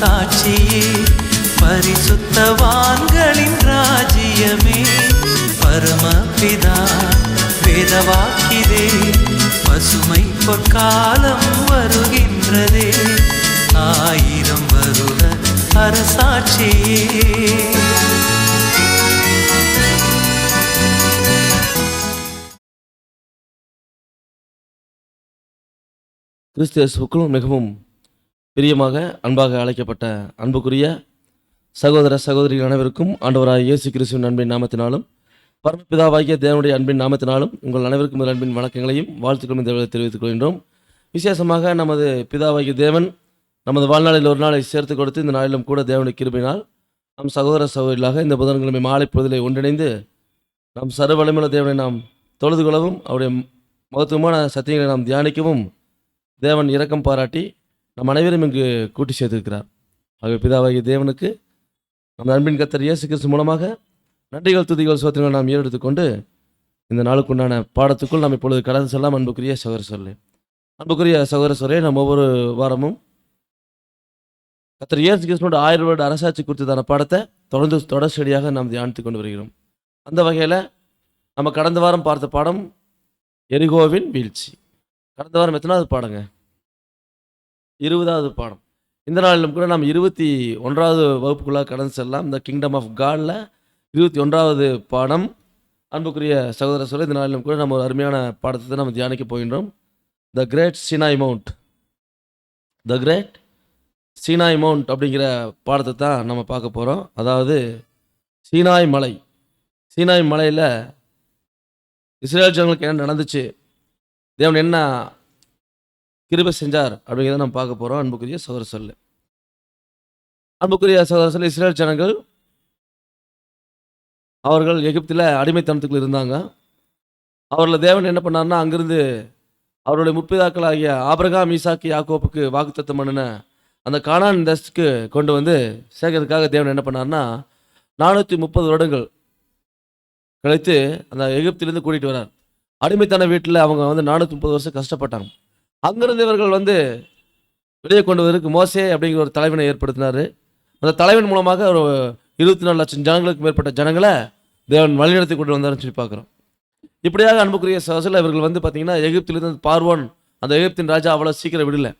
அரசாட்சியே, பரிசுத்தவான்களின் ராஜ்யமே, பரமபிதா வேதவாக்கிதே, பசுமை பொற்காலம் வருகின்றதே, 1000 வருட அரசாட்சியே. கிறிஸ்து இயேசுவுக்குள் மிகவும் பிரியமாக அன்பாக அழைக்கப்பட்ட அன்புக்குரிய சகோதர சகோதரிகள் அனைவருக்கும் ஆண்டவராகிய இயேசு கிறிஸ்துவின் அன்பின் நாமத்தினாலும் பரமபிதாவாகிய தேவனுடைய அன்பின் நாமத்தினாலும் உங்கள் அனைவருக்கும் அன்பின் வணக்கங்களையும் வாழ்த்துக்களும் இந்த வேளையில் தெரிவித்துக் கொள்கின்றோம். விசேஷமாக நமது பிதாவாகிய தேவன் நமது வாழ்நாளில் ஒரு நாளை சேர்த்து கொடுத்து இந்த நாளிலும் கூட தேவனுடைய கிருபையினால் நம் சகோதர சகோதரிகளாக இந்த புதன்கிழமை மாலை பொழுதிலே ஒன்றிணைந்து நம் சர்வ வல்லமையுள்ள தேவனை நாம் தொழுது கொள்ளவும் அவருடைய மகத்துவமான சத்தியங்களை நாம் தியானிக்கவும் தேவன் இரக்கம் பாராட்டி நம் அனைவரும் இங்கு கூட்டி சேர்த்திருக்கிறார். ஆகவே பிதாவாகிய தேவனுக்கு நம் அன்பின் கர்த்தர் இயேசு கிறிஸ்து மூலமாக நன்றிகள் துதிகள் சோத்திரங்கள் நாம் ஏறெடுத்துக்கொண்டு இந்த நாளுக்குண்டான பாடத்துக்குள் நாம் இப்பொழுது கடந்து செல்லாம். அன்புக்குரிய சகோதர சொல்லே நாம் ஒவ்வொரு வாரமும் கர்த்தர் இயேசு கிறிஸ்துவோட 1000 வருட அரசாட்சி குறித்ததான பாடத்தை தொடர்ச்சியாக நாம் தியானித்து கொண்டு வருகிறோம். அந்த வகையில் நம்ம கடந்த வாரம் பார்த்த பாடம் எரிகோவின் வீழ்ச்சி. கடந்த வாரம் எத்தனாவது பாடங்க? 20வது பாடம். இந்த நாளிலும் கூட நாம் 21வது வகுப்புக்குள்ளாக கடந்து செல்லலாம். இந்த கிங்டம் ஆஃப் காடில் 21வது பாடம். அன்புக்குரிய சகோதர சொல்ல இந்த நாளிலும் கூட நம்ம ஒரு அருமையான பாடத்தை நம்ம தியானிக்க போகின்றோம். த கிரேட் சீனாய் மவுண்ட் அப்படிங்கிற பாடத்தை தான் நம்ம பார்க்க போகிறோம். அதாவது சீனாய் மலையில் இஸ்ரேல் ஜனங்களுக்கு என்ன நடந்துச்சு, தேவன் என்ன கிருபை செஞ்சார் அப்படிங்கிறத நம்ம பார்க்க போகிறோம். அன்புக்குரிய சகோதர சொல்லு இஸ்ரேல் ஜனங்கள் அவர்கள் எகிப்தில் அடிமைத்தனத்துக்குள்ள இருந்தாங்க. அவர்களை தேவன் என்ன பண்ணார்னா, அங்கிருந்து அவருடைய முற்பிதாக்களாகிய ஆபிரகாம், ஈசாக்கு, யாக்கோப்புக்கு வாக்குத்தத்தம் பண்ணின அந்த கானான் தேசத்துக்கு கொண்டு வந்து சேர்க்கறதுக்காக தேவன் என்ன பண்ணார்னா 430 வருடங்கள் கழித்து அந்த எகிப்திலிருந்து கூட்டிகிட்டு வரார். அடிமைத்தன வீட்டில் அவங்க வந்து 430 வருஷம் கஷ்டப்பட்டாங்க. அங்கிருந்து இவர்கள் வந்து வெளியே கொண்டு வருவதற்கு மோசே அப்படிங்கிற ஒரு தலைவனை ஏற்படுத்தினார். அந்த தலைவன் மூலமாக ஒரு 24 லட்சம் ஜனங்களுக்கு மேற்பட்ட ஜனங்களை தேவன் வழிநடத்தி கொண்டு வந்தார்னு சொல்லி பார்க்குறோம். இப்படியாக அன்புக்குரிய சகோதரர்கள் இவர்கள் வந்து பார்த்தீங்கன்னா எகிப்திலிருந்து பார்வோன் அந்த எகிப்தின் ராஜா அவ்வளோ சீக்கிரம் விடலை.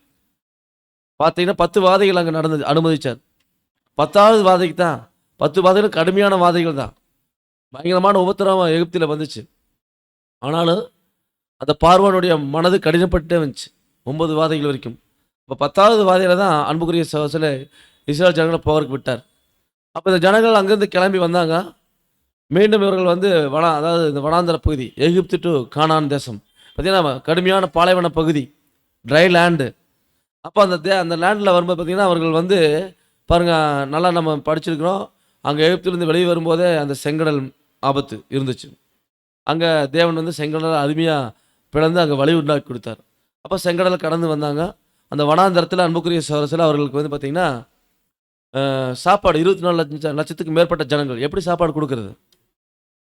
பார்த்தீங்கன்னா 10 வாதைகள் அங்கே அனுமதிச்சார். 10வது வாதைக்கு தான் 10 வாதைகளும் கடுமையான வாதைகள் தான், பயங்கரமான உபத்திரவம் எகிப்தில் வந்துச்சு. ஆனாலும் அந்த பார்வோனுடைய மனது கடினப்பட்டே வந்துச்சு 9 வாதைகள் வரைக்கும். இப்போ 10வது வாதையில் தான் அன்புக்குரிய சகோதரர்களே இஸ்ரேல் ஜனங்களை போகிறதுக்கு விட்டார். அப்போ இந்த ஜனங்கள் அங்கேருந்து கிளம்பி வந்தாங்க. மீண்டும் இவர்கள் வந்து அதாவது இந்த வனாந்தர பகுதி எகிப்து டு கானான் தேசம் பார்த்திங்கன்னா கடுமையான பாலைவன பகுதி, ட்ரை லேண்டு. அப்போ அந்த லேண்டில் வரும்போது பார்த்திங்கன்னா அவர்கள் வந்து பாருங்கள், நல்லா நம்ம படிச்சிருக்கிறோம், அங்கே எகிப்திலிருந்து வெளியே வரும்போதே அந்த செங்கடல் ஆபத்து இருந்துச்சு. அங்கே தேவன் வந்து செங்கடலை அருமையாக பிளந்து அங்கே வழி உண்டாக்கி கொடுத்தார். அப்போ செங்கடலை கடந்து வந்தாங்க. அந்த வனாந்தரத்தில் அன்புக்குரிய சகோதரர்கள் அவர்களுக்கு வந்து பார்த்திங்கன்னா சாப்பாடு 24 லட்சத்துக்கு மேற்பட்ட ஜனங்கள் எப்படி சாப்பாடு கொடுக்கறது?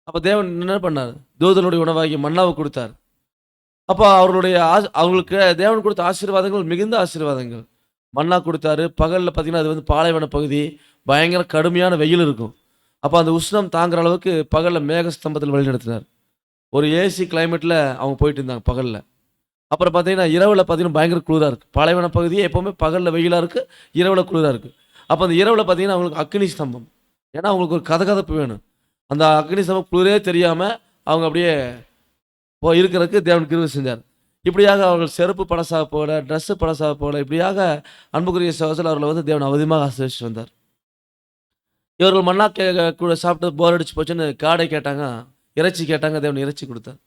அப்போ தேவன் என்ன பண்ணார்? தூதனுடைய உணவாகிய மன்னாவை கொடுத்தார். அப்போ அவங்களுக்கு தேவன் கொடுத்த ஆசீர்வாதங்கள் மிகுந்த ஆசீர்வாதங்கள். மன்னா கொடுத்தாரு. பகலில் பார்த்திங்கன்னா அது வந்து பாலைவன பகுதி, பயங்கர கடுமையான வெயில் இருக்கும். அப்போ அந்த உஷ்ணம் தாங்குற அளவுக்கு பகலில் மேகஸ்தம்பத்தில் வழி நடத்தினார். ஒரு ஏசி கிளைமேட்டில் அவங்க போயிட்டு இருந்தாங்க பகலில். அப்புறம் பார்த்தீங்கன்னா இரவில் பார்த்தீங்கன்னா பயங்கர குளிராக இருக்குது. பாலைவன பகுதியே எப்போவுமே பகலில் வெயிலாக இருக்குது, இரவில் குளிராக இருக்குது. அப்போ அந்த இரவில் பார்த்தீங்கன்னா அவங்களுக்கு அக்னி ஸ்தம்பம், ஏன்னா அவங்களுக்கு ஒரு கதகதப்பு வேணும். அந்த அக்னி ஸ்தம்பம் குளிரே தெரியாமல் அவங்க அப்படியே இருக்கிறதுக்கு தேவன் கிருபை செஞ்சார். இப்படியாக அவர்கள் செருப்பு பழசாக போல, ட்ரெஸ்ஸு பழசாக போல, இப்படியாக அன்புக்குரிய சகோதரர்கள் அவர்களை வந்து தேவன் அவதியமாக ஆசீர்வதிச்சு வந்தார். இவர்கள் மண்ணா கூட சாப்பிட்டு போர் அடிச்சு போச்சுன்னு காடை கேட்டாங்க, இறைச்சி கேட்டாங்க, தேவன் இறைச்சி கொடுத்தார்.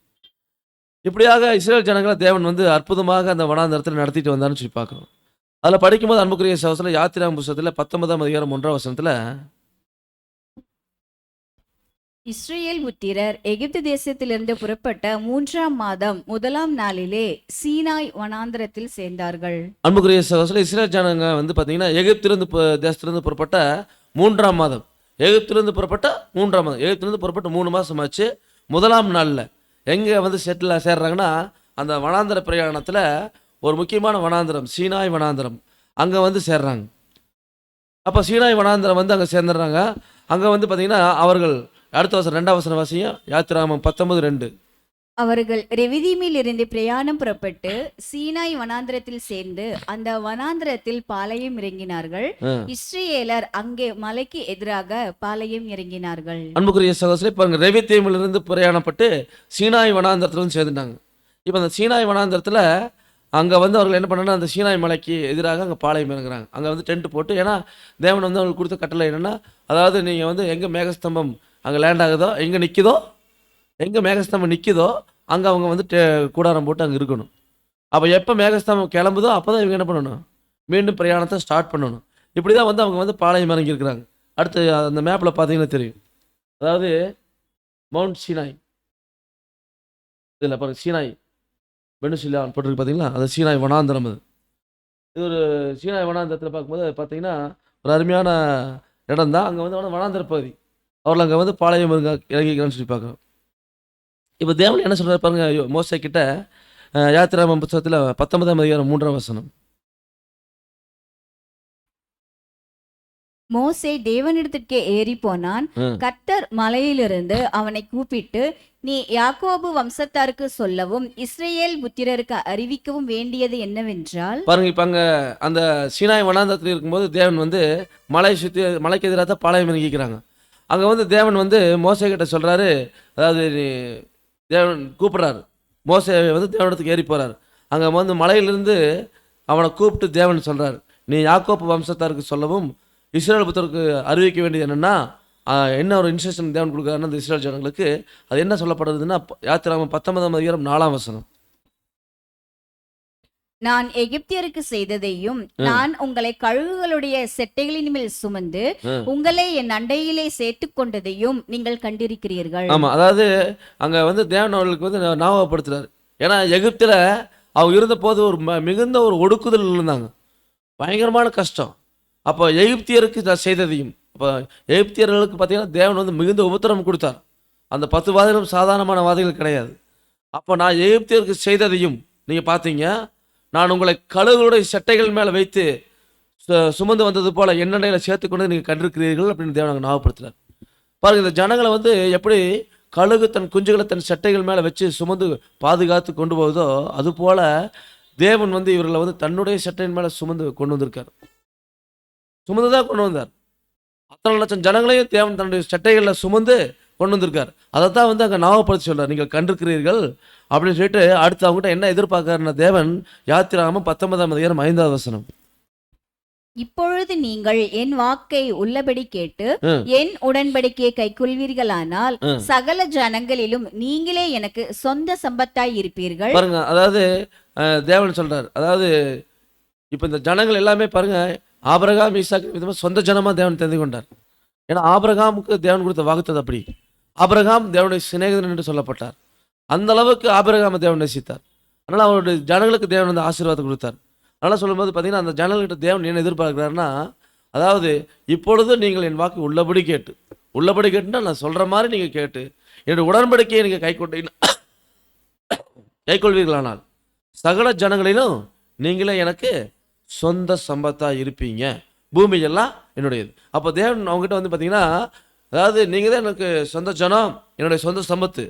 இப்படியாக இஸ்ரேல் ஜனங்களை தேவன் வந்து அற்புதமாக அந்த வனாந்தரத்தில் நடத்திட்டு வந்தார்னு சொல்லி பார்க்குறோம். அதில் படிக்கும்போது அன்புக்குரிய சகோதரர்கள் யாத்திராகமம் புத்தகத்தில் 19ஆம் அதிகாரம் 1ஆம் வசனத்தில் இஸ்ரேல் புத்திரர் எகிப்து தேசத்திலிருந்து புறப்பட்ட 3ஆம் மாதம் 1ஆம் நாளிலே சீனாய் வனாந்தரத்தில் சேர்ந்தார்கள். அன்புக்குரிய சகோதரர்கள் இஸ்ரேல் ஜனங்க வந்து பார்த்தீங்கன்னா எகிப்திலிருந்து தேசத்திலிருந்து புறப்பட்ட 3ஆம் மாதம், எகிப்திலிருந்து புறப்பட்ட 3ஆம் மாதம், எகிப்திலிருந்து புறப்பட்ட 3 மாதம் ஆச்சு. 1ஆம் நாளில் எங்கே வந்து சேர்றாங்கன்னா அந்த வனாந்தர பிரயாணத்தில் ஒரு முக்கியமான வனாந்தரம், சீனாய் வனாந்தரம், அங்கே வந்து சேர்றாங்க. அப்போ சீனாய் வனாந்தரம் வந்து அங்கே சேர்ந்துடுறாங்க. அங்கே வந்து பார்த்தீங்கன்னா அவர்கள் அடுத்த வசனம் 2ஆம் வசனம் வாசியும். யாத்திராகமம் 19:2. அவர்கள் ரெவிதீமில் இருந்து பிரயாணம் புறப்பட்டு சீனாய் வனாந்திரத்தில் சேர்ந்து அந்த வனாந்திரத்தில் பாளையம் இறங்கினார்கள். இஸ்ரேலர் அங்கே மலைக்கு எதிராக பாளையம் இறங்கினார்கள். அன்புக்குரிய சகோதரர்களே, பாருங்க, ரெவிதீமிலிருந்து பிரயாணப்பட்டு சீனாய் வனாந்தரத்தில் வந்து சேர்ந்துட்டாங்க. இப்போ அந்த சீனாய் வனாந்தரத்தில் அங்கே வந்து அவர்கள் என்ன பண்ணாங்கன்னா அந்த சீனாய் மலைக்கு எதிராக அங்கே பாளையம் இறங்குறாங்க. அங்கே வந்து டென்ட் போட்டு, ஏன்னா தேவன் வந்து அவங்களுக்கு கொடுத்த கட்டளை என்னென்னா, அதாவது நீங்கள் வந்து எங்கே மேகஸ்தம்பம் அங்கே லேண்ட் ஆகுதோ, எங்கே நிற்குதோ, எங்கே மேகஸ்தம்பம் நிற்குதோ அங்கே அவங்க வந்து கூடாரம் போட்டு அங்கே இருக்கணும். அப்போ எப்போ மேகஸ்தம்பம் கிளம்புதோ அப்போ தான் இவங்க என்ன பண்ணணும், மீண்டும் பிரயாணத்தை ஸ்டார்ட் பண்ணணும். இப்படி தான் வந்து அவங்க வந்து பாளையம் இறங்கியிருக்கிறாங்க. அடுத்து அந்த மேப்பில் பார்த்தீங்கன்னா தெரியும். அதாவது மவுண்ட் சீனாய், இதில் பாருங்க, சீனாய் பெனுசிலா போட்டிருக்கு பார்த்தீங்களா, அது சீனாய் வனாந்தரம். இது ஒரு சீனாய் வனாந்தரத்தில் பார்க்கும்போது பார்த்தீங்கன்னா ஒரு அருமையான இடம் தான். அங்கே வந்து வனாந்தர பகுதி. அவர்கள் அங்கே வந்து பாளையம் இறங்கிக்கிறான்னு சொல்லி பார்க்குறோம். இப்போ தேவன் என்ன சொல்கிறார் பாருங்க, மோசே கிட்ட யாத்திராகமம் புத்தகத்தில் 19ஆம் அதிகாரம் 3ஆம் வசனம். மோசே தேவனிடத்திற்கே ஏறி போனான். கர்த்தர் மலையிலிருந்து அவனை கூப்பிட்டு, நீ யாக்கோபு வம்சத்தாருக்கு சொல்லவும் இஸ்ரேல் புத்திரருக்கு அறிவிக்கவும் வேண்டியது என்னவென்றால். பாருங்க, இப்போ அங்கே அந்த சீனாய் வனாந்தரத்தில் இருக்கும்போது தேவன் வந்து மலைக்கு எதிராக தான் பாளையம் இறங்கிக்கிறாங்க. அங்கே வந்து தேவன் வந்து மோசே கிட்ட சொல்கிறாரு, அதாவது தேவன் கூப்பிட்றாரு, மோசே வந்து தேவனிடத்துக்கு ஏறி போகிறார். அங்கே வந்து மலையிலிருந்து அவனை கூப்பிட்டு தேவன் சொல்கிறார், நீ யாக்கோபு வம்சத்தாருக்கு சொல்லவும் இஸ்ரேல் புத்தருக்கு அறிவிக்க வேண்டியது என்னென்னா, என்ன ஒரு இன்ஸ்ட்ரக்ஷன் தேவன் கொடுக்குறாருன்னா அந்த இஸ்ரேல் ஜனங்களுக்கு அது என்ன சொல்லப்படுறதுன்னா, யாத்திராகமம் 19ஆம் அதிகாரம் 4ஆம் வசனம். நான் எகிப்தியருக்கு செய்ததையும் நான் உங்களை கழுகுகளுடைய செட்டைகளின் மேல் சுமந்து உங்களை என் அண்டையிலே சேர்த்து கொண்டதையும் நீங்கள் கண்டிருக்கிறீர்கள். ஆமா, அதாவது அங்க வந்து தேவன் அவர்களுக்கு வந்து ஞாபகப்படுத்துறாரு. ஏன்னா எகிப்தில் அவங்க இருந்த போது ஒரு மிகுந்த ஒரு ஒடுக்குதல் இருந்தாங்க, பயங்கரமான கஷ்டம். அப்போ எகிப்தியருக்கு செய்ததையும், இப்போ எகிப்தியர்களுக்கு பார்த்தீங்கன்னா தேவன் வந்து மிகுந்த உபத்திரம் கொடுத்தார். அந்த 10 வாதைகளும் சாதாரணமான வாதைகள் கிடையாது. அப்போ நான் எகிப்தியருக்கு செய்ததையும் நீங்கள் பார்த்தீங்க, நான் உங்களை கழுகுடைய சட்டைகள் மேலே வைத்து சுமந்து வந்தது போல எண்ணெயில் சேர்த்து கொண்டு நீங்கள் கண்டிருக்கிறீர்கள் அப்படின்னு தேவன் ஞாபகப்படுத்துறார். பாருங்க, இந்த ஜனங்களை வந்து எப்படி கழுகு தன் குஞ்சுகளை தன் சட்டைகள் மேலே வச்சு சுமந்து பாதுகாத்து கொண்டு போகுதோ, அதுபோல தேவன் வந்து இவர்களை வந்து தன்னுடைய சட்டையின் மேலே சுமந்து கொண்டு வந்திருக்கார். சுமந்து தான் கொண்டு வந்தார். அத்தனை லட்சம் ஜனங்களையும் தேவன் தன்னுடைய சட்டைகளில் சுமந்து கொண்டு வந்திருக்கார். அதை தான் வந்து அங்கே ஞாபகப்படுத்தி சொல்கிறார், நீங்கள் கண்டிருக்கிறீர்கள் அப்படின்னு சொல்லிட்டு. அடுத்து அவங்ககிட்ட என்ன எதிர்பார்க்காருன்னா தேவன், யாத்திராகமம் 19ஆம் அதிகாரம் 5ஆவது வசனம். இப்பொழுது நீங்கள் என் வாக்கை உள்ளபடி கேட்டு என் உடன்படிக்கையை கைக்கொள்வீர்களானால் சகல ஜனங்களிலும் நீங்களே எனக்கு சொந்த சம்பத்தாய் இருப்பீர்கள். பாருங்க, அதாவது தேவன் சொல்றார், அதாவது இப்போ இந்த ஜனங்கள் எல்லாமே பாருங்க, ஆபிரகாம் ஈசாக்கு விதமாக சொந்த ஜனமாக தேவன் தெரிந்து கொண்டார். ஏன்னா ஆபிரகாமுக்கு தேவன் கொடுத்த வாக்குத்தது அப்படி. ஆபிரகாம் தேவனுடைய சிநேகிதன் என்று சொல்லப்பட்டார். அந்த அளவுக்கு ஆபிரகாமை தேவன் நேசித்தார். அதனால் அவருடைய ஜனங்களுக்கு தேவன் வந்து ஆசீர்வாதம் கொடுத்தார். அதனால் சொல்லும்போது பார்த்தீங்கன்னா அந்த ஜனங்கள்கிட்ட தேவன் என்ன எதிர்பார்க்கிறாருன்னா, அதாவது இப்பொழுது நீங்கள் என் வாக்கு உள்ளபடி கேட்டுன்னா நான் சொல்கிற மாதிரி நீங்கள் கேட்டு என்னுடைய உடன்படிக்கையை நீங்கள் கைக்கொள்வீர்களானால் சகல ஜனங்களிலும் நீங்களே எனக்கு சொந்த சம்பத்தாக இருப்பீங்க, பூமியெல்லாம் என்னுடையது. அப்போ தேவன் அவங்ககிட்ட வந்து பார்த்தீங்கன்னா, அதாவது நீங்கள் தான் எனக்கு சொந்த ஜனம், என்னுடைய சொந்த சம்பத்து.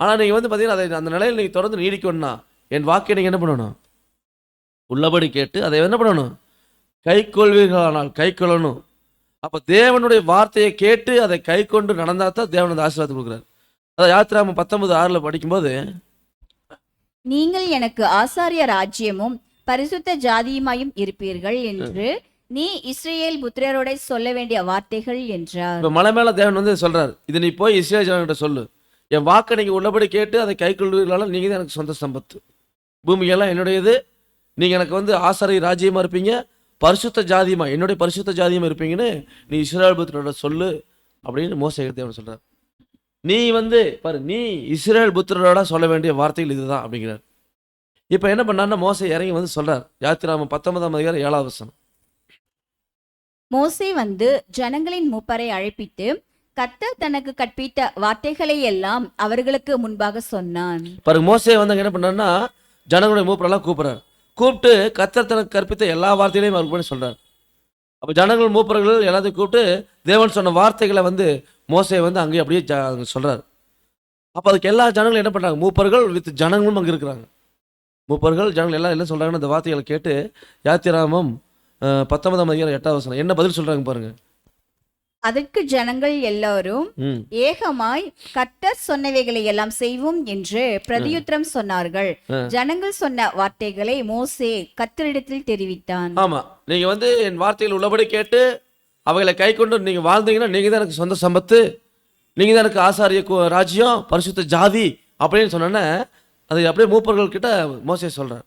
ஆனால் நீங்கள் வந்து பார்த்தீங்கன்னா அதை அந்த நிலையில் நீங்கள் தொடர்ந்து நீடிக்கணும்னா என் வாக்கை நீங்கள் என்ன பண்ணணும், உள்ளபடி கேட்டு அதை என்ன பண்ணணும், கைக்கொள்வீர்களானால் கைக்கொள்ளணும். அப்போ தேவனுடைய வார்த்தையை கேட்டு அதை கை கொண்டு நடந்தால் தான் தேவன் அந்த ஆசீர்வாதம் கொடுக்குறாரு. அதாவது யாத்திராகமம் 19:6 படிக்கும்போது, நீங்கள் எனக்கு ஆசாரிய ராஜ்யமும் பரிசுத்த ஜாதியுமாயும் இருப்பீர்கள் என்று நீ இஸ்ரேல் புத்திரரோட சொல்ல வேண்டிய வார்த்தைகள் என்றார். இப்போ மலை மேல தேவன் வந்து சொல்றாரு, இது நீ போய் இஸ்ரேல் ஜனங்கிட்ட சொல்லு, என் வாக்கை நீங்கள் உள்ளபடி கேட்டு அதை கை கொள்வீர்களால் நீங்கள் தான் எனக்கு சொந்த சம்பத்து, பூமியெல்லாம் என்னுடையது, நீங்கள் எனக்கு வந்து ஆசாரிய ராஜ்யமாக இருப்பீங்க, பரிசுத்த ஜாதியமா என்னுடைய பரிசுத்த ஜாதியமாக இருப்பீங்கன்னு நீ இஸ்ரேல் புத்திரரோட சொல்லு அப்படின்னு மோசே தேவன் சொல்றார். நீ வந்து பாரு, நீ இஸ்ரேல் புத்திரரோட சொல்ல வேண்டிய வார்த்தைகள் இதுதான் அப்படிங்கிறார். இப்போ என்ன பண்ணார்னா மோசே இறங்கி வந்து சொல்றார், யாத்திராகமம் 19ஆம் அதிகாரம் 7ஆவது வசனம். மோசே வந்து ஜனங்களின் மூப்பரை அழைப்பித்து கர்த்தர் தனக்கு கற்பித்த வார்த்தைகளை எல்லாம் அவர்களுக்கு முன்பாக சொன்னான். பாருங்க, மோசே வந்து என்ன பண்ணார்னா ஜனங்களுடைய மூப்பரெல்லாம் கூப்பிட்றாரு. கூப்பிட்டு கர்த்தர் தனக்கு கற்பித்த எல்லா வார்த்தைகளையும் அவருக்கு பண்ணி சொல்றார். அப்போ ஜனங்கள் மூப்பர்கள் எல்லாத்தையும் கூப்பிட்டு தேவன் சொன்ன வார்த்தைகளை வந்து மோசே வந்து அங்கேயே அப்படியே சொல்கிறார். அப்போ அதுக்கு எல்லா ஜனங்களும் என்ன பண்ணுறாங்க, மூப்பர்கள் வித் ஜனங்களும் அங்கே இருக்கிறாங்க. மூப்பர்கள் ஜனங்கள் எல்லாம் என்ன சொல்கிறாங்கன்னு அந்த வார்த்தைகளை கேட்டு யாத்திராமம் 19:8 என்ன பதில் சொல்கிறாங்க பாருங்க. அதற்கு ஜனங்கள் எல்லாரும் ம் ஏகமாய் கர்த்தர் சொன்னவைகளை எல்லாம் செய்வோம் என்று பிரதியுத்தரம் சொன்னார்கள். ஜனங்கள் சொன்ன வார்த்தைகளை மோசே கர்த்தரிடத்தில் தெரிவித்தான். ஆமாம், நீங்கள் வந்து என் வார்த்தைகள் உள்ளபடி கேட்டு அவைகளை கை கொண்டு நீங்கள் வாழ்ந்தீங்கன்னா நீங்கள் தான் எனக்கு சொந்த சம்பத்து, நீங்கள் தான் எனக்கு ஆசாரிய ராஜ்யம், பரிசுத்த ஜாதி அப்படின்னு சொன்னோன்னே அதை அப்படியே மூப்பர்கள் கிட்ட மோசே சொல்கிறார்.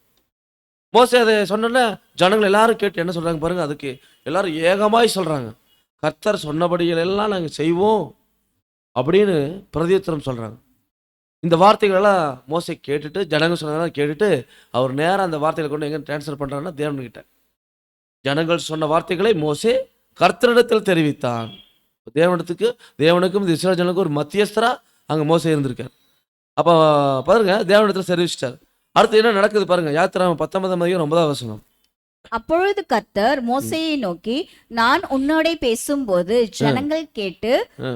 மோசே அதை சொன்னோன்னே ஜனங்கள் எல்லாரும் கேட்டு என்ன சொல்கிறாங்க பாருங்க. அதுக்கு எல்லாரும் ஏகமாய் சொல்கிறாங்க, கர்த்தர் சொன்னபடிகள் எல்லாம் நாங்கள் செய்வோம் அப்படின்னு பிரதியுத்தரம் சொல்கிறாங்க. இந்த வார்த்தைகளெல்லாம் மோசே கேட்டுட்டு ஜனங்கள் சொன்னதெல்லாம் கேட்டுட்டு அவர் நேராக அந்த வார்த்தைகளை கொண்டு எங்கே ட்ரான்ஸ்ஃபர் பண்ணுறாங்கன்னா தேவன்கிட்ட. ஜனங்கள் சொன்ன வார்த்தைகளை மோசே கர்த்தரிடத்தில் தெரிவித்தான். தேவனுக்கும் இந்த இஸ்ரவேல் ஜனங்களுக்கும் ஒரு மத்தியஸ்தரா அங்கே மோசே இருந்திருக்கார். அப்போ பாருங்க, தேவனிடத்தில் தெரிவிச்சிட்டார். அடுத்து என்ன நடக்குது பாருங்க. யாத்திராமம் 19:9. அப்பொழுது கர்த்தர் மோசேயை நோக்கி, நான் உன்னோடே பேசும்போது ஜனங்கள் கேட்டு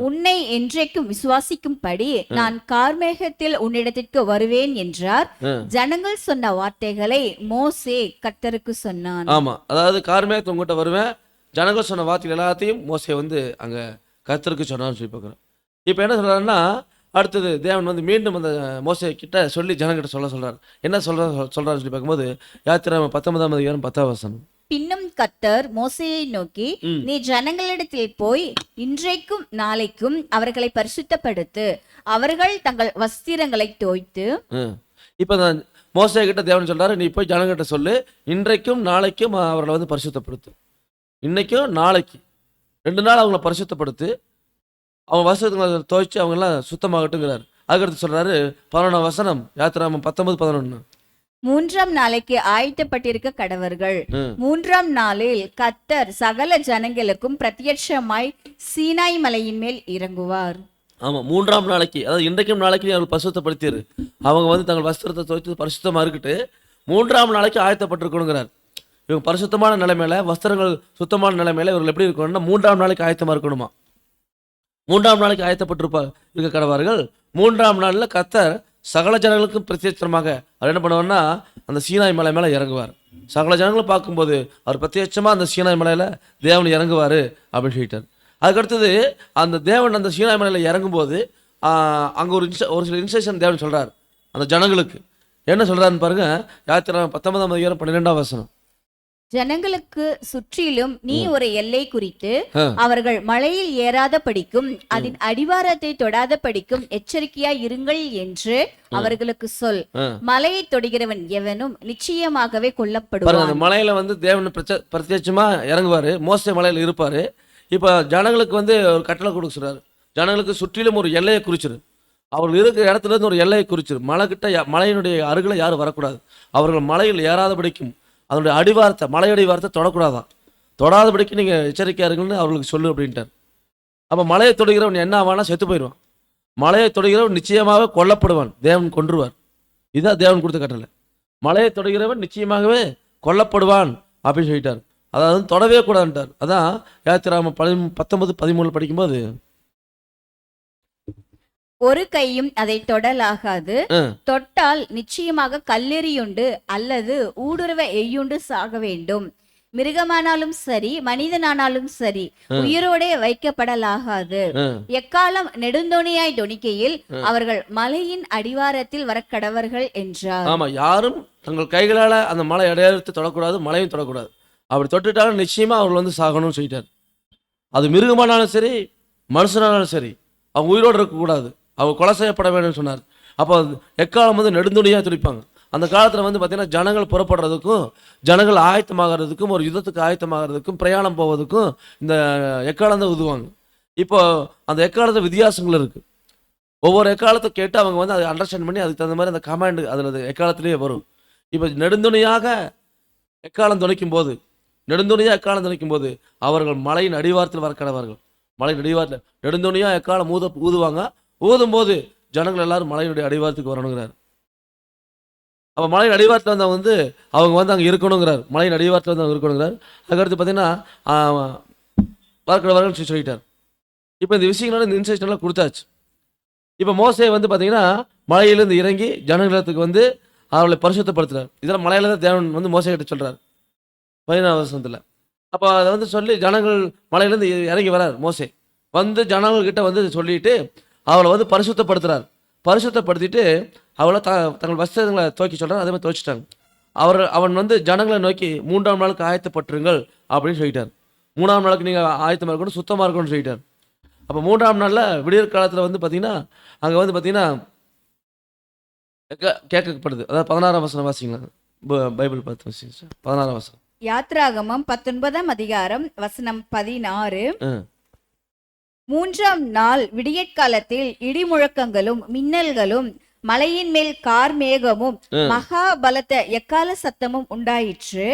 உன்னை என்றைக்கும் விசுவாசிக்கும்படி நான் கார்மேகத்தில் உன்னிடத்திற்கு வருவேன் என்றார். ஜனங்கள் சொன்ன வார்த்தைகளை மோசே கர்த்தருக்கு சொன்னான். ஆமா, அதாவது கார்மேகத்தில் உங்ககிட்ட வருவேன், ஜனங்கள் சொன்ன வார்த்தைகள் எல்லாத்தையும் மோசே வந்து அங்க கர்த்தருக்கு சொன்னான்னு சொல்லி பார்க்குறோம். இப்போ என்ன சொல்றாருன்னா, அடுத்தது தேவன் வந்து மீண்டும் அந்த மோசே கிட்ட சொல்லி ஜனங்கிட்ட சொல்றாரு. என்ன சொல்றாரு சொல்லி பார்க்கும்போது யாத்திராமம் 19:10. பின்னும் கர்த்தர் மோசேயை நோக்கி, நீ ஜனங்களிடத்தில் போய் இன்றைக்கும் நாளைக்கும் அவர்களை பரிசுத்தப்படுத்து, அவர்கள் தங்கள் வஸ்திரங்களை தோய்த்து. இப்போ நான் மோசே கிட்ட தேவன் சொல்றாரு, நீ போய் ஜனங்கிட்ட சொல்லு, இன்றைக்கும் நாளைக்கும் அவர்களை வந்து பரிசுத்தப்படுத்து. இன்னைக்கும் நாளைக்கு 2 நாள் அவங்கள பரிசுத்தப்படுத்து, அவங்க வசனங்களை துவைச்சு அவங்கெல்லாம் சுத்தமாகட்டுங்கிறார். அதுக்கடுத்து சொல்றாரு 11 யாத்திராமம் 19:11. 3ஆம் நாளைக்கு ஆயத்தப்பட்டிருக்க கடவர்கள். 3ஆம் நாளில் கர்த்தர் சகல ஜனங்களுக்கும் பிரத்யட்சமாய் சீனாய் மலையின் மேல் இறங்குவார். ஆமா, 3ஆம் நாளைக்கு, அதாவது இன்றைக்கும் நாளைக்கு அவர்கள் பரிசுத்தப்படுத்திரு, அவங்க வந்து தங்கள் வஸ்திரத்தை துவைத்து பரிசுத்தமா இருக்கட்டு 3ஆம் நாளைக்கு ஆயத்தப்பட்டிருக்கணுங்கிறார். இவங்க பரிசுத்தமான நிலைமையில, வஸ்திரங்கள் சுத்தமான நிலைமையில இவர்கள் எப்படி இருக்கணும்னா 3ஆம் நாளைக்கு ஆயத்தமா இருக்கணுமா. 3ஆம் நாளைக்கு இருக்க கடவார்கள். 3ஆம் நாளில் கர்த்தர் சகல ஜனங்களுக்கும் பிரத்யட்சமாக அவர் என்ன பண்ணுவார்னா அந்த சீனாய் மலை மேலே இறங்குவார். சகல ஜனங்களும் பார்க்கும்போது அவர் பிரத்யட்சமாக அந்த சீனாய் மலையில் தேவன் இறங்குவார் அப்படின்னு சொல்லிட்டார். அதுக்கடுத்தது அந்த தேவன் அந்த சீனாய் மலையில் இறங்கும்போது அங்கே ஒரு சில இன்ஸ்ட்ரக்ஷன் தேவன் சொல்கிறார் அந்த ஜனங்களுக்கு. என்ன சொல்கிறாருன்னு பாருங்க. யாத்திராமம் 19:12. ஜனங்களுக்கு சுற்றிலும் நீ ஒரு எல்லை குறித்து அவர்கள் மலையில் ஏறாத படிக்கும் அதன் அடிவாரத்தை தொடாத படிக்கும் எச்சரிக்கையா இருங்கள் என்று அவர்களுக்கு சொல். மலையை தொடுகிறவன் எவனும் நிச்சயமாகவே கொல்லப்படுவான். மலையில வந்து தேவன் பிரத்யட்சமா இறங்குவாரு, மோசே மலையில இருப்பாரு. இப்ப ஜனங்களுக்கு வந்து ஒரு கட்டளை கொடுக்க சொல்றாரு, ஜனங்களுக்கு சுற்றிலும் ஒரு எல்லையை குறிச்சிரு, அவர்கள் இருக்கிற இடத்துல இருந்து ஒரு எல்லையை குறிச்சிரு, மலை கிட்ட மலையினுடைய அருகில யாரும் வரக்கூடாது, அவர்கள் மலையில் ஏறாத படிக்கும் அதனுடைய அடிவாரத்தை மலையடிவாரத்தை தொடக்கூடாதான், தொடாதபடிக்கு நீங்கள் எச்சரிக்கையா இருக்குன்னு அவர்களுக்கு சொல்லு அப்படின்ட்டார். அப்போ மலையை தொடுகிறவன் என்ன ஆவானா, செத்து போயிடுவான். மலையை தொடுகிறவன் நிச்சயமாகவே கொல்லப்படுவான், தேவன் கொன்றுவார். இதுதான் தேவன் கொடுத்த கட்டளை. மலையை தொடுகிறவன் நிச்சயமாகவே கொல்லப்படுவான் அப்படின்னு சொல்லிட்டார். அதாவது தொடவே கூடாதுன்ட்டார். அதான் யாத்திராமம் 19:13 படிக்கும்போது, ஒரு கையும் அதை தொடலாகாது, தொட்டால் நிச்சயமாக கல்லெறியுண்டு அல்லது ஊடுருவ எய்யுண்டு சாக வேண்டும், மிருகமானாலும் சரி மனிதனானாலும் சரி உயிரோடே வைக்கப்படலாகாது. எக்காலம் நெடுந்தோணியாய் தொனிக்கையில் அவர்கள் மலையின் அடிவாரத்தில் வரக்கடவர்கள் என்றார். ஆமா, யாரும் தங்கள் கைகளால அந்த மலை அடையாளத்தை தொடக்கூடாது, மலையும் தொடக்கூடாது. அப்படி தொட்டுட்டாலும் நிச்சயமா அவர்கள் வந்து சாகணும்னு சொல்லிட்டார். அது மிருகமானாலும் சரி மனுஷனானாலும் சரி அவங்க உயிரோடு இருக்கக்கூடாது, அவங்க கொலை செய்யப்பட வேணும்னு சொன்னார். அப்போ எக்காலம் வந்து நெடுந்துணியாக துடிப்பாங்க. அந்த காலத்தில் வந்து பார்த்தீங்கன்னா ஜனங்கள் புறப்படுறதுக்கும் ஜனங்கள் ஆயத்தமாகறதுக்கும் ஒரு யுத்தத்துக்கு ஆயத்தமாகறதுக்கும் பிரயாணம் போவதுக்கும் இந்த எக்காலம் தான் உதுவாங்க. இப்போ அந்த எக்காலத்து வித்தியாசங்கள் இருக்குது. ஒவ்வொரு எக்காலத்தை கேட்டு அவங்க வந்து அதை அண்டர்ஸ்டாண்ட் பண்ணி அதுக்கு தகுந்த மாதிரி அந்த கமாண்டு அதில் எக்காலத்திலேயே வரும். இப்போ நெடுந்துணியாக எக்காலம் துணைக்கும் போது அவர்கள் மலையின் அடிவாரத்தில் வர கடவார்கள். மலையின் அடிவாரத்தில் நெடுந்துணியாக எக்காலம் ஊதுவாங்க. ஊதும் போது ஜனங்கள் எல்லாரும் மலையினுடைய அடிவாரத்துக்கு வரணுங்கிறார். அப்போ மலையின் அடிவாரத்தில் வந்து அவங்க வந்து அங்கே இருக்கணுங்கிறார். மலையின் அடிவாரத்தில் வந்து அவங்க இருக்கணுங்கிறார். அதுக்கடுத்து பார்த்தீங்கன்னா பார்க்கிறவர்கள் சொல்லிட்டார். இப்போ இந்த விஷயங்களோட இந்த இன்ஸ்ட்ரக்ஷன்லாம் கொடுத்தாச்சு. இப்போ மோசே வந்து பார்த்தீங்கன்னா மலையிலேருந்து இறங்கி ஜனங்களுக்கு வந்து அவர்களை பரிசுத்தப்படுத்துறார். இதெல்லாம் மலையில தான் தேவன் வந்து மோசே கிட்ட சொல்கிறார் 14 வசனத்தில். அப்போ அதை வந்து சொல்லி ஜனங்கள் மலையிலேருந்து இறங்கி வரார் மோசே. வந்து ஜனங்கள்கிட்ட வந்து சொல்லிட்டு அவளை வந்து பரிசுத்தப்படுத்துறார். பரிசுத்தப்படுத்திட்டு அவளை தங்கள் வஸ்திரங்களை துவக்கி சொல்கிறார். அதே மாதிரி துவச்சிட்டாங்க. அவன் வந்து ஜனங்களை நோக்கி 3ஆம் நாளுக்கு ஆயத்தப்பட்டுருங்கள் அப்படின்னு சொல்லிட்டார். 3ஆம் நாளுக்கு நீங்கள் ஆயத்தமாக இருக்கணும், சுத்தமாக இருக்கணும்னு சொல்லிட்டார். அப்போ 3ஆம் நாளில் விடியற் காலத்தில் வந்து பார்த்தீங்கன்னா அங்கே வந்து பார்த்தீங்கன்னா கேட்கப்படுது. அதாவது 16ஆம் வசனம் வாசிங்களா, பைபிள் பார்த்து வாசிங்க. 16ஆம் வசனம். யாத்ராகமம் 19ஆம் அதிகாரம் வசனம் 16. 3ஆம் நாள் விடியற்காலத்தில் இடிமுழக்கங்களும் மின்னல்களும் மலையின் மேல் கார்மேகமும் மகா பலத்த எக்கால சத்தமும் உண்டாயிற்று.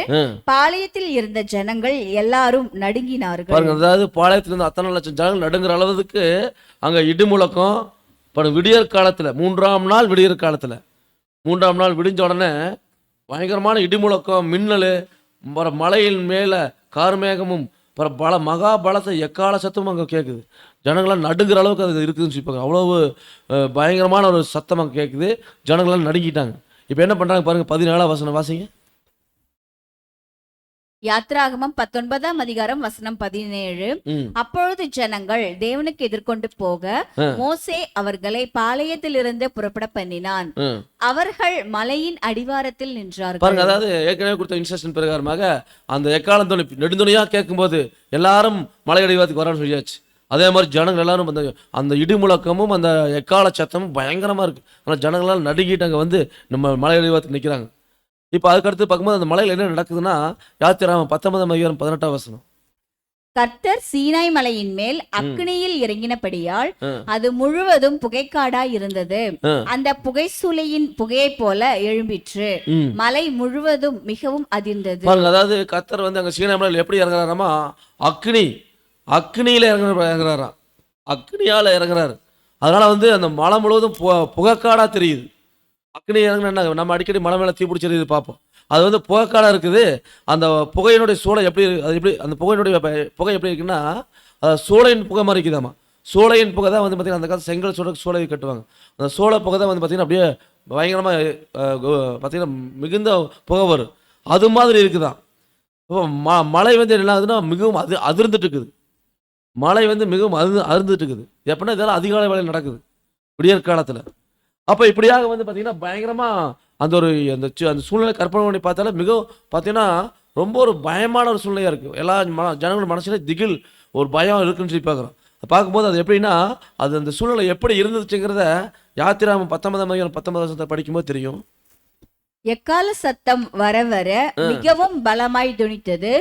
பாளையத்தில் இருந்த ஜனங்கள் எல்லாரும் நடுங்கினார்கள். அதாவது பாளையத்தில் இருந்த அத்தனை லட்சம் ஜனங்கள் நடுங்கிற அளவுக்கு அங்க இடிமுழக்கம். விடியற் காலத்துல 3ஆம் நாள் விடியற் காலத்துல 3ஆம் நாள் விடிஞ்ச உடனே பயங்கரமான இடிமுழக்கம், மின்னல், மலையின் மேல கார்மேகமும் மகா பலத்தை எக்கால சத்தமும் அங்கே கேட்குது. ஜனங்களாம் நடுங்கிற அளவுக்கு அது இருக்குதுன்னு சொல்லிப்பாங்க. அவ்வளவு பயங்கரமான ஒரு சத்தம் அங்கே கேட்குது. ஜனங்களாம் நடுங்கிட்டாங்க. இப்போ என்ன பண்ணுறாங்க பாருங்க, 14ஆம் வசனம் வாசிங்க. யாத்ராகமம் 19ஆம் அதிகாரம் வசனம் 17. அப்பொழுது ஜனங்கள் தேவனுக்கு எதிர்கொண்டு போக மோசே அவர்களை பாளையத்திலிருந்து புறப்பட பண்ணினான். அவர்கள் மலையின் அடிவாரத்தில் நின்றார்கள். பாருங்க, அதாவது ஏற்கனவே கொடுத்த இன்ஸ்ட்ரக்ஷன் பிரகாரமாக அந்த எக்காலம் துணி நெடுந்துணையா கேட்கும்போது எல்லாரும் மலை அடிவாரத்துக்கு வரான்னு சொல்லியாச்சு. அதே மாதிரி ஜனங்கள் எல்லாரும் அந்த இடி முழக்கமும் அந்த எக்கால சத்தமும் பயங்கரமா இருக்கு. ஆனால் ஜனங்களால் நடுங்கிட்டு அங்கே வந்து நம்ம மலை அடிவாரத்துக்கு நிற்கிறாங்க. இப்போ அதுக்கடுத்து பார்க்கும்போது அந்த மலையில் என்ன நடக்குதுன்னா, யாத்திராகமம் 19ஆம் அதிகாரம் 18ஆம் வசனம். கர்த்தர் சீனாய் மலையின் மேல் அக்னியில் இறங்கினபடியால் அது முழுவதும் புகைக்காடாய் இருந்தது. அந்த புகைசூளையின் புகையை போல எழும்பிற்று. மலை முழுவதும் மிகவும் அதிர்ந்தது. அதாவது கர்த்தர் வந்து அங்க சீனாய் மலையில் எப்படி இறங்குறாராமா, அக்னியில இறங்குறாராம். அக்னியால இறங்குறாரு. அதனால வந்து அந்த மலை முழுவதும் புகைக்காடா தெரியுது. அக்னி இறங்குனா நம்ம அடிக்கடி மலை மேலே தீ பிடிச்சிருது பார்ப்போம். அது வந்து புகைக்காடாக இருக்குது. அந்த புகையினுடைய சூளை எப்படி, அது எப்படி அந்த புகையினுடைய புகை எப்படி இருக்குன்னா, சூளையின் புகை மாதிரி இருக்குதாம்மா. சூளையின் புகை தான் வந்து பார்த்தீங்கன்னா அந்த காலத்து செங்கல் சூளை கட்டுவாங்க. அந்த சூளை புகை தான் வந்து பார்த்தீங்கன்னா அப்படியே பயங்கரமாக பார்த்தீங்கன்னா மிகுந்த புகை வரும். அது மாதிரி இருக்குதான். இப்போ மழை வந்து என்ன ஆகுதுன்னா மிகவும் அதிர்ந்துட்டு இருக்குது. மழை வந்து மிகவும் அருந்துட்டு இருக்குது. எப்படின்னா இதெல்லாம் அதிகாலை வேலையில் நடக்குது விடியற் காலத்தில். அப்போ இப்படியாக வந்து பார்த்தீங்கன்னா பயங்கரமாக அந்த ஒரு அந்த சூழ்நிலை கற்பனை பண்ணி பார்த்தாலே மிகவும் பார்த்தீங்கன்னா ரொம்ப ஒரு பயமான ஒரு சூழ்நிலையாக இருக்குது. எல்லா ஜனங்களோட மனசுல திகில், ஒரு பயம் இருக்குன்னு சொல்லி பார்க்குறோம். பார்க்கும்போது அது எப்படின்னா அது அந்த சூழ்நிலை எப்படி இருந்துச்சுங்கிறத யாத்திராகமம் 19ஆம் அதிகாரம் 19ஆம் வசனத்தை படிக்கும்போது தெரியும். எக்கால சத்தம் வர வர மிகவும் பலமாய் துணித்தது.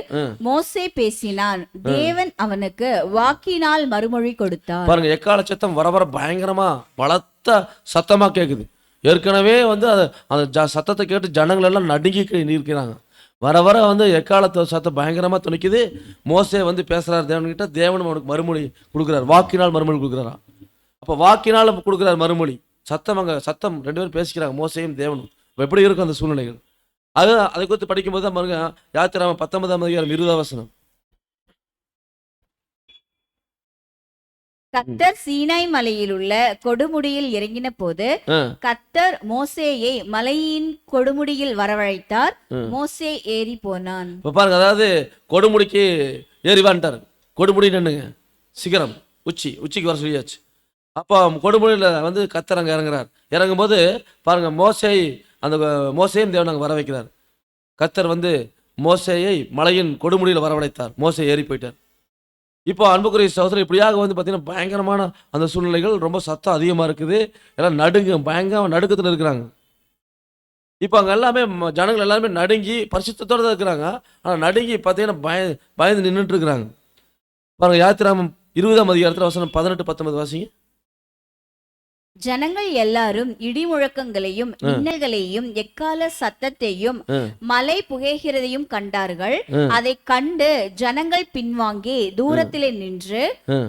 மோசே பேசினான், தேவன் அவனுக்கு வாக்கினால் மறுமொழி கொடுத்தார். பாருங்க, எக்கால சத்தம் வர வர பயங்கரமா பலத்த சத்தமா கேக்குது. ஏற்கனவே வந்து அந்த சத்தத்தை கேட்டு ஜனங்கள் எல்லாம் நடுங்கி இருக்கிறாங்க. வர வர வந்து எக்காலத்தை சத்தம் பயங்கரமா துணிக்குது. மோசே வந்து பேசுறாரு தேவன்கிட்ட. தேவனும் அவனுக்கு மறுமொழி கொடுக்குறாரு, வாக்கினால் மறுமொழி கொடுக்குறாரா. அப்போ வாக்கினால் கொடுக்குறாரு மறுமொழி. சத்தம் 2 பேரும் பேசிக்கிறாங்க, மோசையும் தேவனும். எப்படி இருக்கும் அந்த சூழ்நிலைகள். அதை குறித்து படிக்கும்போது தான் பாருங்க, யாத்திராகமம் 19ஆம் அதிகாரம் 20ஆம் வசனம். கர்த்தர் சீனாய் மலையில் உள்ள கொடுமுடியில் இறங்கின போது கர்த்தர் மோசேயை மலையின் கொடுமுடியில் வரவழைத்தார். மோசே ஏறி போனான். பாருங்க, அதாவது கொடுமுடிக்கு ஏறி வந்துட்டார். கொடுமுடி நின்னுங்க, சிகரம், உச்சிக்கு வர சொல்லியாச்சு. அப்போ கொடுமுடியில் வந்து கர்த்தர் அங்கே இறங்குறார். இறங்கும்போது பாருங்க, மோசேயும் தேவன் அங்கே வர வைக்கிறார். கர்த்தர் வந்து மோசேயை மலையின் கொடுமுடியில் வரவழைத்தார். மோசே ஏறி போயிட்டார். இப்போ அன்புக்குரிய சகோதரர், இப்படியாக வந்து பார்த்தீங்கன்னா பயங்கரமான அந்த சூழ்நிலைகள், ரொம்ப சத்தம் அதிகமாக இருக்குது. எல்லாம் பயங்கர நடுக்கத்தில் இருக்கிறாங்க. இப்போ அங்கே எல்லாமே ஜனங்கள் எல்லாருமே நடுங்கி பரிசுத்தத்தோடு தான் இருக்கிறாங்க. ஆனால் நடுங்கி பார்த்தீங்கன்னா பயந்து நின்றுட்டு இருக்கிறாங்க. பாருங்க, யாத்திராகமம் 20ஆம் அதிகாரத்தில் வசனம் 18-19 வாசிங்க. ஜனங்கள் எல்லாரும் இடி முழக்கங்களையும் மின்னல்களையும் எக்கால சத்தத்தையும் மலை புகைகிறதையும் கண்டார்கள். அதை கண்டு ஜனங்கள் பின்வாங்கி தூரத்திலே நின்று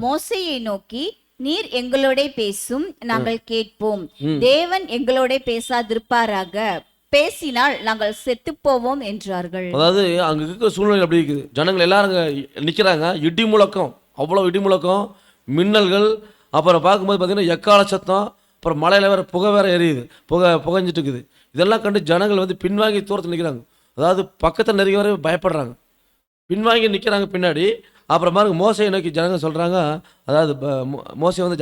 மோசேயை நோக்கி, நீர் எங்களோட பேசும், நாங்கள் கேட்போம். தேவன் எங்களோட பேசாதிருப்பாராக. பேசினால் நாங்கள் செத்து போவோம் என்றார்கள். அதாவது அங்க இருக்க சூழ்நிலை அப்படி இருக்குது. ஜனங்கள் எல்லாரும் அங்க நிக்கிறாங்க. இடி முழக்கம், அவ்வளோ இடி முழக்கம், மின்னல்கள், அப்புறம் பார்க்கும்போது பார்த்தீங்கன்னா எக்கால சத்தம், அப்புறம் மலையில வேற புகை வேற எரியுது, புகைஞ்சிட்டு இருக்குது. இதெல்லாம் கண்டு ஜனங்கள் வந்து பின்வாங்கி தூரத்தில் நிற்கிறாங்க. அதாவது பக்கத்தில் நெருங்கி வர பயப்படுறாங்க, பின்வாங்கி நிற்கிறாங்க பின்னாடி. அப்புறம் பாருங்க மோசையை நோக்கி ஜனங்கள் சொல்கிறாங்க, அதாவது மோசை வந்து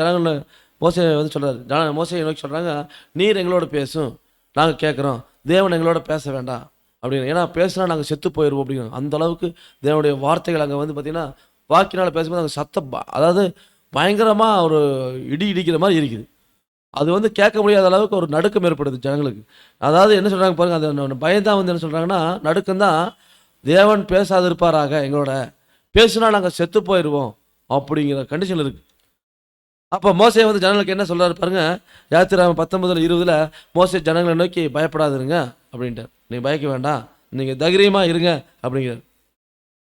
சொல்கிறாரு, மோசையை நோக்கி சொல்கிறாங்க, நீர் எங்களோட பேசும், நாங்கள் கேட்குறோம், தேவன் எங்களோட பேச வேண்டாம் அப்படின்னு. ஏன்னா பேசுனா நாங்கள் செத்து போயிடுவோம் அப்படிங்கிறோம். அந்த அளவுக்கு தேவனுடைய வார்த்தைகள் அங்கே வந்து பார்த்திங்கன்னா வாக்கினால் பேசும்போது அங்கே சத்தம், அதாவது பயங்கரமாக ஒரு இடி இடிக்கிற மாதிரி இருக்குது. அது வந்து கேட்க முடியாத அளவுக்கு ஒரு நடுக்கம் ஏற்படுது ஜனங்களுக்கு. அதாவது என்ன சொல்கிறாங்க பாருங்கள், அது பயந்தான் வந்து என்ன சொல்கிறாங்கன்னா, நடுக்கம்தான், தேவன் பேசாது இருப்பாராக, எங்களோட பேசுனா நாங்கள் செத்து போயிடுவோம் அப்படிங்கிற கண்டிஷன் இருக்குது. அப்போ மோசே வந்து ஜனங்களுக்கு என்ன சொல்கிறாரு பாருங்க, யாத்திராகமம் 19:20 மோசே ஜனங்களை நோக்கி பயப்படாதுருங்க அப்படின்ட்டு, நீங்கள் பயக்க வேண்டாம், நீங்கள் தைரியமாக இருங்க அப்படிங்கிறார்.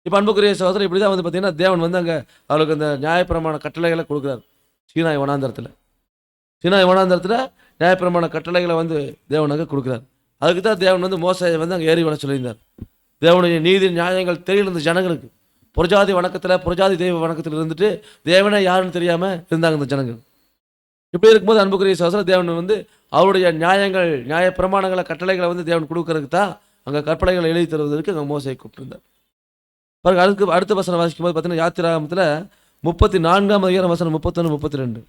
இப்போ அன்புக்குரிய சகோதரர், இப்படி தான் வந்து பார்த்தீங்கன்னா தேவன் வந்து அங்கே அவளுக்கு அந்த நியாயப்பிரமாண கட்டளைகளை கொடுக்குறாரு. சீனாய் வனாந்தரத்தில் நியாயப்பிரமாண கட்டளைகளை வந்து தேவனுக்கு கொடுக்குறாரு. அதுக்கு தான் தேவன் வந்து மோசையை வந்து அங்கே ஏறி வர சொல்லியிருந்தார். தேவனுடைய நீதி நியாயங்கள் தெரியல ஜனங்களுக்கு. புரஜாதி தெய்வ வணக்கத்தில் இருந்துட்டு தேவனே யாருன்னு தெரியாமல் இருந்தாங்க இந்த ஜனங்கள். இப்படி இருக்கும்போது அன்புக்குரிய சகோதரர், தேவன் வந்து அவருடைய நியாய பிரமாணங்களை கட்டளைகளை வந்து தேவன் கொடுக்கறதுக்கு தான் அங்கே கற்பனைகளை எழுதி தருவதற்கு அங்கே மோசையை கூப்பிட்டுருந்தார். பாருங்க, அதுக்கு அடுத்த வசனம் வாசிக்கும் போது பார்த்தீங்கன்னா யாத்திராகமத்தில் 34 வசனம் 31, 32.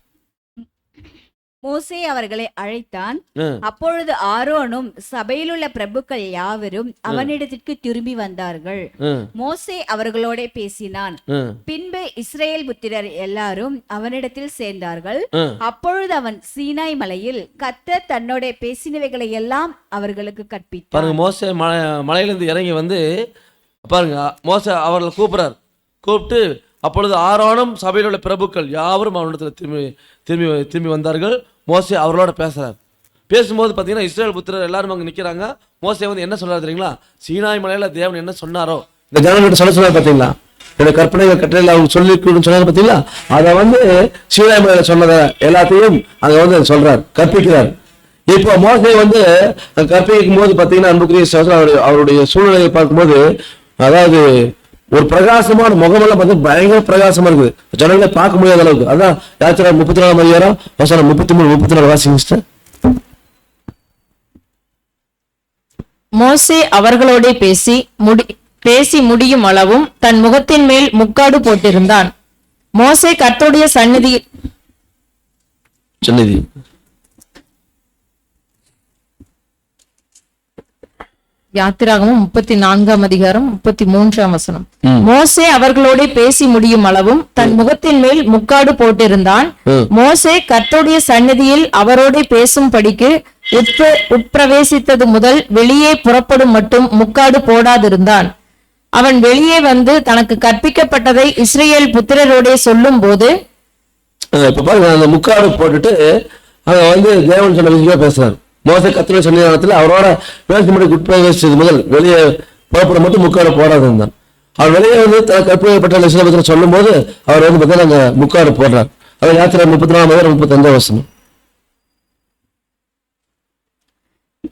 மோசே அவர்களை அழைத்தான். அப்பொழுது ஆரோனும் சபையிலுள்ள பிரபுக்கள் யாவரும் அவனிடத்திற்கு திரும்பி வந்தார்கள். மோசே அவர்களோட பேசினான். பின்பு இஸ்ரேல் புத்திரர் எல்லாரும் அவனிடத்தில் சேர்ந்தார்கள். அப்பொழுது அவன் சீனாய் மலையில் கர்த்தர் தன்னோட பேசினவைகளை எல்லாம் அவர்களுக்கு கற்பித்தார். பாருங்க, மோசே மலையிலிருந்து இறங்கி வந்து பாருங்க, மோசே அவர்களை கூப்பிட்டு அப்பொழுது ஆரோனும் சபையில் உள்ள பிரபுக்கள் யாவரும் அவனிடத்தில் திரும்பி வந்தார்கள். மோசே அவர்களோட பேசுகிறார். பேசும்போது பார்த்தீங்கன்னா இஸ்ரேல் புத்திரர் எல்லாரும் அங்கே நிற்கிறாங்க. மோசே வந்து என்ன சொல்றாரு தெரியுங்களா, சீனாய் மலையில் தேவன் என்ன சொன்னாரோ இந்த ஜனங்கிட்ட சொன்னார் பார்த்தீங்களா, என்னோட கற்பனைகள் கட்டளையில் அவங்க சொல்லிக்கணும்னு சொன்னார் பார்த்தீங்களா, அதை வந்து சீனாய் மலையில் சொன்னதை எல்லாத்தையும் அங்கே வந்து சொல்றார், கற்பிக்கிறார். இப்போ மோசே வந்து கற்பிக்கும் போது பார்த்தீங்கன்னா அன்புக்குரிய சகோதரர், அவருடைய சூழ்நிலையை பார்க்கும்போது, அதாவது ஒரு பிரகாசமான முகமெல்லாம் பார்த்து பயங்கர பிரகாசமா இருக்குது, ஜனங்களை பார்க்க முடியாத அளவுக்கு. அதான் யாத்திராகமம் 34 வசனம் 33, 34 வாசிங்க. மோசே அவர்களோட பேசி முடியும் அளவும் தன் முகத்தின் மேல் முக்காடு போட்டிருந்தான். மோசே கர்த்தருடைய சந்நிதி யாத்திராகமம் 34 33 வசனம். மோசே அவர்களோட பேசி முடியும் அளவும் தன் முகத்தின் மேல் முக்காடு போட்டிருந்தான். மோசே கர்த்தருடைய சந்நிதியில் அவரோட பேசும்படிக்கு உட்பிரவேசித்தது முதல் வெளியே புறப்படும் மட்டும் முக்காடு போடாதிருந்தான். அவன் வெளியே வந்து தனக்கு கற்பிக்கப்பட்டதை இஸ்ரேல் புத்திரரோட சொல்லும் போது, இப்ப பாருங்க, அந்த முக்காடு போட்டுட்டு அங்க வந்து தேவன் சொன்ன விஷயமா பேசுறாரு. மோசே கர்த்தருடைய சன்னிதானத்தில் அவரோட பேசும்படி உட்பிரவேசித்தது முதல் வெளியே புறப்பட மட்டும் முக்காடு போடாது இருந்தான். அவர் வெளியே வந்து கற்பிக்கப்பட்ட விஷயத்தை சொல்லும் போது அவர் வந்து பார்த்தீங்கன்னா முக்காடு போடுறார். அவர் யாத்திரை 34 35 வசனம்.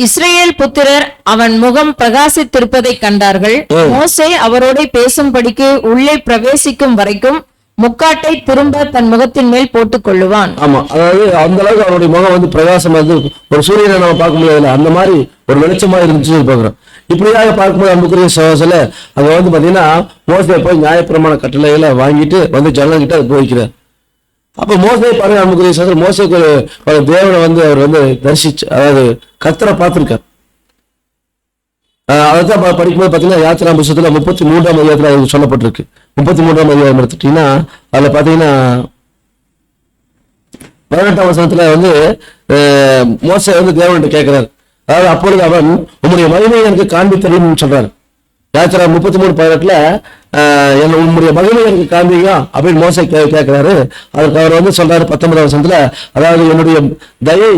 இஸ்ரேல் புத்திரர் அவன் முகம் பிரகாசித்திருப்பதை கண்டார்கள். மோசே அவரோட பேசும்படிக்கு உள்ளே பிரவேசிக்கும் வரைக்கும் முக்காட்டை திரும்ப தன் முகத்தின் மேல் போட்டுக் கொள்ளுவான். ஆமா, அதாவது அந்த அளவுக்கு அவருடைய முகம் வந்து பிரகாசமா இருந்து ஒரு சூரியனை நம்ம பார்க்க முடியாது, அந்த மாதிரி ஒரு வெளிச்சமா இருந்துச்சு பாக்குறோம். இப்படியாக பார்க்கும்போது அன்புக்குரிய சகோதரர்களே, அங்க வந்து பாத்தீங்கன்னா மோசே போய் நியாயப்பிரமாண கட்டளைகளை வாங்கிட்டு வந்து ஜனங்கிட்ட அதை போய்க்கிறார். அப்ப மோசே பாருங்க அன்புக்குரிய சகோதரர், மோசேக்கு தேவனை வந்து அவர் வந்து தரிசிச்சு, அதாவது கர்த்தரை பார்த்திருக்கார். அதைத்தான் படிக்கும்போது பார்த்தீங்கன்னா யாத்திராகமம் புத்தகத்துல 33ஆம் அதிகாரத்தில் சொல்லப்பட்டிருக்கு. 33ஆம் அதிகாரம் எடுத்துட்டீங்கன்னா அதுல பாத்தீங்கன்னா 18ஆம் வசனத்துல வந்து மோசே வந்து தேவன்கிட்ட கேட்கிறார். அதாவது அப்பொழுது அவன் உம்முடைய மகிமையை எனக்கு காண்பித்தருளும்னு சொல்றாரு. யாத்திராகமம் 33:18 உம்முடைய மகிமை எனக்கு காண்பீங்க அப்படின்னு மோசே கேட்கிறாரு. அதுக்கு அவர் வந்து சொல்றாரு 19ஆம் வசனத்துல, அதாவது என்னுடைய தயை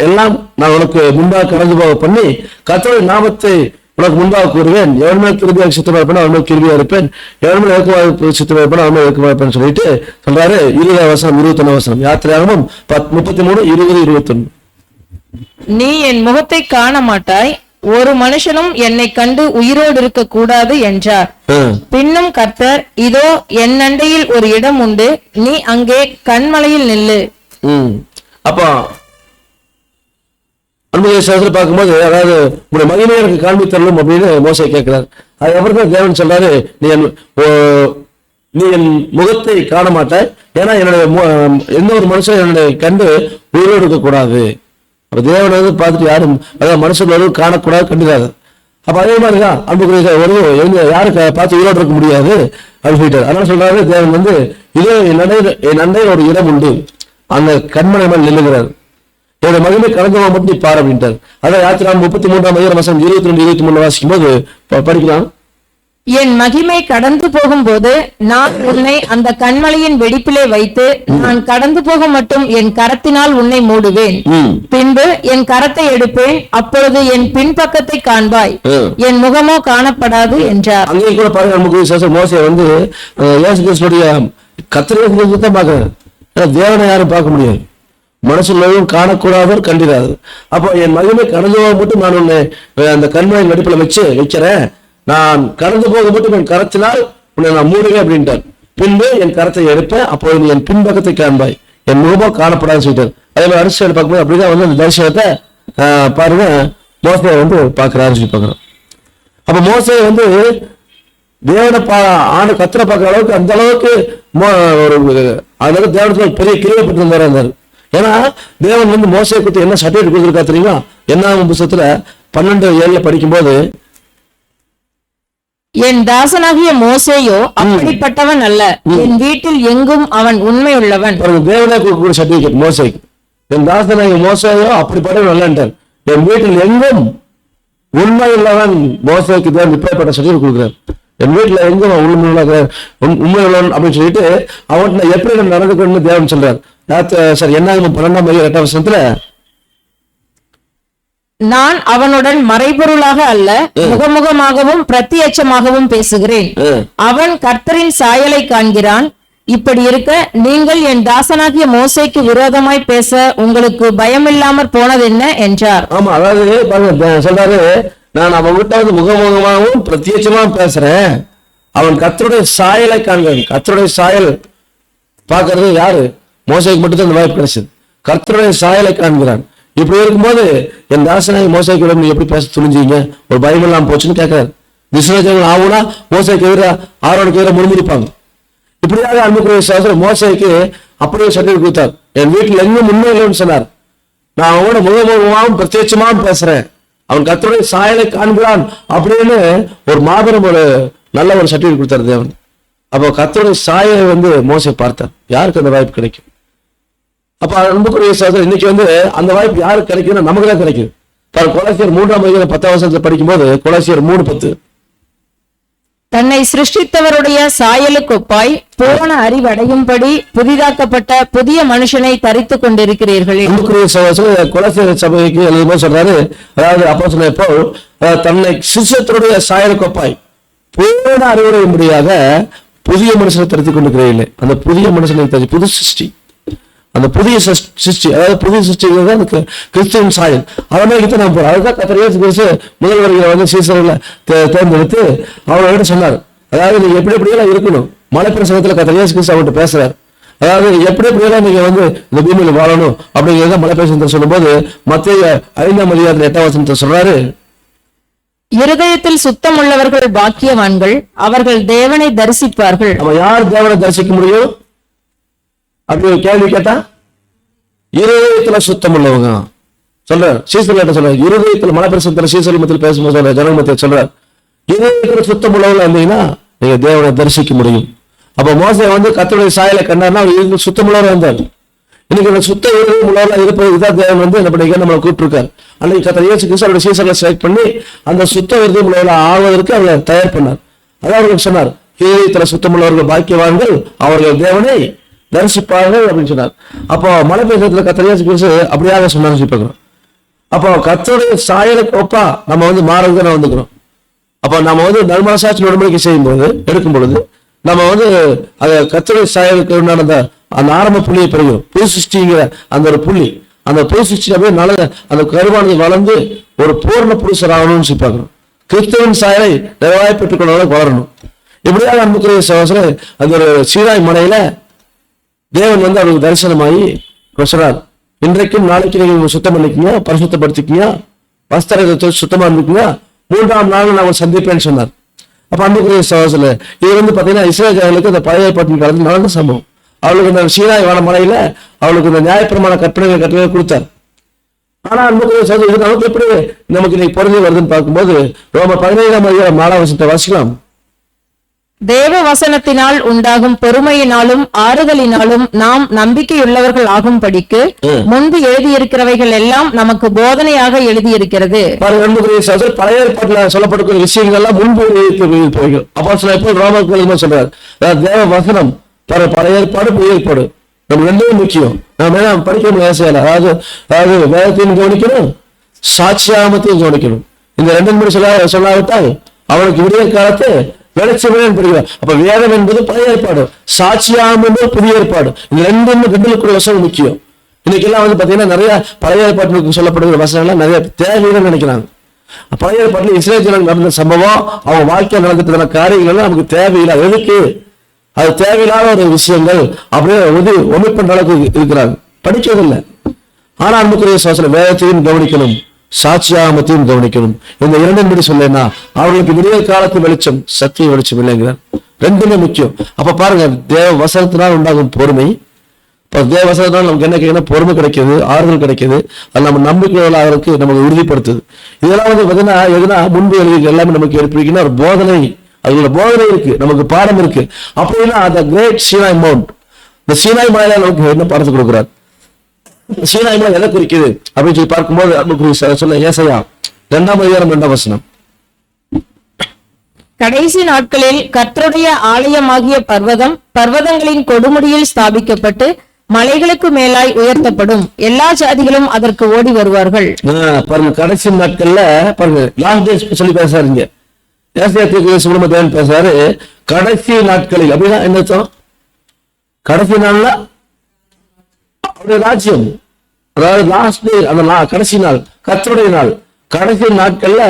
எல்லாம் நான் உனக்கு முன்பாக கடந்து போக பண்ணி கர்த்தருடைய நாமத்தை உனக்கு முன்பாக கூறுவேன். எவன் மேல் கிருபியாக சித்தமா இருப்பேன் அவன் மேல் கிருபியா இருப்பேன், எவன் மேல் இறக்கமாக சித்தமா இருப்பேன் அவன் மேல் இறக்கமாக இருப்பேன்னு சொல்லிட்டு சொல்றாரு. 20ஆம் வசனம் 21ஆம் வசனம் யாத்திராகமம் 33:20-21. நீ என் முகத்தை காண மாட்டாய், ஒரு மனுஷனும் என்னை கண்டு உயிரோடு இருக்க கூடாது என்றார். பின்னும் கர்த்தர், இதோ என் அண்டையில் ஒரு இடம் உண்டு, நீ அங்கே கன்மலையில் நில்லு. அப்போ அன்புடைய சகோதரரை பார்க்கும்போது, அதாவது உங்களுடைய மகிமையை எனக்கு காண்பித்தரணும் அப்படின்னு மோசே கேட்கிறார். அது எவருக்கும் தேவன் சொல்றாரு, நீ என் முகத்தை காண மாட்டாய், ஏன்னா என்னுடைய எந்த ஒரு மனுஷன் என்னுடைய கண்டு உயிரோடு இருக்கக்கூடாது. அப்ப தேவன் வந்து பார்த்துட்டு யாரும், அதாவது மனுஷன் காணக்கூடாது, கண்டுக்காது. அப்ப அதே மாதிரிதான் அன்புக்குரிய ஒரு யாரு பார்த்து உயிரோடு இருக்க முடியாது அப்படின்னு சொல்லிட்டாரு. அதனால சொல்றாரு தேவன் வந்து, இதோ என் அண்டையில் ஒரு இடம் உண்டு, அங்க கண்மனை மேல் நில்லுகிறார், என்னோட மகிமை கலந்தவா மட்டும் நீ பாரு அப்படின்ட்டார். அதான் யாத்திராகமம் 33 22 23 வாசிக்கும் போது படிக்கலாம். என் மகிமை கடந்து போகும்போது நான் உன்னை அந்த கன்மலையின் வெடிப்பிலே வைத்து, நான் கடந்து போக மட்டும் என் கரத்தினால் உன்னை மூடுவேன். பின்பு என் கரத்தை எடுப்பேன், அப்பொழுது என் பின்பக்கத்தை காண்பாய், என் முகமோ காணப்படாது என்றார். அங்கேயும் கூட பாருங்க, நமக்கு மோசே வந்து இயேசு கிறிஸ்துடைய கர்த்தரை தான் பார்க்கிறார். தேவனை யாரும் பார்க்க முடியாது, மனசுலவும் காணக்கூடாதவர் கண்டிராது. அப்போ என் மகிமை கடந்து போக மட்டும் நான் உன்னை அந்த கண்மலையின் வெடிப்புல வைக்கிறேன், நான் கடந்து போக மட்டும் என் கரத்தினால் உன்னை நான் மூடுவேன் அப்படின்ட்டார். பின்பு என் கரத்தை எடுப்பேன், அப்போது என் பின்பக்கத்தை காண்பாய், என் முகமோ காணப்படாதுன்னு சொல்லிட்டார். அதே மாதிரி அரசியல் பார்க்கும்போது அப்படிதான் வந்து அந்த தரிசனத்தை பாருங்க மோசையை வந்து பார்க்கிறாருன்னு சொல்லி பார்க்கிறோம். அப்ப மோசையை வந்து தேவனை கத்திர பார்க்குற அளவுக்கு அந்த அளவுக்கு ஒரு தேவனத்துல பெரிய கிரியப்பட்டு இருந்தார். ஏன்னா தேவன் வந்து மோசையை குறித்து என்ன சர்டிபிகேட் கொடுத்துருக்கா தெரியுமா? என்னாகும் புத்தகத்துல 12:7 படிக்கும்போது, என் தாசனாகிய மோசேயோ அப்படிப்பட்டவன் அல்ல, என் வீட்டில் எங்கும் அவன் உண்மை உள்ளவன். தேவனே கொடுக்கக்கூடிய சர்டிபிகேட் மோசைக்கு, என் தாசனாகிய மோசேயோ அப்படிப்பட்டவன் அல்லன்றார், என் வீட்டில் எங்கும் உண்மை உள்ளவன். மோசைக்கு தேவன் இப்படிப்பட்ட சர்டிபிகேட் கொடுக்குறார், என் வீட்டுல எங்கும் உண்மை உள்ளவன் அப்படின்னு சொல்லிட்டு அவன் எப்படி நடந்துக்கணும்னு தேவன் சொல்றார். சார் என்னாகும் 12:8 நான் அவனுடன் மறைபொருளாக அல்ல, முகமுகமாகவும் பிரத்யட்சமாகவும் பேசுகிறேன், அவன் கர்த்தரின் சாயலை காண்கிறான். இப்படி இருக்க நீங்கள் என் தாசனாகிய மோசேக்கு விரோதமாய் பேச உங்களுக்கு பயமில்லாமற் போனது என்ன என்றார். ஆமா, அதாவது சொல்றாரு, நான் அவன்கிட்ட வந்து முகமுகமாகவும் பிரத்யட்சமாகவும் பேசுறேன், அவன் கர்த்தருடைய சாயலை காண்கிறான். கர்த்தருடைய சாயல் பார்க்கறது யாரு? மோசைக்கு மட்டும் தான் அந்த வாய்ப்பு கிடைச்சது. கர்த்தருடைய சாயலை காண்கிறான். இப்படி இருக்கும்போது என் தாசனாகி மோசைக்கு நீ எப்படி பேச துணிஞ்சீங்க, ஒரு பயம் எல்லாம் போச்சுன்னு கேட்கிறாரு. விசுவாசங்கள் ஆகுனா மோசைக்கு எதிராக ஆரோனுக்கு எதிராக முன்னிருப்பாங்க. இப்படியாக அன்புக்குரிய சகோதரர் மோசைக்கு அப்படியே சர்டிபிகேட் கொடுத்தார். என் வீட்டில் எங்கும் உண்மை இல்லைன்னு சொன்னார். நான் அவனோட முகமுகமாகவும் பிரத்யட்சமாகவும் பேசுறேன், அவன் கர்த்தருடைய சாயலை காண்கிறான் அப்படின்னு ஒரு மாபெரும் ஒரு நல்ல ஒரு சர்டிபிகேட் கொடுத்தார் தேவன். அப்போ கர்த்தருடைய சாயலை வந்து மோசை பார்த்தார். யாருக்கு அந்த வாய்ப்பு கிடைக்கும்? அப்ப அன்புக்குரிய சகோதரர் இன்னைக்கு வந்து அந்த வாய்ப்பு யாருக்கு கிடைக்கும்னா நமக்கு தான் கிடைக்குது. கொலோசியர் 3:10 படிக்கும்போது கொலோசியர் 3:10, தன்னை சிருஷ்டித்தவருடைய சாயலுக்கொப்பாய் பூரண அறிவடையும்படி புதிதாக்கப்பட்ட புதிய மனுஷனை தரித்துக் கொண்டிருக்கிறீர்களே. அன்புக்குரிய சகோதரர் கொலோசியர் சபைக்கு எழுதும்போது சொல்றாரு, அதாவது அப்போஸ்தலன் பவுல் தன்னை சிருஷ்டித்தவருடைய சாயலுக்கொப்பாய் பூரண அறிவுடையும்படியாக புதிய மனுஷனை தரித்துக் கொண்டிருக்கிறீர்களே. அந்த புதிய மனுஷனை புது சிருஷ்டி, அந்த புதிய சிருஷ்டி, அதாவது புதிய சிருஷ்டிங்கிறது அந்த கிறிஸ்துவின் சாயல். அதனால நான் போறோம். அதுதான் கர்த்தர் இயேசு கிறிஸ்து முதல் வருகிற வந்து சீசர்களை தேர்ந்தெடுத்து அவர்கிட்ட சொன்னார், அதாவது நீங்க எப்படி எப்படியெல்லாம் இருக்கணும். மலைப்பிரசங்கத்துல கர்த்தர் இயேசு கிறிஸ்து அவர்கிட்ட பேசுறாரு. அதாவது எப்படி எப்படியெல்லாம் நீங்க வந்து இந்த பூமியில வாழணும் அப்படிங்கிறத மலைப்பிரசங்கத்தை சொல்லும் போது மத்தேயு 5:8 சொல்றாரு, இருதயத்தில் சுத்தம் உள்ளவர்கள் பாக்கியவான்கள், அவர்கள் தேவனை தரிசிப்பார்கள். நம்ம யார் தேவனை தரிசிக்க முடியும் அப்படி ஒரு கேள்வி கேட்டா, இருதயத்துல சுத்தம் உள்ளவங்க சொல்றார். சீசர்கிட்ட சொல்றாரு, இருதயத்துல மலைப்பிரசங்கத்துல சீசர் மத்தியில் பேசும்போது சொல்ற ஜனங்க மத்தியில் சொல்றார், இருதயத்துல சுத்தம் உள்ளவங்க இருந்தீங்கன்னா நீங்க தேவனை தரிசிக்க முடியும். அப்ப மோசே வந்து கர்த்தருடைய சாயலை கண்டார்னா அவர் சுத்தம் உள்ளவராக இருந்தார். இன்னைக்கு அந்த சுத்த இருதயம் உள்ளவராக இருப்பது இதான் தேவன் வந்து என்ன பண்ணிக்க நம்மளை கூப்பிட்டுருக்காரு. அன்னைக்கு கர்த்தர் இயேசு கிறிஸ்து அவருடைய சீசர்களை செலக்ட் பண்ணி அந்த சுத்த இருதயம் உள்ளவர்களாக ஆவதற்கு அவரை தயார் பண்ணார். அதான் அவர்கள் சொன்னார், இருதயத்துல சுத்தம் உள்ளவர்கள் பாக்கியவான்கள், அவர்கள் தேவனை தரிசிப்பார்கள் அப்படின்னு சொன்னார். அப்போ மலை பேசத்துல கர்த்தர் இயேசு கிறிஸ்து அப்படியாக சொன்னார். அப்போ கர்த்தருடைய சாயலுக்கு ஒப்பா நம்ம வந்து மாறதுக்கு நான் வந்துக்கிறோம். அப்போ நம்ம வந்து நல்மனசாட்சி உடன்படிக்கை செய்யும் போது எடுக்கும் பொழுது நம்ம வந்து அதை கர்த்தருடைய சாயலுக்கு அந்த ஆரம்ப புள்ளியை பெறுகிறோம். புது சிருஷ்டிங்கிற அந்த ஒரு புள்ளி, அந்த புது சிருஷ்டி அப்படியே நல்ல அந்த கருவானது வளர்ந்து ஒரு பூர்ண புருஷர் ஆகணும்னு சொல்லி பார்க்கணும். கிறிஸ்துவின் சாயலை நிறைவாய் பெற்றுக் கொண்டவர்கள் வளரணும். இப்படியாக அன்புக்குரிய சகோதரர் அந்த ஒரு சீனாய் மலையில தேவன் வந்து அவருக்கு தரிசனமாகி சொல்றார், இன்றைக்கும் நாளைக்கு நீங்க சுத்தம் பண்ணிக்கீங்க, பரிசுத்தப்படுத்திக்கீங்க, வஸ்திரத்தை சுத்தமா இருந்துக்கீங்க, 3ஆம் நாள் நான் அவங்களை சந்திப்பேன்னு சொன்னார். அப்ப அன்புக்குரிய சகோதரர் இது வந்து பாத்தீங்கன்னா இஸ்ரேலுக்கு அந்த பழைய ஏற்பாட்டின் காலத்தில் நடந்த சம்பவம். அவளுக்கு இந்த சீனாய் வான மலையில அவளுக்கு இந்த நியாயப்பிரமாண கட்டளை கொடுத்தார். ஆனா அன்புக்குரிய சகோதரர் இது நமக்கு எப்படி நமக்கு இன்னைக்கு பொருந்தி வருதுன்னு பார்க்கும்போது ரோமர் 15ஆம் அதிகாரம் 4ஆம் வசனத்தை வாசிக்கலாம். தேவ வசனத்தினால் உண்டாகும் பொறுமையினாலும் ஆறுதலினாலும் நாம் நம்பிக்கையுள்ளவர்கள் ஆகும்படிக்கு முன்பு எழுதியிருக்கிறவைகள் எல்லாம் நமக்கு போதனையாக எழுதியிருக்கிறது. பழைய ஏற்பாட்டுல சொல்லப்படக்கூடிய விஷயங்கள் எல்லாம் முன்பு போய்கள். அப்போ எப்போ ரோமர் சொல்றாரு, தேவ வசனம் பழைய ஏற்பாடு புதிய ஏற்பாடு நம்ம ரெண்டுமே முக்கியம். நம்ம படிக்க முடியாது. அதாவது வேதத்தையும் கவனிக்கணும், சாட்சியாமத்தையும் கவனிக்கணும். இந்த ரெண்டு சொல்லாவிட்டால் அவனுக்கு விடிய காலத்து வெளிச்சமே படிக்கிறார். அப்ப வேதம் என்பது பழைய ஏற்பாடு, சாட்சியாம் என்பது புதிய ஏற்பாடு. இந்த ரெண்டுக்குள்ள வசனம் முக்கியம். இன்னைக்கு எல்லாம் வந்து பாத்தீங்கன்னா நிறைய பழைய ஏற்பாட்டுக்கு சொல்லப்படுகிற வசனங்கள்லாம் நிறைய தேவைன்னு நினைக்கிறாங்க. பழைய ஏற்பாட்டுல இஸ்ரேல் ஜனங்கள் நடந்த சம்பவம், அவங்க வாழ்க்கையில் நடந்துட்டு காரியங்கள் நமக்கு தேவையில்லை. எதுக்கு அது தேவையில்லாத ஒரு விஷயங்கள் அப்படியே ஒமிட் பண்ற அளவுக்கு இருக்கிறாங்க, படிக்கிறதில்லை. ஆனா அன்புக்குரிய சகோதரர் வேதத்தையும் கவனிக்கணும், சாட்சியாமத்தையும் கவனிக்கணும். இந்த இரண்டின்படி சொல்லேன்னா அவர்களுக்கு விடிய காலத்து வெளிச்சம் சத்திய வெளிச்சம் இல்லைங்கிறார். ரெண்டுமே முக்கியம். அப்ப பாருங்க, தேவ வசனத்தினால் உண்டாகும் பொறுமை. இப்ப தேவ வசனத்தினால் நமக்கு என்ன கேட்கணும், பொறுமை கிடைக்கிது, ஆறுதல் கிடைக்கிது, அது நம்ம நம்பிக்கையாளருக்கு நமக்கு உறுதிப்படுத்துது. இதெல்லாம் வந்து பாத்தீங்கன்னா எதுனா முன்பு எழுதி எல்லாமே நமக்கு எடுப்பிருக்குன்னா ஒரு போதனை, அதுல போதனை இருக்கு, நமக்கு பாடம் இருக்கு. அப்படின்னா அந்த கிரேட் சீனாய் மவுண்ட், இந்த சீனாய் மலையில நமக்கு என்ன பாடத்தை கொடுக்குறாரு. சீனாய் மலை எதை குறிக்குது அப்படின்னு சொல்லி பார்க்கும்போது சொல்ல ஏசாயா 2ஆம் அதிகாரம் 2ஆம் வசனம். கடைசி நாட்களில் கர்த்தருடைய ஆலயமாகிய பர்வதங்களின் கொடுமுடியில் ஸ்தாபிக்கப்பட்டு மலைகளுக்கு மேலாய் உயர்த்தப்படும், எல்லா ஜாதிகளும் அதற்கு ஓடி வருவார்கள். பாருங்க, கடைசி நாட்கள்ல பாருங்க, லாஸ்ட் டேஸ் சொல்லி பேசுறாருங்க. சுப்பிரமணியன் பேசுறாரு கடைசி நாட்களில். அப்படின்னா என்ன அர்த்தம்? கடைசி நாள்ல அவருடைய ராஜ்யம், அதாவது லாஸ்ட் டே, அந்த கடைசி நாள் கர்த்தருடைய நாள். கடைசி நாட்கள்ல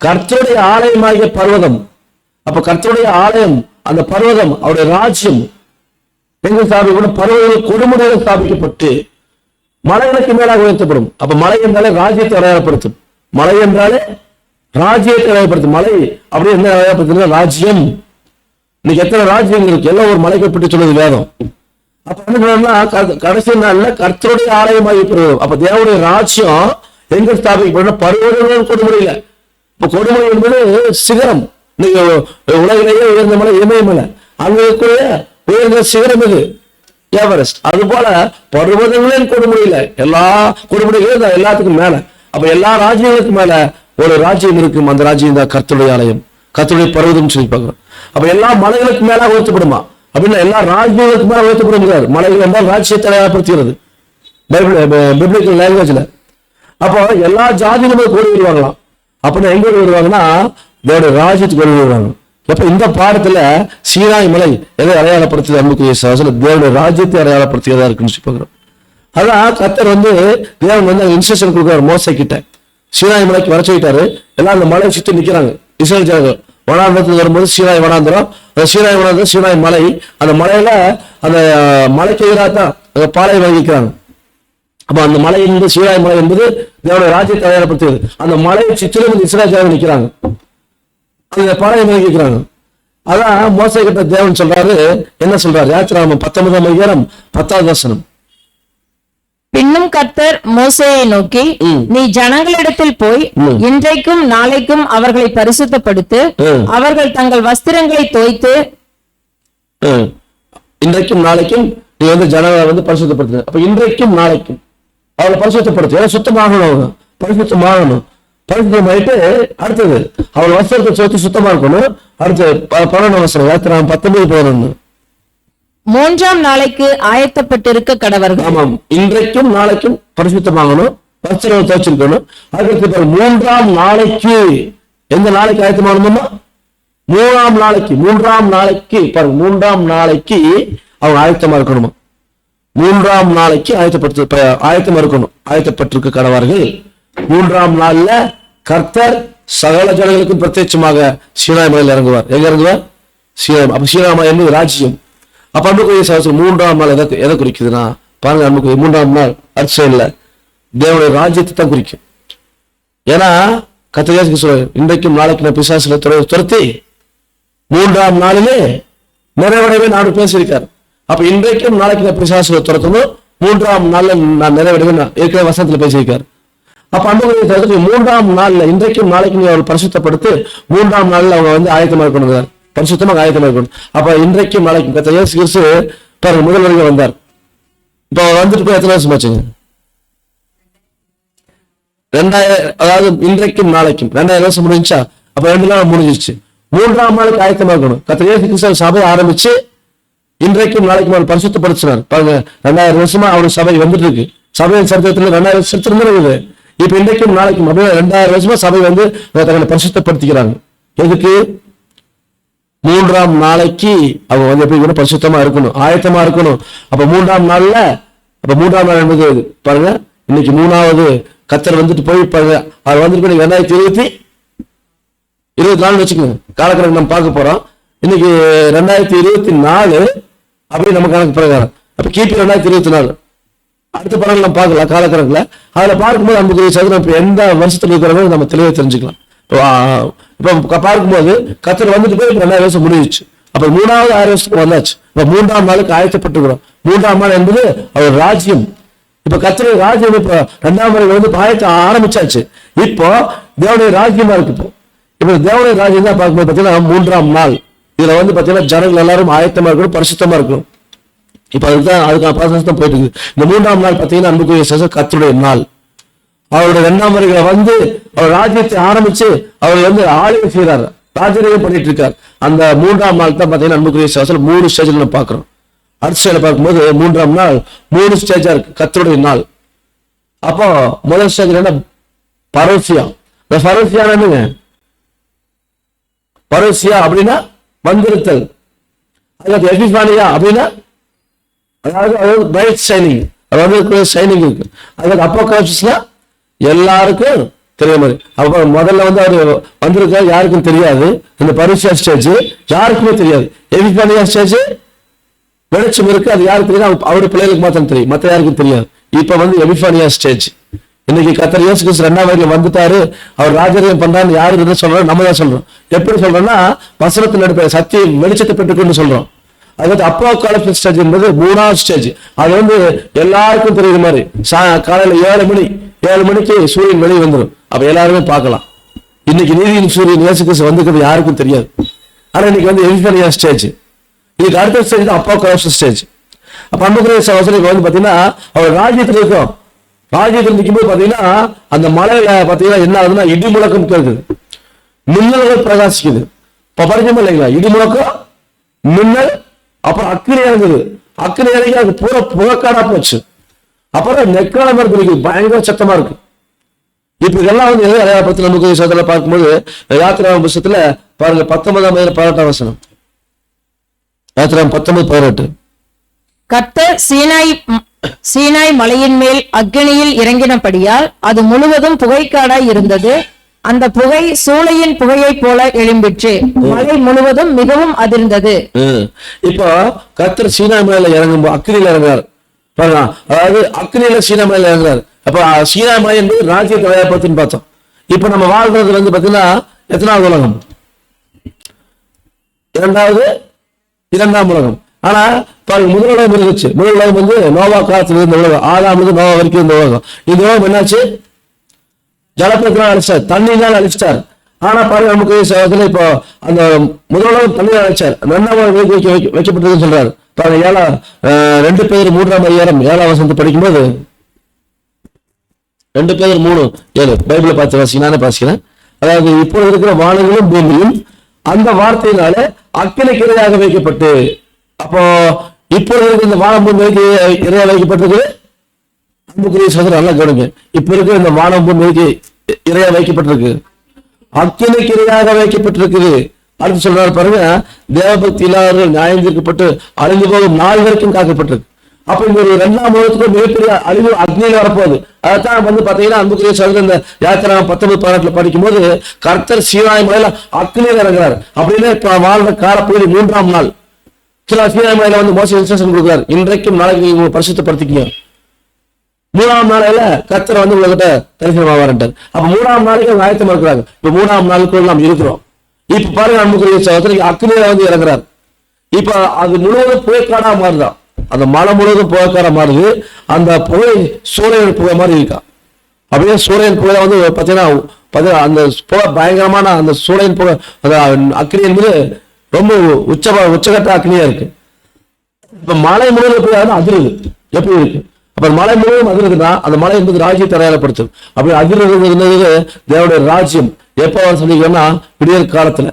கர்த்தருடைய ஆலயமாகிய பர்வதம், அப்ப கர்த்தருடைய ஆலயம் அந்த பர்வதம் அவருடைய ராஜ்யம் எங்க ஸ்தாபிக்கப்படும்? பர்வதங்கள் கொடுமுடியில் ஸ்தாபிக்கப்பட்டு மலைகளுக்கு மேலாக உயர்த்தப்படும். அப்ப மலை என்றாலே ராஜ்யத்தை அடையாளப்படுத்தும். மலை என்றாலே ராஜ்யத்தை அடையாளப்படுத்தும். மலை அப்படியே என்ன அடையாளப்படுத்தும்? ராஜ்யம். இன்னைக்கு எத்தனை ராஜ்யங்கள் இருக்கு, எல்லாம் ஒரு மலைக்கு பற்றி சொல்லுது வேதம். அப்ப என்ன கடைசி நாள்ல கர்த்தருடைய ஆலயமாக இருக்கிறது. அப்ப தேவனுடைய ராஜ்யம் எங்க ஸ்தாபிக்கப்படும்? பர்வதங்கள் கொடுமுடியில. இப்ப கொடுமுடி என்பது சிகரம். நீங்க உலகிலேயே உயர்ந்த மலை இமயமலை, அங்க இருக்கக்கூடிய உயர்ந்த சிகரம் இது எவரெஸ்ட். அது போல பர்வதங்களின் கொடுமுடியில, எல்லா கொடுமுடிகளும் எல்லாத்துக்கும் மேல, அப்ப எல்லா ராஜ்யங்களுக்கும் மேல ஒரு ராஜ்யம் இருக்கும். அந்த ராஜ்யம் தான் கர்த்தருடைய ஆலயம், கர்த்தருடைய பர்வதம் சொல்லி பார்க்கிறோம். அப்ப எல்லா மலைகளுக்கு மேல உயர்த்தப்படுமா அப்படின்னா எல்லா ராஜ்யங்களுக்கு மேல உயர்த்தப்பட முடியாது. மலைகள் என்றால் ராஜ்யத்தை அடையாளப்படுத்துகிறது பிப்ளிக்கல் லாங்குவேஜ்ல. அப்போ எல்லா ஜாதிகளுமே கூடி வருவாங்களாம். அப்படின்னா எங்க வருவாங்கன்னா தேவனுடைய ராஜ்யத்துக்கு வருவாங்க. அப்ப இந்த பாடத்துல சீனாய் மலை எதை அடையாளப்படுத்துது? அன்புக்குரிய சகோதரர், தேவனுடைய ராஜ்யத்தை அடையாளப்படுத்தியதா இருக்குன்னு சொல்லி பார்க்கிறோம். அதான் கர்த்தர் வந்து தேவன் வந்து இன்ஸ்ட்ரக்ஷன் கொடுக்குறாரு மோசே கிட்ட. சீனாய் மலைக்கு வர சொல்லிட்டாரு. எல்லாம் அந்த மலையை சுத்தி நிக்கிறாங்க இஸ்ரேல் ஜனங்கள். வனாந்திரத்துக்கு வரும்போது சீனாய் வனாந்திரம், சீனாய் வனாந்திரம் சீனாய் மலை. அந்த மலையில அந்த மலைக்கு எதிராக தான் அந்த பாலை வகிக்கிறாங்க. அப்ப அந்த மலை என்பது சீனாய் மலை என்பது தேவனுடைய ராஜ்யத்தை அடையாளப்படுத்துவது. அந்த மலையை சுற்றிலும் இஸ்ரேல் ஜனங்கள் நிக்கிறாங்க, அந்த பாலையை வகிக்கிறாங்க. அதான் மோசே கிட்ட தேவன் சொல்றாரு, என்ன சொல்றாரு? யாத்திராகமம் 19ஆம் அதிகாரம் 10வது வசனம். பின்னும் கர்த்தர் மோசேயை நோக்கி, நீ ஜனங்களிடத்தில் போய் இன்றைக்கும் நாளைக்கும் அவர்களை பரிசுத்தப்படுத்து, அவர்கள் தங்கள் வஸ்திரங்களை தோய்த்து. இன்றைக்கும் நாளைக்கும் நீ வந்து ஜனங்களை வந்து பரிசுத்தப்படுத்து. அப்ப இன்றைக்கும் நாளைக்கும் அவளை பரிசுத்தப்படுத்து, ஏன்னா சுத்தமாகணும், பரிசுத்தமாகணும். பரிசுத்தமாயிட்டு அடுத்தது அவள் வஸ்திரத்தை சேர்த்து சுத்தமா இருக்கணும். அடுத்து 11 வசனம், யாத்திராகமம் 19:11. 3ஆம் நாளைக்கு ஆயத்தப்பட்டிருக்க கடவர்கள். ஆமாம், இன்றைக்கும் நாளைக்கும் பரிசுத்தமாகணும், வஸ்திரம் துவைச்சிருக்கணும். அதுக்கு 3ஆம் நாளைக்கு, எந்த நாளைக்கு ஆயத்தமாகணுமா? 3ஆம் நாளைக்கு பாருங்க, 3ஆம் நாளைக்கு அவங்க ஆயத்தமா இருக்கணுமா? மூன்றாம் நாளைக்கு ஆயத்தமா இருக்கணும். ஆயத்தப்பட்டிருக்க கடவார்கள். மூன்றாம் நாள்ல கர்த்தர் சகல ஜனங்களுக்கும் பிரத்யட்சமாக சீனாய் மலையில் இறங்குவார். எங்க இறங்குவார்? சீனாய். அப்ப சீனாய் மலை என்பது ராஜ்யம். அப்ப அன்புக்குரிய சகோதரர், மூன்றாம் நாள் எதை குறிக்குதுன்னா பாருங்க, அன்புக்குரிய மூன்றாம் நாள் அர்ச்சையில் தேவனுடைய ராஜ்யத்தை தான் குறிக்கும். ஏன்னா கர்த்தர் சொல்றாரு, இன்றைக்கும் நாளைக்கு நான் பிசாசுல துரத்தி மூன்றாம் நாளிலே நிறைவடைவே நாடு பேசியிருக்காரு. அப்ப இன்றைக்கும் நாளைக்கு நான் பிசாசுல துரத்தணும், மூன்றாம் நாள்ல நான் நிறைவடைவே ஏற்கனவே வசனத்துல பேசியிருக்காரு. அப்ப அன்புக்குரிய மூன்றாம் நாள்ல இன்றைக்கும் நாளைக்கு நீ அவர்கள் பரிசுத்தப்படுத்து மூன்றாம் நாள்ல அவங்க வந்து ஆயத்தமா இருக்கணும், பரிசுத்தமாக ஆயத்தமா இருக்கணும். அப்ப இன்றைக்கும் நாளைக்கும் கர்த்தர் இயேசு கிறிஸ்து பாருங்க முதல் வருகை வந்தார். இப்ப வந்துட்டு போய் எத்தனை வருஷம் ஆச்சுங்க? 2000, அதாவது இன்றைக்கும் நாளைக்கும் 2000 வருஷம் முடிஞ்சா. அப்ப 2 நாள் முடிஞ்சிருச்சு. மூன்றாம் நாளுக்கு ஆயத்தமா இருக்கணும். கர்த்தர் இயேசு கிறிஸ்து சபை ஆரம்பிச்சு இன்றைக்கும் நாளைக்கும் அவர் பரிசுத்தப்படுத்தினார். பாருங்க 2000 வருஷமா அவருடைய சபை வந்துட்டு இருக்கு. சபையின் சரித்திரத்துல 2000 சரித்திரம் இருக்குது. இப்ப இன்றைக்கும் நாளைக்கும் 2000 வருஷமா சபை வந்து தங்களை பரிசுத்தப்படுத்திக்கிறாங்க. எதுக்கு? மூன்றாம் நாளைக்கு அவங்க வந்து எப்படி கூட பரிசுத்தமா இருக்கணும், ஆயத்தமா இருக்கணும். அப்ப மூன்றாம் நாள்ல, அப்ப மூன்றாம் நாள் என்பது பாருங்க, இன்னைக்கு 3வது கர்த்தர் வந்துட்டு போய் பாருங்க, அவர் வந்துட்டு 2024 வச்சுக்கோங்க, காலக்கணக்கு நம்ம பார்க்க போறோம். இன்னைக்கு 2024 அப்படி நம்ம கணக்கு பிரகாரம். அப்ப கிபி 2024 அடுத்த படங்கள் நம்ம பார்க்கலாம் காலக்கணக்குல. அதுல பார்க்கும்போது நமக்கு சதுரம் எந்த வருஷத்துல இருக்கிறவங்க நம்ம தெளிவாக தெரிஞ்சுக்கலாம். இப்ப பார்க்கும்போது கர்த்தர் வந்துட்டு போய் 2000 வருஷம் முடிஞ்சிச்சு. அப்ப 3வது 6 வருஷத்துக்கு வந்தாச்சு. இப்ப மூன்றாம் நாளுக்கு ஆயத்தப்பட்டுக்கிறோம். மூன்றாம் நாள் என்பது அவர் ராஜ்யம். இப்ப கர்த்தருடைய ராஜ்யம் இப்ப 2ஆம் முறை வந்து ஆயத்த ஆரம்பிச்சாச்சு. இப்போ தேவனுடைய ராஜ்யமா இருக்கு. இப்ப தேவனுடைய ராஜ்யம் தான் பார்க்கும்போது பாத்தீங்கன்னா 3ஆம் நாள். இதுல வந்து பாத்தீங்கன்னா ஜனங்கள் எல்லாரும் ஆயத்தமா இருக்கணும், பரிசுத்தமா இருக்கணும். இப்ப அதுக்கான ப்ராசஸ் தான் போயிட்டு இருக்கு. இந்த 3ஆம் நாள் பாத்தீங்கன்னா அன்புக்குரிய கர்த்தருடைய நாள். அவருடைய 2ஆம் வருகையில வந்து அவர் ராஜ்யத்தை ஆரம்பிச்சு அவர் வந்து ஆளுகை செய்யறாரு, ராஜரீகம் பண்ணிட்டு இருக்காரு. அந்த 3ஆம் நாள் தான் பாத்தீங்கன்னா அன்புக்குரிய 3 ஸ்டேஜ்ல நம்ம பாக்குறோம். அர்ச்சையில பார்க்கும்போது 3ஆம் நாள் 3 ஸ்டேஜா இருக்கு, கர்த்தருடைய நாள். அப்போ முதல் ஸ்டேஜ் என்ன? பரோசியா. இந்த பரோசியா என்னங்க? பரோசியா அப்படின்னா வந்திருத்தல். அதாவது எபிஃபானியா அப்படின்னா அதாவது பிரைட் ஷைனிங், அதாவது ஷைனிங் இருக்கு. அதாவது அப்போகாலிப்சிஸ்ல எல்லாருக்கும் தெரிய மாதிரி. அப்ப முதல்ல வந்து அவர் வந்திருக்க யாருக்கும் தெரியாது. இந்த பரோசியா ஸ்டேஜ் யாருக்குமே தெரியாது. எபிஃபானியா ஸ்டேஜ் வெளிச்சம் இருக்கு, அது யாருக்கு தெரியும்? அவருடைய பிள்ளைகளுக்கு மாத்திரம் தெரியும், மற்ற யாருக்கும் தெரியாது. இப்ப வந்து எபிஃபானியா ஸ்டேஜ். இன்னைக்கு கர்த்தர் இயேசு கிறிஸ்து 2ஆம் வருகையில வந்துட்டாரு, அவர் ராஜரீகம் பண்றான்னு யாரு என்ன சொல்றோம்? நம்ம தான் சொல்றோம். எப்படி சொல்றோம்னா வசனத்தின் நடுப்ப சத்திய வெளிச்சத்தை பெற்றுக்கொண்டு சொல்றோம். அதாவது அப்போகாலிப்சிஸ் ஸ்டேஜ் என்பது 3வது ஸ்டேஜ். அது வந்து எல்லாருக்கும் தெரியுற மாதிரி. காலையில 7 மணிக்கு சூரியன் வெளியே வந்துடும். அப்ப எல்லாருமே பார்க்கலாம். இன்னைக்கு நீதியின் சூரியன் இயேசு கிறிஸ்து வந்துக்கிறது யாருக்கும் தெரியாது. ஆனா இன்னைக்கு வந்து எபிஃபானியா ஸ்டேஜ். இதுக்கு அடுத்த ஸ்டேஜ் தான் அப்போகாலிப்சிஸ் ஸ்டேஜ். அப்ப அன்புக்குரிய சகோதரருக்கு வந்து பாத்தீங்கன்னா அவர் ராஜ்யத்துல இருக்கும். ராஜ்யத்தில் நிற்கும்போது பாத்தீங்கன்னா அந்த மலையில பாத்தீங்கன்னா என்ன ஆகுதுன்னா இடி முழக்கம் கேட்குது, மின்னல்கள் பிரகாசிக்குது. இப்ப படிக்கணும் இல்லைங்களா? இடி முழக்கம், மின்னல், அப்புறம் அக்கினி இறங்குது. அக்கினி இறங்கி அது பூரா புகக்காடா போச்சு. அப்புறம் நெக்காலம் இருக்கு, பயங்கர சத்தமா இருக்கு. இப்ப இதெல்லாம் வந்து பத்தி நமக்கு சோதனை பார்க்கும்போது யாத்திராம் புத்தகத்துல பாருங்க 19ஆம் 18ஆம் வசனம். யாத்திராம் 19:18. கர்த்தர் சீனாய் மலையின் மேல் அக்கினியில் இறங்கினபடியால் அது முழுவதும் புகைக்காடாய் இருந்தது. அந்த புகை சூளையின் புகையை போல எழும்பிற்று. மலை முழுவதும் மிகவும் அதிர்ந்தது. இப்போ கர்த்தர் சீனாய் மலையில இறங்கும்போது அக்கினியில இறங்குறாரு பாருங்க. அதாவது அக்கினியில சீனாய் மலையில இறங்குறாரு. அப்ப சீனாய் மலை என்பது ராஜ்யத்தை வயப்பத்துன்னு பார்த்தோம். இப்ப நம்ம வாழ்றது வந்து பாத்தீங்கன்னா எத்தனாவது உலகம்? 2ஆம் உலகம். ஆனா பாருங்க, முதல் உலகம் இருந்துச்சு. முதல் உலகம் வந்து நோவா காலத்துல இருந்த உலகம், ஆதாமிலிருந்து நோவா வரைக்கும் இருந்த உலகம். இந்த உலகம் என்னாச்சு? ஜலப்பத்தினால் அழிச்சார், தண்ணினால் அழிச்சிட்டார். ஆனா பாருங்க நமக்கு இப்போ அந்த முதல் உலகம் தண்ணீர் அழிச்சார். 2ஆம் உலகம் வைக்கப்பட்டதுன்னு சொல்றாரு பாருங்க. 2 பேர் 3ஆம் அதிகாரம் 7ஆம் வசனத்தை படிக்கும்போது 2 பேர் 3:7 பைபிளை பார்த்து வாசிக்க, நானே வாசிக்கிறேன். அதாவது இப்பொழுது இருக்கிற வானங்களும் பூமியும் அந்த வார்த்தையினால அக்கினிக்கிரையாக வைக்கப்பட்டு. அப்போ இப்பொழுது இருக்கிற இந்த வானம் பூமி இறையா வைக்கப்பட்டிருக்கு. அன்புக்குரிய சகோதரர் நல்லா கவனிங்க. இப்ப இருக்கிற இந்த வானம் பூமி இறையா வைக்கப்பட்டிருக்கு, அக்கினிக்கிரையாக வைக்கப்பட்டிருக்குது. அடுத்து சொல்றாரு பாருங்க, தேவபக்தி இல்லாதவர்கள் நியாயம் தீர்க்கப்பட்டு அழிந்து போகும் நாள் வரைக்கும் காக்கப்பட்டிருக்கு. அப்ப இந்த ஒரு 2ஆம் உலகத்துக்கு மிகப்பெரிய அழிவு அக்னியில வரப்போகுது. அதைத்தான் வந்து பாத்தீங்கன்னா அன்புக்குரிய சகோதரர் இந்த யாத்திராகமம் 19-18 படிக்கும்போது கர்த்தர் சீனாய் மலையில அக்னியில இறங்குறாரு. அப்படின்னு இப்ப வாழ்ற காலப்பகுதி 3ஆம் நாள் சீனாய் மலையில வந்து மோசே இன்ஸ்ட்ரக்ஷன் கொடுக்குறாரு, இன்றைக்கும் நாளைக்கு நீங்க பரிசுத்தப்படுத்திக்கீங்க. 3ஆம் நாளையில கர்த்தர் வந்து உங்ககிட்ட தரிசனமாவார்ன்றார். அப்ப 3ஆம் நாளைக்கு அவங்க ஆயத்தமா இருக்கிறாங்க. இப்ப 3ஆம் நாளுக்குள்ள நாம் இருக்கிறோம். இப்ப பாருங்க அன்புக்குரிய சகோதரர் அக்னியில வந்து இறங்குறாரு. இப்ப அது முழுவதும் புகைக்காடா மாறுதான், அந்த மலை முழுவதும் புகைக்காடா மாறுது. அந்த புகை சூரியன் புகை மாதிரி இருக்கா. அப்படியே சூரியன் புகை வந்து பாத்தீங்கன்னா அந்த புகை பயங்கரமான அந்த சூரியன் புகை அந்த அக்னி என்பது ரொம்ப உச்சகட்ட அக்னியா இருக்கு. இப்ப மலை முழுவதும் புகை அதிருது எப்படி இருக்கு. அப்ப மலை முழுவதும் அதிருதுன்னா அந்த மலை என்பது ராஜ்யத்தை அடையாளப்படுத்தும். அப்படி அதிர்றது தேவனுடைய ராஜ்யம் எப்ப சொல்லிக்கணும்னா விடியற் காலத்துல.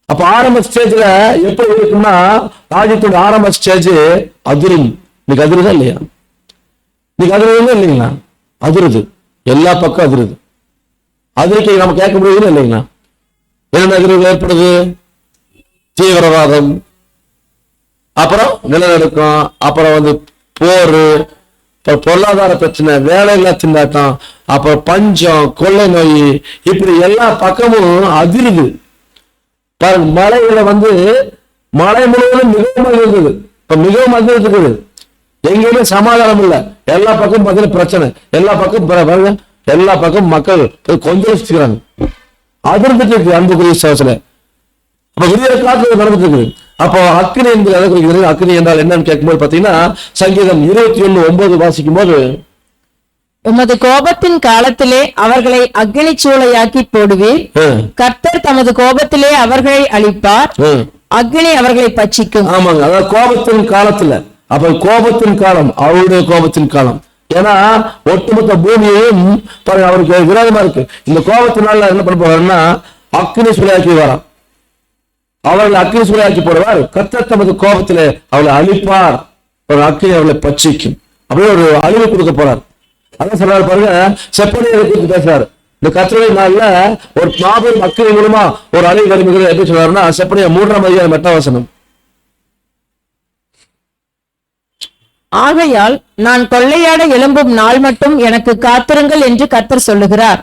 அப்ப ஆரம்ப ஸ்டேஜ்ல எப்படி இருக்கும்னா ராஜ்யத்தோட ஆரம்ப ஸ்டேஜ் அதிரும். இன்னைக்கு அதிருதா இல்லையா? இன்னைக்கு அதிருதா இல்லைங்களா? அதிருது, எல்லா பக்கம் அதிருது. அதிர்க்கை நம்ம கேட்க முடியுது இல்லைங்களா? என்னென்ன அதிர்வுகள் ஏற்படுது? தீவிரவாதம், அப்புறம் நிலநடுக்கம், அப்புறம் வந்து போர், பொருளாதார பிரச்சனை, வேலையில்லா திண்டாட்டம், அப்புறம் பஞ்சம், கொள்ளை நோய், இப்படி எல்லா பக்கமும் அதிருது. பாருங்க, மலைகளை வந்து மலை முழுவதும் மிகவும் இருந்தது. இப்ப மிகவும் அதிர்ந்துருக்குது. எங்கேயுமே சமாதானம் இல்லை. எல்லா பக்கம் பார்த்தீங்கன்னா பிரச்சனை. எல்லா பக்கம் பாருங்க, எல்லா பக்கம் மக்கள் கொஞ்சம் வச்சுக்கிறாங்க. அதிர்ந்துட்டு இருக்கு அன்புக்குரிய சோசனை. அப்ப விடிய காலத்துல நடந்துட்டு இருக்குது. அப்போ அக்னி என்பது எதை குறிக்கிறது? அக்னி என்றால் என்னன்னு கேட்கும்போது பாத்தீங்கன்னா சங்கீதம் 21:9 வாசிக்கும் போது, உமது கோபத்தின் காலத்திலே அவர்களை அக்னி சூளையாக்கி போடுவீர். கர்த்தர் தமது கோபத்திலே அவர்களை அழிப்பார், அக்னி அவர்களை பட்சிக்கும். ஆமாங்க, அதாவது கோபத்தின் காலத்துல. அப்ப கோபத்தின் காலம் அவருடைய கோபத்தின் காலம். ஏன்னா ஒட்டுமொத்த பூமியையும் அவருக்கு விரோதமா இருக்கு. இந்த கோபத்தினால என்ன பண்ண போறாருன்னா அக்னி சூளையாக்கி வரான். அவர்களை அக்னி சூளையாக்கி போடுவார். கர்த்தர் தமது கோபத்திலே அவளை அழிப்பார், ஒரு அக்னி அவளை பட்சிக்கும். அப்படியே ஒரு அழிவு கொடுக்க போறார். அதான் சொல்றாரு பாருங்க, செப்பனியரை குறித்து பேசுறாரு. இந்த கர்த்தருடைய நாள்ல ஒரு மாபெரும் அக்னி மூலமா ஒரு அழிவு வருகிறது. எப்படி சொல்றாருன்னா செப்பனியா 3ஆம் அதிகாரம் 8ஆம் வசனம். ஆகையால் நான் கொள்ளையாட எழும்பும் நாள் மட்டும் எனக்கு காத்திருங்கள் என்று கர்த்தர் சொல்லுகிறார்.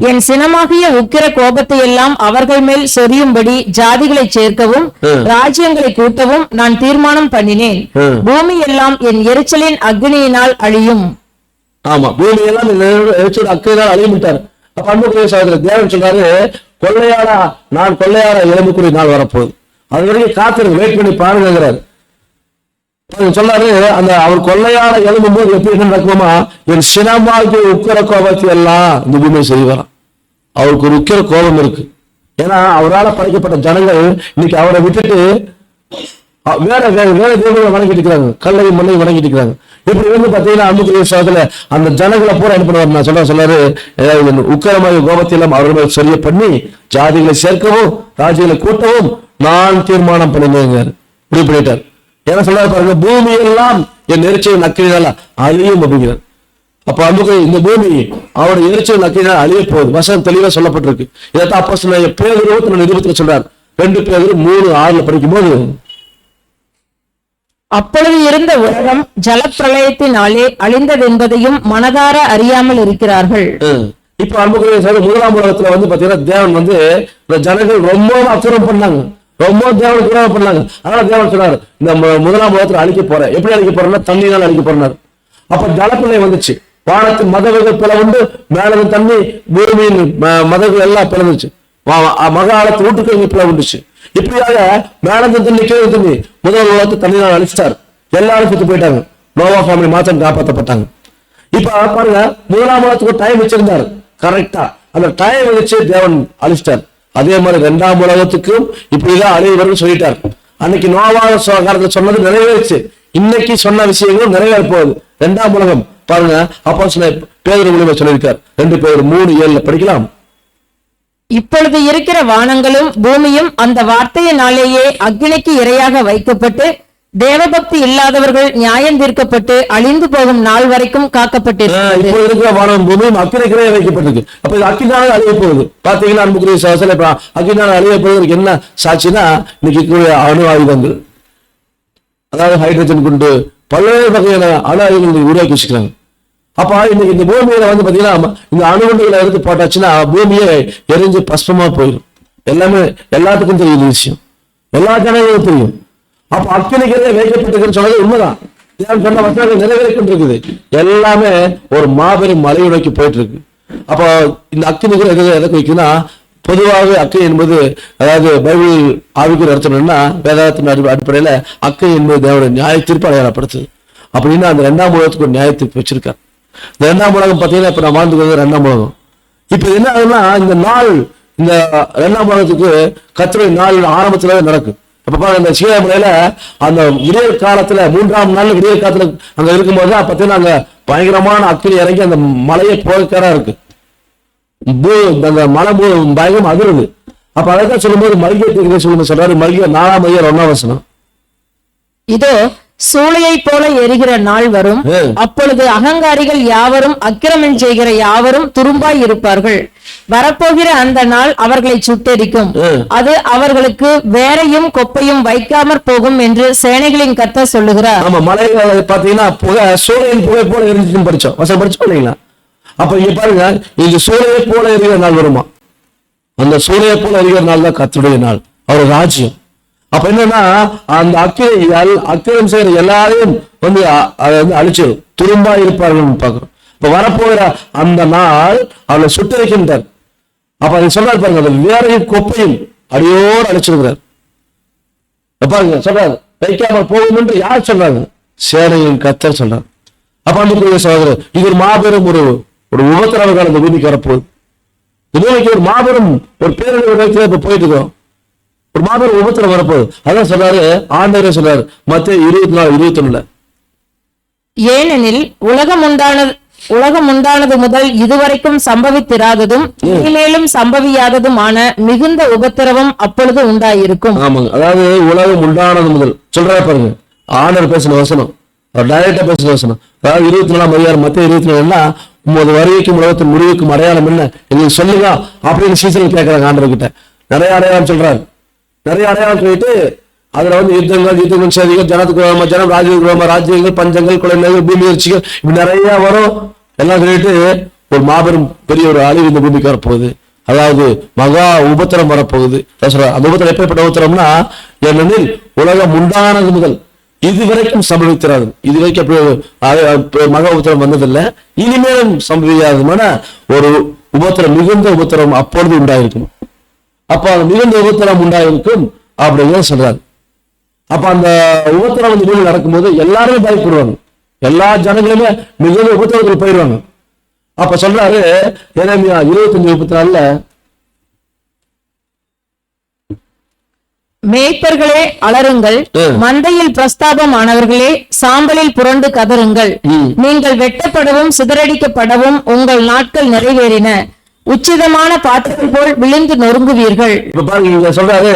என் சினமாகிய உக்கிர கோபத்தை எல்லாம் அவர்கள் மேல் சொரியும்படி ஜாதிகளை சேர்க்கவும் ராஜ்யங்களை கூட்டவும் நான் தீர்மானம் பண்ணினேன். பூமி எல்லாம் என் எரிச்சலின் அக்னியினால் அழியும். ஆமா, பூமி எல்லாம் எரிச்சல் அக்னியினால் அழியும்ட்டார். அப்ப அன்புக்குரிய சகோதரர் தேவன் சொல்றாரு, கொள்ளையாடா நான் கொள்ளையாட எழும்பக்கூடிய நாள் வரப்போகுது, அது வரைக்கும் காத்திருங்க, வெயிட் பண்ணி பாருங்கிறாரு. சொன்னாரு அந்த அவர் கொள்ளையாட எழும்பும் போது எப்படி என்ன நடக்குமா, என் சினமாகிய உக்கிர கோபத்தை எல்லாம் இந்த பூமியை செய்வாராம். அவருக்கு ஒரு உக்கிர கோபம் இருக்கு. ஏன்னா அவரால் படைக்கப்பட்ட ஜனங்கள் இன்னைக்கு அவரை விட்டுட்டு வேற தெய்வங்களை வணங்கிட்டு இருக்கிறாங்க, கல்லையும் மண்ணையும் வணங்கிட்டு இருக்கிறாங்க. இப்படி வந்து பாத்தீங்கன்னா அன்புக்குரிய சகோதரத்துல அந்த ஜனங்களை பூரா என்ன பண்ணுவார், நான் சொல்லாரு உக்கிரமாகிய கோபத்தை எல்லாம் அவர்கள் சொல்லிய பண்ணி ஜாதிகளை சேர்க்கவும் ராஜ்யங்களை கூட்டவும் நான் தீர்மானம் பண்ணினேங்க. இப்படி பண்ணிட்டார். ஏன்னா சொல்றாரு பாருங்க, பூமி எல்லாம் என் எரிச்சல் அக்கினியால அழியும் அப்படிங்கிறார். அப்ப அன்புக்கு இந்த பூமி அவருடைய எரிச்சல் அக்கினியால அழிய போகுது. வசனம் தெளிவா சொல்லப்பட்டிருக்கு. இதைத்தான் அப்போஸ்தலனாகிய பேதுரு 21 சொல்றார். 2 பேதுரு 3:6 படிக்கும் போது, அப்பொழுது இருந்த உலகம் ஜலப்பிரளயத்தினாலே அழிந்தது என்பதையும் மனதார அறியாமல் இருக்கிறார்கள். இப்ப அன்புக்குரிய 1ஆம் உலகத்துல வந்து பாத்தீங்கன்னா தேவன் வந்து இந்த ஜனங்கள் ரொம்ப அக்கிரமம் பண்ணாங்க, ரொம்ப தேவனுக்கு விரோதம் பண்ணாங்க. அதனால தேவன் சொன்னார், இந்த 1ஆம் உலகத்துல அழிக்க போறேன். எப்படி அழிக்க போறேன்னா தண்ணினால அழிக்க போறாரு. அப்ப ஜலப்பிள்ளை வந்துச்சு. வானத்தின் மதகுகள் பிளவுண்டு மேலது தண்ணி பூமியின் மதகுகள் எல்லாம் பிளந்துச்சு. மகாலத்து வீட்டுக்கு பிளவுண்டுச்சு. இப்படியாக மேலது தண்ணி கீழே தண்ணி 1ஆம் உலகத்தை தண்ணினால் அழிச்சிட்டார். எல்லாரும் சுத்தி போயிட்டாங்க. நோவா ஃபேமிலி மாத்திரம் காப்பாற்றப்பட்டாங்க. இப்ப பாருங்க, 1ஆம் உலகத்துக்கு டைம் வச்சிருந்தாரு கரெக்டா. அந்த டைம் வச்சு தேவன் அழிச்சிட்டார். அதே மாதிரி 2ஆம் உலகத்துக்கும் இப்படிதான் அழிவுன்னு சொல்லிட்டார். அன்னைக்கு நோவா காலத்துல சொன்னது நிறைவேறிச்சு. இன்னைக்கு சொன்ன விஷயங்களும் நிறைவேற போகுது. 2ஆம் உலகம் பாருங்க, அப்போஸ்தலன் பேதுரு மூலமா சொல்லியிருக்கார். 2 பேதுரு 3:7 படிக்கலாம். இப்பொழுது இருக்கிற வானங்களும் பூமியும் அந்த வார்த்தையினாலேயே அக்னிக்கு இரையாக வைக்கப்பட்டு தேவபக்தி இல்லாதவர்கள் நியாயம் தீர்க்கப்பட்டு அழிந்து போகும் நாள் வரைக்கும் காக்கப்பட்டிருக்கிறது. இப்போ இருக்கிற வானம் பூமியும் அக்கினிக்கு இரையாக வைக்கப்பட்டிருக்கு. அப்ப இது அக்கினால அழிய போகுது. பாத்தீங்கன்னா அன்புக்குரிய சகோதரர்களே, அக்கினால அழிய போவதற்கு என்ன சாட்சினா இன்னைக்கு அணு ஆயுதங்கள், அதாவது ஹைட்ரஜன் குண்டு, பல்வேறு வகையான அணு ஆயுதங்களை உருவாக்கி வச்சுக்கிறாங்க. அப்ப இன்னைக்கு இந்த பூமியில வந்து பாத்தீங்கன்னா இந்த அணுகுண்டுகளை எடுத்து போட்டாச்சுன்னா பூமியே எரிஞ்சு பஸ்பமா போயிடும். எல்லாத்துக்கும் தெரியும் விஷயம், எல்லா ஜனங்களுக்கும் தெரியும். அப்ப அக்கினிக்கிறதே வைக்கப்பட்டிருக்குன்னு சொன்னது உண்மைதான். சொன்ன வசனங்கள் நிறைவேறிக்கொண்டிருக்குது. எல்லாமே ஒரு மாபெரும் மலையை நோக்கி போயிட்டு இருக்கு. அப்போ இந்த அக்கினிகள் எதுக்கு வைக்குன்னா, பொதுவாகவே அக்கினி என்பது, அதாவது பைபிள் ஆவிக்குரிய அர்த்தம்னா வேதாத்தின் அடிப்படையில அக்கினி என்பது தேவனுடைய நியாய தீர்ப்பு அடையாளப்படுத்துது. அப்படின்னா அந்த 2ஆம் உலகத்துக்கு ஒரு நியாய தீர்ப்பு வச்சிருக்காரு. இந்த 2ஆம் உலகம் பார்த்தீங்கன்னா இப்ப நான் வாழ்ந்துக்கிறது 2ஆம் உலகம். இப்ப என்ன ஆகுதுன்னா, இந்த நாள், இந்த 2ஆம் உலகத்துக்கு கர்த்தருடைய நாள் ஆரம்பத்துல நடக்கும். அப்ப பாருங்க, இந்த சீனாமலையில அந்த விடியல் காலத்துல 3ஆம் நாள் விடியல் காலத்துல அங்க இருக்கும்போது பார்த்தீங்கன்னா அங்க பயங்கரமான அக்கினி இறங்கி அந்த மலையை போக்காரா இருக்கு. அந்த மலை பயங்கரம் அதிருது. அப்ப அதைத்தான் சொல்லும்போது மல்கியா சொல்றாரு, மல்கியா 4ஆம் அதிகாரம் 1ஆம் வசனம், இதோ சூளையை போல எரிகிற நாள் வரும், அப்பொழுது அகங்காரிகள் யாவரும் அக்கிரமம் செய்கிற யாவரும் துரும்பாய் இருப்பார்கள். வரப்போகிற அந்த நாள் அவர்களை சுட்டெரிக்கும், அது அவர்களுக்கு வேரையும் கொப்பையும் வைக்காமற் போகும் என்று சேனைகளின் கர்த்தர் சொல்லுகிறார். ஆமா, மலையில பாத்தீங்கன்னா புகை, சூளையின் புகை போல எரிஞ்சுன்னு படிச்சோம், வசனம் படிச்சோம் இல்லைங்களா? அப்ப இங்க பாருங்க, இந்த சூளையை போல எரிகிற நாள் வருமா? அந்த சூளையை போல எரிகிற நாள் தான் கர்த்தருடைய நாள், அவர் ராஜ்யம். அப்ப என்னன்னா, அந்த அக்கிரம் செய்யற எல்லாரையும் வந்து அழிச்சிடும், துரும்பா இருப்பார்கள் பாக்குறோம். இப்ப வரப்போகிற அந்த நாள் அவளை சுட்டரிக்கின்றார். அப்ப அதை சொல்றாரு பாருங்க, அந்த வேரையும் கொப்பையும் அடியோடு அழிச்சிருக்கிறார். பாருங்க சொல்றாரு, வைக்காம போகும் என்று யார் சொல்றாங்க? சேனையின் கர்த்தர் சொல்றாரு. அப்ப அன்புக்குரிய சகோதரர், இது ஒரு மாபெரும் ஒரு உபத்திரவ காலம் இந்த பூமிக்கு வரப்போகுது. இந்த பூமிக்கு ஒரு மாபெரும் ஒரு பேரழிவு இப்ப போயிட்டு இருக்கோம். ஒரு மாபெரும் உபத்திரம் வரப்போகுது. அதான் சொல்றாரு, ஆண்டவரே சொல்றாரு மத்தேயு 24:21, ஏனெனில் உலகம் உண்டானது முதல் இதுவரைக்கும் சம்பவித்திராததும் இனிமேலும் சம்பவியாததுமான மிகுந்த உபத்திரவம் அப்பொழுது உண்டாயிருக்கும். ஆமாங்க, அதாவது உலகம் உண்டானது முதல் சொல்றாரு பாருங்க, ஆண்டவர் பேசின வசனம், அவர் டைரக்டா பேசின வசனம். அதாவது 24ஆம் அதிகாரம் மத்தேயு 24 உமது வருகைக்கும் உலகத்தின் முடிவுக்கும் அடையாளம் என்ன எங்களுக்கு சொல்லுங்க அப்படின்னு சீசர்கள் கேட்கறாங்க ஆண்டவர் கிட்ட. நிறைய அடையாளம் சொல்றாரு, நிறைய அடையாளம் சொல்லிட்டு அதுல வந்து யுத்தங்கள் செய்திகள், ஜனத்துக்கு ஜனம் ராஜ்யங்கள், ராஜ்யங்கள், பஞ்சங்கள், கொலைகள், பூமி எரிச்சிகள், இப்படி நிறைய வரும். எல்லாம் சொல்லிட்டு ஒரு மாபெரும் பெரிய ஒரு அழிவு இந்த பூமிக்கு வரப்போகுது. அதாவது மகா உபத்திரம் வரப்போகுது. அந்த உபத்திரம் எப்படிப்பட்ட உபத்திரம்னா, ஏனெனில் உலகம் உண்டானது முதல் இதுவரைக்கும் சம்பவித்திராது. இதுவரைக்கும் அப்படி மகா உபத்திரம் வந்ததில்லை, இனிமேலும் சம்பவியாதமான ஒரு உபத்திரம், மிகுந்த உபத்திரம் அப்பொழுது உண்டாயிருக்கும். அப்ப அந்த மிகுந்த உபத்திரம் உண்டாயிருக்கும் அப்படிங்கிறத சொல்றாரு. அப்ப அந்த உபத்திரம் வந்து பூமி நடக்கும்போது எல்லாருமே பயப்படுவாங்க, எல்லா ஜனங்களுமே மிகுந்த உபத்திரத்தில் போயிடுவாங்க. அப்ப சொல்றாரு எரேமியா 25:34, மேய்ப்பர்களே அலறுங்கள், மந்தையில் பிரஸ்தாபம் ஆனவர்களே சாம்பலில் புரண்டு கதறுங்கள். நீங்கள் வெட்டப்படவும் சிதறடிக்கப்படவும் உங்கள் நாட்கள் நிறைவேறின, உச்சிதமான பாத்திரம் போல் விழுந்து நொறுங்குவீர்கள். இப்ப பாருங்க சொல்றாரு,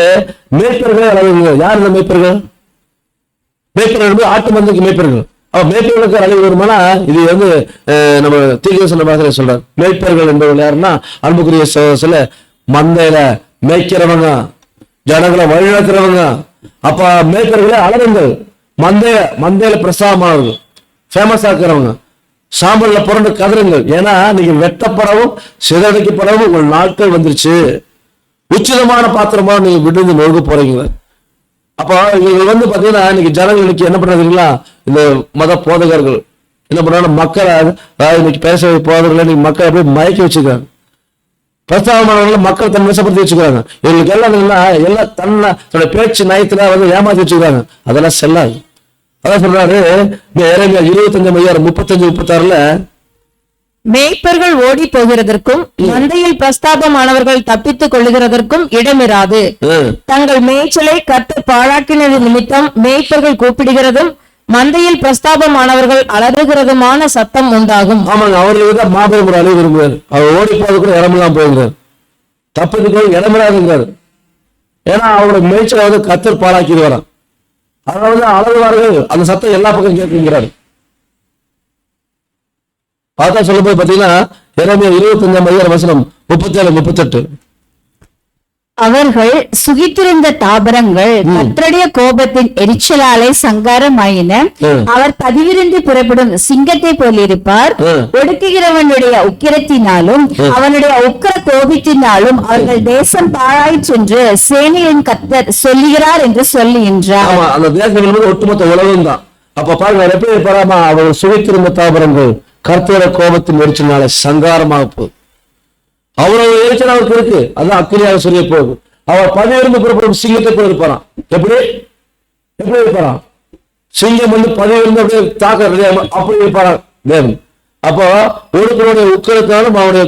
மேய்ப்பர்களே அலறுங்க. யார் இந்த மேய்ப்பர்கள்? மேய்ப்பர்கள் ஆட்டு மந்தைக்கு மேய்ப்பர்கள். அவ மேய்ப்பர்களுக்கு அழிவு வருமானா, இது வந்து நம்ம தீர்க்கதரிசன பாசையில சொல்றாரு. மேய்ப்பர்கள் என்பவர்கள் யாருன்னா, அன்புக்குரிய சில மந்தையில மேய்க்கிறவங்க, ஜனங்களை வழிநடத்துறவங்க. அப்ப மேய்ப்பர்களே அலறுங்கள், மந்தையில பிரசாதமானவர்கள், ஃபேமஸ் ஆக்குறவங்க, சாம்பல்ல புரண்டு கதறுங்கள். ஏன்னா நீங்க வெட்டப்படவும் சிதறடிக்கப்படவும் உங்கள் நாட்கள் வந்துருச்சு, உச்சிதமான பாத்திரமா நீங்க விழுந்து நொறுங்க போறீங்க. அப்ப இவங்க வந்து பாத்தீங்கன்னா இன்னைக்கு ஜனங்களுக்கு என்ன பண்றதுங்களா, இந்த மத போதகர்கள் என்ன பண்றாங்க, மக்களை இன்னைக்கு பேச போதகர்கள் இன்னைக்கு மக்களை அப்படியே மயக்கி வச்சுக்கிறாங்க. பிரஸ்தாபமானவர்கள் மக்கள் தன் வசப்படுத்தி வச்சுக்கிறாங்க. இவங்களுக்கு எல்லாம் தன்னோட பேச்சு நயத்துல வந்து ஏமாத்தி வச்சுக்கிறாங்க. அதெல்லாம் செல்லாது. அதான் சொல்றாரு எரேமியா 25:35-36, மேய்ப்பர்கள் ஓடி போகிறதற்கும் மந்தையில் பிரஸ்தாபமானவர்கள் தப்பித்துக் கொள்ளுகிறதற்கும் இடமிராது. தங்கள் மேய்ச்சலை கர்த்தர் பாழாக்கினது நிமித்தம் மேய்ப்பர்கள் கூப்பிடுகிறதும் மந்தையில் பிரஸ்தாபமானவர்கள் அலறுகிறதுமான சத்தம் உண்டாகும். ஆமாங்க, அவர்களுக்கு தான் மாபெரும் ஒரு அழிவு விரும்புகிறார். அவர் ஓடி போது கூட இடமெல்லாம் போகிறார், தப்பதுக்கு இடமிராதுங்கிறார். ஏன்னா அவருடைய மேய்ச்சலை வந்து கர்த்தர் பாழாக்கி வரான். அதாவது அழகுவார்கள், அந்த சத்தம் எல்லா பக்கம் கேட்குங்கிறார். பார்த்தா சொல்லும் போது பாத்தீங்கன்னா எரேமியா 25:37, 37-38, அவர்கள் சுகித்திருந்த தாபரங்கள் கர்த்தருடைய கோபத்தின் எரிச்சலாலே சங்காரமாயின. அவர் பதிவிருந்து புறப்படும் சிங்கத்தை போலிருப்பார். ஒடுக்குகிறவனுடைய உக்கிரத்தினாலும் அவனுடைய உக்கிர கோபத்தினாலும் அவர்கள் தேசம் பாழாயிற்று என்று சேனையின் கர்த்தர் சொல்லுகிறார் என்று சொல்லுகின்றார். அந்த தேசம் என்பது ஒட்டுமொத்த உலகம் தான். அப்ப பாருங்க எப்படி இருப்பாராமா, அவர்கள் சுகித்திருந்த தாபரங்கள் கர்த்தருடைய கோபத்தின் எரிச்சலாலே சங்காரமாக போகுது. அவ்வளவு எரிச்சல் அவருக்கு இருக்கு, அதான் அக்கினியாக சொல்லிய போகுது. அவர் பதிவிருந்து புறப்படும் சிங்கத்தை போல இருப்பாராம். எப்படி இருப்பாராம்? சிங்கம் வந்து பதிவிருந்து அப்படியே தாக்க அப்படி இருப்பாராம் தேவன். அப்போ ஒருத்தருடைய உக்கரத்தினாலும் அவருடைய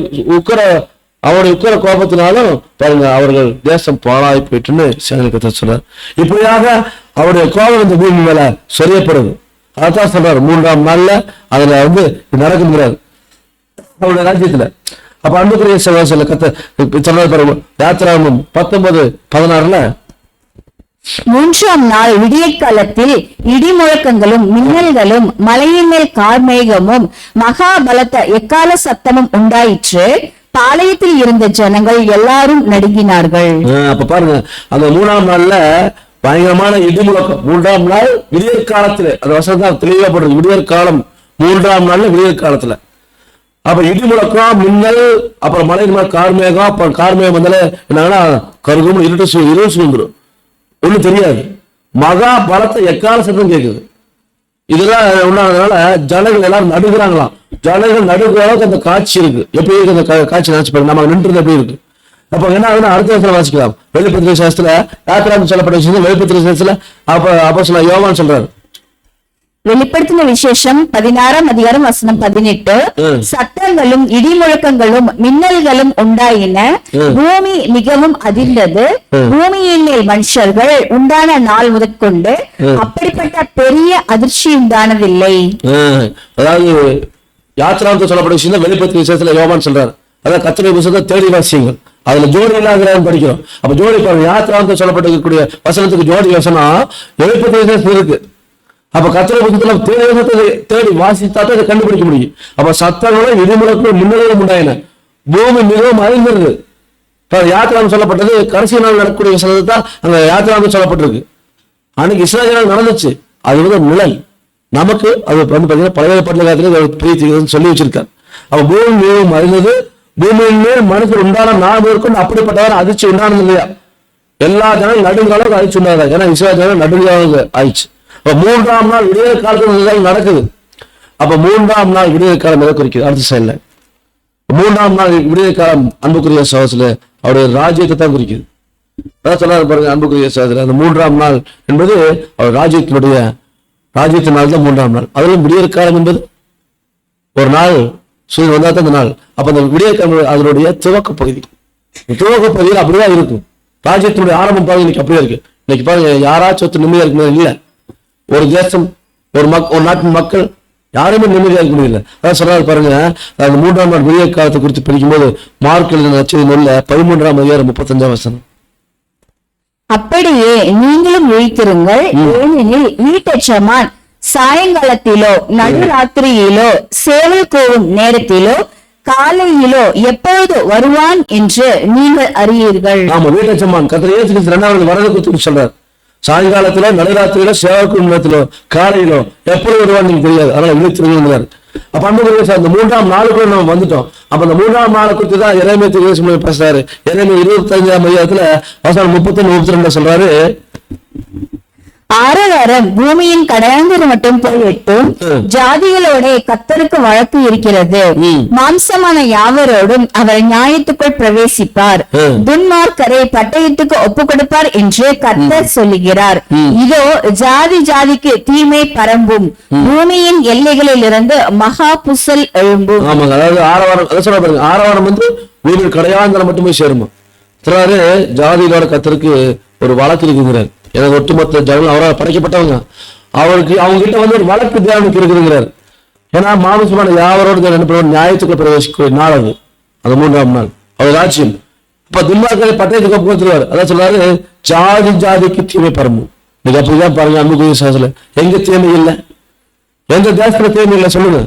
உக்கர கோபத்தினாலும் பாருங்க அவர்கள் தேசம் பாழாய் போயிட்டுன்னு சேனலுக்கு சொன்னார். இப்படியாக அவருடைய கோபம் இந்த பூமி மேல சொரியப்படுது. அதான் சொல்றாரு 3ஆம் நாள்ல அதுல வந்து நடக்குங்கிறார் அவருடைய ராஜ்யத்துல. அப்ப அன்புக்குரிய சகோதரர்களே கர்த்தர் சொன்னது பாருங்க, யாத்திராகமம் 19:16 3ஆம் நாள் விடிய காலத்தில் இடி முழக்கங்களும் மின்னல்களும் மலையின் மேல் கார்மேகமும் மகா பலத்த எக்கால சத்தமும் உண்டாயிற்று. பாளையத்தில் இருந்த ஜனங்கள் எல்லாரும் நடுங்கினார்கள். அப்ப பாருங்க அந்த 3ஆம் நாள்ல பயங்கரமான இடி முழக்கம். 3ஆம் நாள் விடியற் காலத்துல, அந்த வசனம் தான் தெளிவா போடுறது, விடியற் காலம் 3ஆம் நாள்ல விடியற் காலத்துல. அப்ப இடி முழக்கம் மின்னல் அப்புறம் மலையின் மேல் கார்மேகம். அப்புறம் கார்மேகம் வந்தால என்னன்னா கருகும் இருட்டு சூழ்ந்துரும், ஒண்ணும் தெரியாது. மகா பலத்தை எக்கால சத்தம் கேட்குது. இதெல்லாம் உண்டானதுனால ஜனங்கள் எல்லாரும் நடுகிறாங்களாம். ஜனங்கள் நடுகிற அளவுக்கு அந்த காட்சி இருக்கு. எப்படி இருக்கு அந்த காட்சி நினைச்சு பாருங்க, நம்ம நின்றது எப்படி இருக்கு. அப்ப என்ன ஆகுதுன்னா அடுத்த வருஷம் வாசிக்கலாம். வெளிப்பத்திரிகை சாஸ்திரத்துல யாத்திராகமம் சொல்லப்பட்ட விஷயம் வெளிப்பத்திரிகை சாஸ்திரத்துல அப்ப சொல்ல யோவான் சொல்றாரு. வெளிப்படுத்தின விசேஷம் 16ஆம் அதிகாரம் வசனம் 18. சத்தங்களும் இடி முழக்கங்களும் மின்னல்களும் உண்டாயின. பூமி மிகவும் அதிர்ந்தது. பூமியின் மேல் மனுஷர்கள் உண்டான நாள் முதற்கொண்டு அப்படிப்பட்ட பெரிய அதிர்ச்சி உண்டானதில்லை. அதாவது யாத்திராகமத்தில் சொல்லப்பட்ட விஷயம் வெளிப்பத்திரிகை சாஸ்திரத்துல யோவான் சொல்றாரு. அதான் கர்த்தருடைய புத்தகத்தை தேடி வாசியுங்கள், அதுல ஜோடி இல்லாத படிக்கிறோம். அப்ப ஜோடி பாருங்க, யாத்திராகமத்தில் சொல்லப்பட்டிருக்கக்கூடிய வசனத்துக்கு ஜோடி வசனம் வெளிப்பத்திரிகை சாஸ்திரம் இருக்கு. அப்ப கர்த்தருடைய புத்தகத்துல தேடி வாசித்தா தான் இதை கண்டுபிடிக்க முடியும். அப்ப சத்தங்களும் இடிமுழக்கும் மின்னலும் உண்டாயின. பூமி மிகவும் அறிந்திருது. யாத்திராகம் சொல்லப்பட்டது கடைசி நாள் நடக்கக்கூடிய வசனத்தை தான் அங்க யாத்திராகம் சொல்லப்பட்டிருக்கு. அன்னைக்கு இஸ்ராயேல் நடந்துச்சு, அது வந்து நிழல். நமக்கு அது வந்து பாத்தீங்கன்னா பழைய பட்டணத்துல பிரீத்தி சொல்லி வச்சிருக்காரு. அப்ப பூமி மிகவும் அறிந்தது. பூமியின் மேல் மனுஷன் உண்டான நாள் இருக்கும் அப்படிப்பட்டவரை அதிர்ச்சி உண்டானது இல்லையா? எல்லா ஜனங்களும் நடுங்கிற அளவுக்கு அதிர்ச்சி உண்டாது. ஏன்னா இஸ்ராயேல் நடுங்காக ஆயிடுச்சு. அப்ப 3ஆம் நாள் விடிய காலத்துல நடக்குது. அப்ப 3ஆம் நாள் விடிய காலம் எதை குறிக்குது? அடுத்த சைட்ல 3ஆம் நாள் விடிய காலம் அன்புக்குரிய சகோதரர்களே அவருடைய ராஜ்யத்தை தான் குறிக்குது. அதான் சொல்லாரு பாருங்க அன்புக்குரிய சகோதரர்களே, அந்த 3ஆம் நாள் என்பது அவர் ராஜ்யத்தின் நாள் தான் 3ஆம் நாள். அதிலும் விடிய காலம் என்பது ஒரு நாள் சூரியன் வந்தா தான் அந்த நாள். அப்ப அந்த விடிய காலம் அதனுடைய துவக்க பகுதி. துவக்க பகுதியில் அப்படிதான் இருக்கும். ராஜ்யத்தினுடைய ஆரம்பம் பாருங்க இன்னைக்கு அப்படியே இருக்கு. இன்னைக்கு பாருங்க யாராச்சும் நிம்மதியா இருக்கும்போது இல்ல. ஒரு தேசம் ஒரு நாட்டின் மக்கள் யாருமே நிம்மதியா இருக்க முடியல. அதான் சொல்றாரு பாருங்க, அந்த 3ஆம் நாள் விடிய காலத்தை குறித்து படிக்கும்போது மார்க் எழுதின நற்செய்தி நூல்ல 13ஆம் அதிகாரம் 35ஆம் வசனம். அப்படியே நீங்களும் விழித்திருங்கள், ஏனெனில் வீட்டச்சமான் சாயங்காலத்திலோ நடுராத்திரியிலோ சேவல் கூவும் நேரத்திலோ காலையிலோ எப்பொழுது வருவான் என்று நீங்கள் அறியீர்கள். ஆமா, வீட்டச்சமான் கர்த்தர் இயேசு கிறிஸ்து 2வது வரதை குறித்து சொல்றாரு. சாயங்காலத்திலோ நடுராத்திரியிலோ சேவல் நேரத்திலோ காலையிலோ எப்பொழுது வருவான்னு நீங்க தெரியாது, அதனால விழித்திருங்கிறார். அப்ப அந்த 3ஆம் நாளுக்குள்ள நம்ம வந்துட்டோம். அப்ப அந்த 3ஆம் நாளை குறித்து தான் எரேமியா பேசுறாரு. எரேமியா 25ஆம் அதிகாரத்துல வசனம் 31-32 சொல்றாரு, ஆரவாரம் பூமியின் கடையாந்தர் மட்டும் போய் எட்டும். ஜாதிகளோட கர்த்தருக்கு வழக்கு இருக்கிறது. மாம்சமான யாவரோடும் அவர் நியாயத்துக்குள் பிரவேசிப்பார். துன்மார்க்கரை பட்டயத்துக்கு ஒப்பு கொடுப்பார் என்று கர்த்தர் சொல்லுகிறார். இதோ ஜாதி ஜாதிக்கு தீமை பரம்பும். பூமியின் எல்லைகளில் இருந்து மகா புசல் எழும்பும். அதாவது ஆரவாரம் வந்து பூமியின் கடையாந்தரம் மட்டும் போய் சேருமா? ஜாதிகளோட கர்த்தருக்கு ஒரு வழக்கு இருக்குங்கிறார். எனக்கு ஒட்டுமொத்த ஜனங்கள் அவரால் படைக்கப்பட்டவங்க, அவருக்கு அவங்க கிட்ட வந்து ஒரு வழக்கு தேவனுக்கு இருக்குங்கிறார். ஏன்னா மாமிசமான யாவரோடு என்ன பண்ணுவோம், நியாயத்துக்குள்ள பிரவேசிக்க நாள் அது, அந்த 3ஆம் நாள் அவர் ராஜ்யம். இப்ப துன்மார்க்கரை பட்டயத்துக்கு ஒப்பு கொடுத்துருவார். அதான் சொல்றாரு, ஜாதி ஜாதிக்கு தீமை பரம்பும். நீங்க அப்படிதான் பாருங்க அன்புக்குரிய சகோதரர்களே, எங்க தீமை இல்லை, எந்த தேசத்துல தீமை இல்லை சொல்லுங்க.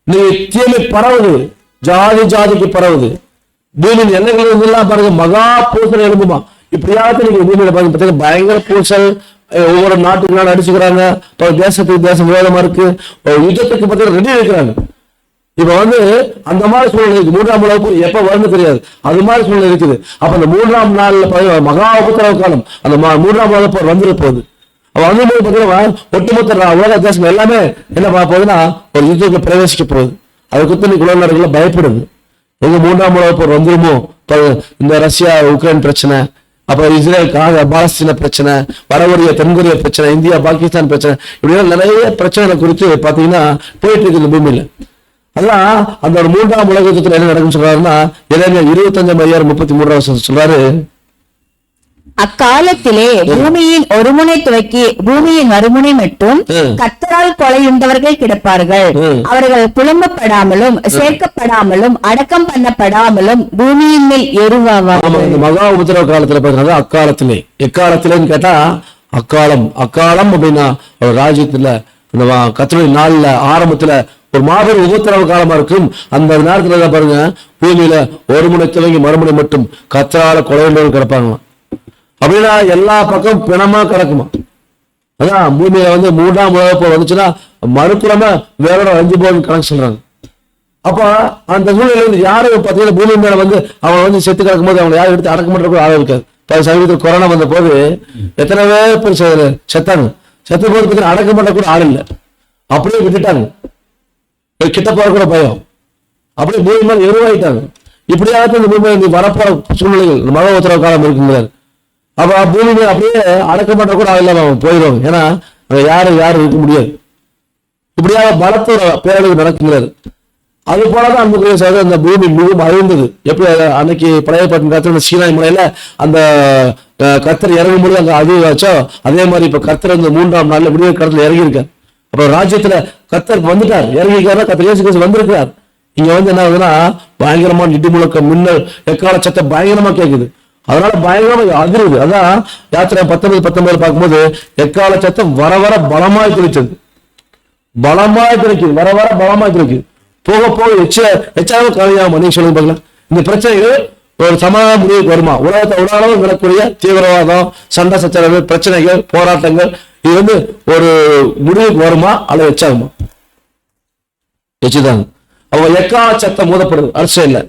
நீ தீமை பரவுது, ஜாதி ஜாதிக்கு பரவுது. பூமியின் எல்லைகள் இருந்தெல்லாம் பாருங்க மகா பூசல் எழும்புமா. இப்படியாவது நீங்க பூமியில பாருங்க பயங்கர பூசல், ஒவ்வொரு நாட்டுக்கு நாடு அடிச்சுக்கிறாங்க, தேசத்துக்கு தேசம் விரோதமா இருக்கு, யுத்தத்துக்கு பார்த்தீங்கன்னா ரெடி இருக்கிறாங்க. இப்ப அந்த மாதிரி சூழ்நிலை இருக்கு. 3ஆம் உலக எப்ப வரும்னு தெரியாது, அது மாதிரி சூழ்நிலை இருக்குது. அப்ப அந்த 3ஆம் நாள்ல மகா உபத்திரவ காலம், அந்த 3ஆம் உலக போர் வந்துட போகுது. அவ வந்தபோது பார்த்தீங்கன்னா ஒட்டுமொத்த உலக தேசம் எல்லாமே என்ன பார்க்க போகுதுன்னா ஒரு யுத்தத்துல பிரவேசிக்க போகுது. அதை குறித்து நீ உலக பயப்படுது. எங்க 3ஆம் உலக போர் வந்துருமோ, இந்த ரஷ்யா உக்ரைன் பிரச்சனை, அப்புறம் இஸ்ரேல் பாலஸ்தீன பிரச்சனை, வடகொரியா தென்கொரியா பிரச்சனை, இந்தியா பாகிஸ்தான் பிரச்சனை, இப்படிலாம் நிறைய பிரச்சனைகளை குறித்து பாத்தீங்கன்னா போயிட்டு இருக்கு இந்த பூமியில. அதான் அந்த 3ஆம் உலக யுத்தத்துல என்ன நடக்கும் சொல்றாருன்னா, எரேமியா 25:33 சொல்றாரு, அக்காலத்திலே பூமியின் ஒரு முனை துவக்கி பூமியின் மறுமுனை மட்டும் கர்த்தரால் கொலையுண்டவர்கள் கிடப்பார்கள். அவர்கள் புலம்பப்படாமலும் சேர்க்கப்படாமலும் அடக்கம் பண்ணப்படாமலும் பூமியின் மேல் எருவாவார்கள். மகா உபத்திரவ காலத்துல பாருங்க, அக்காலத்திலே எக்காலத்திலேன்னு கேட்டா அக்காலம் அப்படின்னா ஒரு ராஜ்யத்துல கர்த்தருடைய நாள்ல ஆரம்பத்துல ஒரு மாபெரும் உபத்திரவ காலமா இருக்கும். அந்த நேரத்துல பாருங்க பூமியில ஒரு முனை துவங்கி மறுமுனை மட்டும் கர்த்தரால கொலையுண்டவர்கள் கிடப்பாங்களாம். அப்படின்னா எல்லா பக்கம் பிணமா கிடக்குமா. அதான் பூமியில 3ஆம் உலக போர் வந்துச்சுன்னா மறுபுறமா வேற 5 போன் கணக்கு சொல்றாங்க. அப்ப அந்த சூழ்நிலை யாரும் பார்த்தீங்கன்னா பூமி மேல அவன் செத்து கிடக்கும் போது அவங்க யாரும் எடுத்து அடக்க மாட்டேன் ஆள் இருக்காது. சமீபத்தில் கொரோனா வந்த போது எத்தனை பேர் செத்தாங்க. செத்த போது பார்த்தீங்கன்னா அடக்க மாட்ட கூட ஆள் இல்லை, அப்படியே விட்டுட்டாங்க. கிட்ட போற கூட பயம், அப்படியே பூமி மேல எருவாயிட்டாங்க. இப்படியாவது இந்த பூமி வரப்போற சூழ்நிலைகள் மழை உத்தரவு காலம் இருக்குங்கிறார். அப்ப பூமி மேல அப்படியே அடக்க மாட்ட கூட ஆள் இல்லாம அவங்க போயிடுவாங்க. ஏன்னா யாரும் இருக்க முடியாது. இப்படியாக பலத்தோட பேரழிவு நடக்குங்கிறாரு. அது போலதான் அந்த பூமி மிகவும் அழிந்தது. எப்படி அன்னைக்கு பழைய பாட்டு கத்திர சீனாய் மலையில அந்த கர்த்தர் இறங்கும் போது அங்க அழிவாச்சோ, அதே மாதிரி இப்ப கர்த்தர் 3ஆம் நாள்ல விடிய கடத்துல இறங்கி இருக்கார். அப்புறம் ராஜ்யத்துல கர்த்தர் வந்துட்டார், இறங்கிக்காரா கர்த்தர் இயேசு கிறிஸ்து வந்திருக்கார். இங்க என்ன ஆகுதுன்னா பயங்கரமான இடி முழக்கம், மின்னல், எக்கால சத்தம் பயங்கரமா கேட்குது. அதனால பயங்கரமா அதிருது. அதான் யாத்திரை 19 பார்க்கும்போது எக்கால சத்தம் வர வர பலமாய் கிடைச்சது, வர வர பலமாய் கிடைக்குது. போக போக எச்சாவது கலையாம நீங்க சொல்லுங்க பார்க்கலாம். இந்த பிரச்சனைகள் ஒரு சமாதான முடிவுக்கு வருமா? உலகளவு நடக்கூடிய தீவிரவாதம், சண்டை சச்சரவு, பிரச்சனைகள், போராட்டங்கள், இது ஒரு முடிவுக்கு வருமா அல்லது எச்சாகுமா? எச்சுதாங்க. அவ எக்கால சத்தம் மூதப்படுது, அரசியல் இல்ல.